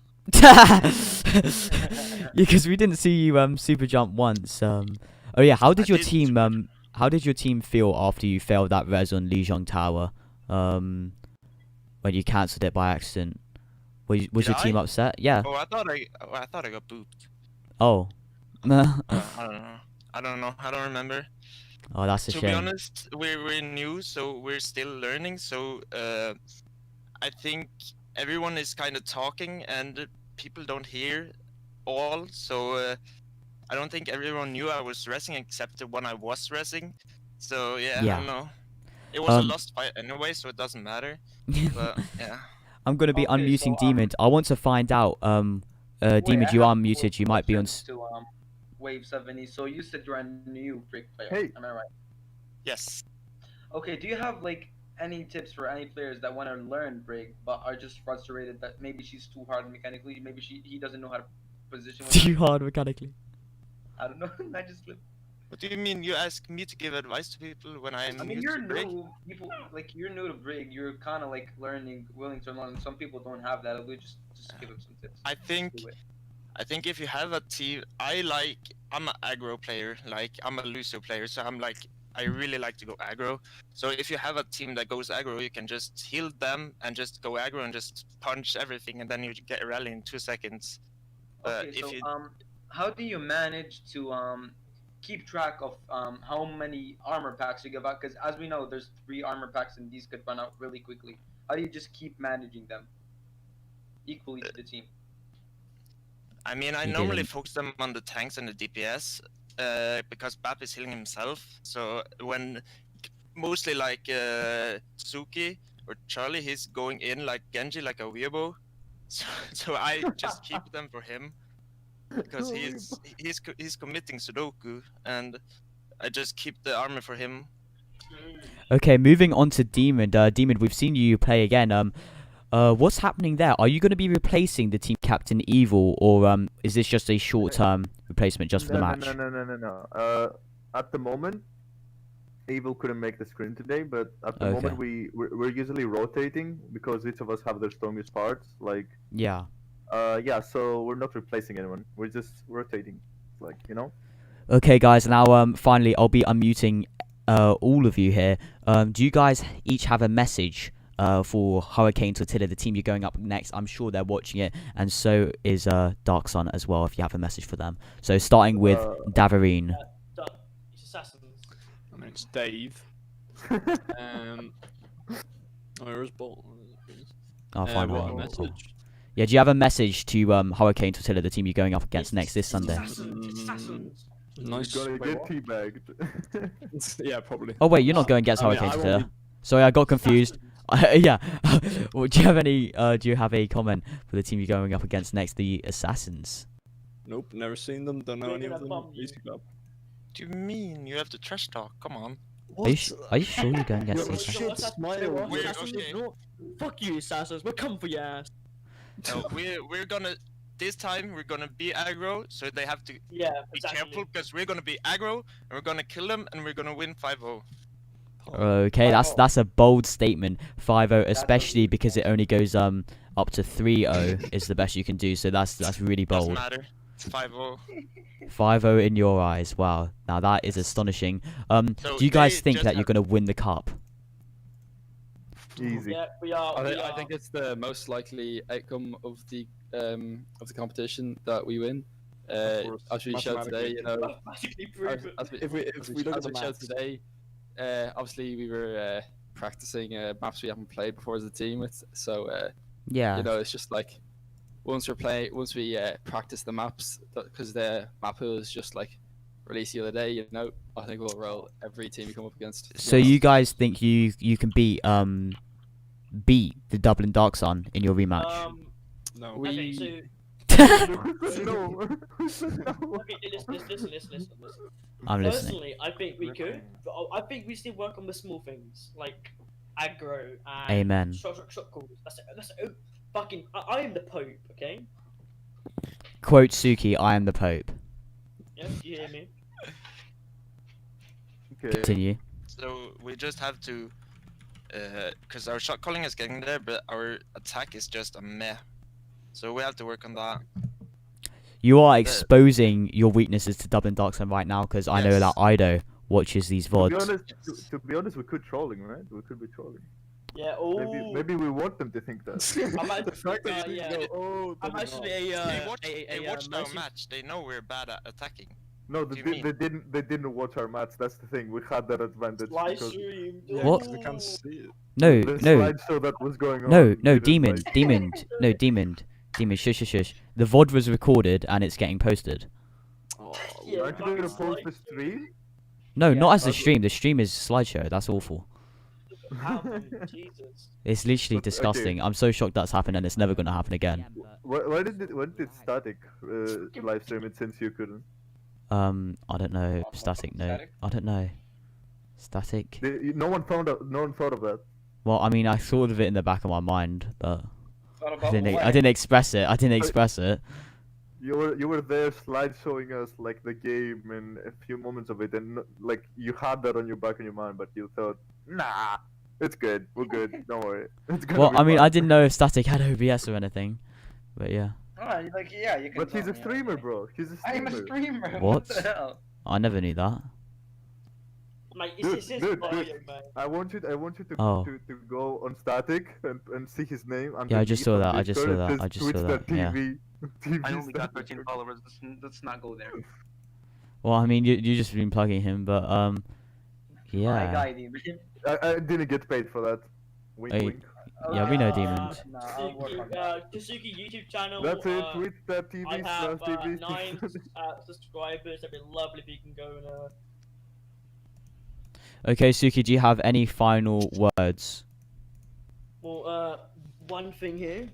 Because we didn't see you super jump once. Oh yeah, how did I your did team super jump. how did your team feel after you failed that res on Lijiang Tower? When you cancelled it by accident. Was Did your team I? upset? Yeah. Oh, I thought I got booped. Oh. I don't know. I don't know. I don't remember. Oh, that's a To be shame. honest, we're new, so we're still learning. So I think everyone is kind of talking, and people don't hear all. So I don't think everyone knew I was resing except the one I was resing. So yeah, Yeah. I don't know. It was a Um, lost fight anyway, so it doesn't matter. But yeah. I'm gonna be Okay, unmuting so, Demon. I want to find out. Wait, Demon, I you have are a muted. You might be on. question to Wave 70. So you said you're a new Brick player. Hey. Am I right? Yes. Okay, do you have like any tips for any players that want to learn Brig but are just frustrated that maybe she's too hard mechanically, maybe he doesn't know how to position with Too her? hard mechanically. I don't know. I just slipped. What do you mean? You ask me to give advice to people when I'm I mean, new you're to Brig? new. People like you're new to Brig. You're kind of like learning, willing to learn. Some people don't have that. We just give them some tips. I think Do it. I think if you have a team, I'm an aggro player, like I'm a Lucio player, so I really like to go aggro. So if you have a team that goes aggro, you can just heal them and just go aggro and just punch everything, and then you get a rally in 2 seconds. Okay, If so you, how do you manage to keep track of how many armor packs you give out? Because as we know, there's 3 armor packs, and these could run out really quickly. How do you just keep managing them equally to the team? I mean, I You normally didn't. focus them on the tanks and the DPS, because Bap is healing himself. So when mostly like Suki or Charlie, he's going in like Genji, like a weeaboo. So I just keep them for him because he's committing Sudoku, and I just keep the armor for him. Okay, moving on to Demon. Demon, we've seen you play again. What's happening there? Are you going to be replacing the team captain Evil, or is this just a short-term replacement just for the match? No. At the moment, Evil couldn't make the screen today, but at the Okay. moment we're usually rotating because each of us have their strongest parts. Like, Yeah. yeah. So we're not replacing anyone. We're just rotating. Like, you know. Okay, guys. Now, finally, I'll be unmuting all of you here. Do you guys each have a message for Hurricane Tortilla, the team you're going up next? I'm sure they're watching it, and so is Dark Sun as well. If you have a message for them, so starting with Davarine. It's assassins. I mean, it's Dave. Where's Bolt? I'll find What a one. message. Yeah, do you have a message to Hurricane Tortilla, the team you're going up against next this Sunday? Assassins. Nice. Gonna Wait, get what? teabagged. Yeah, probably. Oh wait, you're not going against I mean, Hurricane I Tortilla. won't Sorry, I got confused. Yeah. Well, do you have any? Do you have a comment for the team you're going up against next, the Assassins? Nope, never seen them. Don't know We're any of gonna them. bum you. Easy club. What do you mean? You have to trash talk. Come on. Are you sure you're going against Yo, the shit. Assassins? Smile. We're Assassins, okay. no. Fuck you, assassins. We're coming for your ass. No, we're gonna this time we're gonna be aggro, so they have to Yeah, be exactly. careful because we're gonna be aggro and we're gonna kill them and we're gonna win 5-0. Okay, that's a bold statement. 5-0, especially because it only goes up to 3-0 is the best you can do. So that's really Doesn't bold. matter. It's 5-0. 5-0 in your eyes. Wow. Now that is astonishing. So Do you guys they think just that you're have- gonna win the cup? Easy. Yeah, we are. I think it's the most likely outcome of the competition that we win. course, As we showed today, you know, mathematically proven. as we, If we look at as the we showed maths. today, obviously we were practicing maps we haven't played before as a team with. So Yeah. you know, it's just like once we practice the maps, because the map was just like released the other day. You know, I think we'll roll every team we come up against. to be So honest. you guys think you can beat the Dublin Dark Sun in your rematch? No. Okay, so No. okay, listen. I'm listening. Personally, I think we could. But I think we still work on the small things like aggro and Amen. shot calls. That's it. Fucking. I am the Pope. Okay. Quote Suki, I am the Pope. Yeah, you hear me? Okay. Continue. So we just have to, because our shot calling is getting there, but our attack is just a meh. So we have to work on that. You are exposing your weaknesses to Dublin Darkson right now, because I know that Yes. Ido watches these VODs. To be honest, we could trolling, right? We could be trolling. Yeah. Oh. Maybe we want them to think that. I'm The actually, fact that you yeah. go, oh, I'm Dublin actually Dark. They watched our mercy- match. They know we're bad at attacking. No, do you mean? they didn't watch our match. That's the thing. We had that advantage live because stream. Yeah, What? 'cause they can't see it. No, the no, slideshow that was going on. no, didn't, Demon, like- Demon, no, Demon, shush, shush, shush. The VOD was recorded and it's getting posted. Oh, Yeah, Aren't you gonna it's post the like- stream? No, Yeah, not as the that's- stream. The stream is slideshow. That's awful. Jesus. It's literally But, okay. disgusting. I'm so shocked that's happened and it's never gonna happen again. Why did Static live stream it since you couldn't? I don't know. Static, no. Static? I don't know. Static. No one thought of that. Well, I mean, I thought of it in the back of my mind, but Thought I about didn't. what? I didn't express it. I didn't express it. You were there slide showing us like the game and a few moments of it, and like you had that on your back of your mind, but you thought, nah, it's good, we're good, don't worry. It's gonna Well, be I mean, fine." I didn't know if Static had OBS or anything, but yeah, Oh, like, yeah, you can. But he's tell a me, streamer, okay. bro. He's a I am streamer. a streamer. What? the hell? I never knew that. Like, Dude, it's his dude, bio, dude. man. I want you to, Oh. to go on Static and see his name. Yeah, I just underneath saw on that, I just Discord. saw It that, says I just saw Twitch.tv. TV I only got Static. 13 followers. Let's not go there. Well, I mean, you just been plugging him, but My yeah, guy, Demon. I didn't get paid for that. Wink, Hey, wink. yeah, we know Uh, demons. Nah, I'll work on Kasuki, that. Kasuki YouTube channel. That's it. I Twitch.tv have /TV. 9 subscribers. That'd be lovely if you can go and Okay, Suki, do you have any final words? well, one thing here.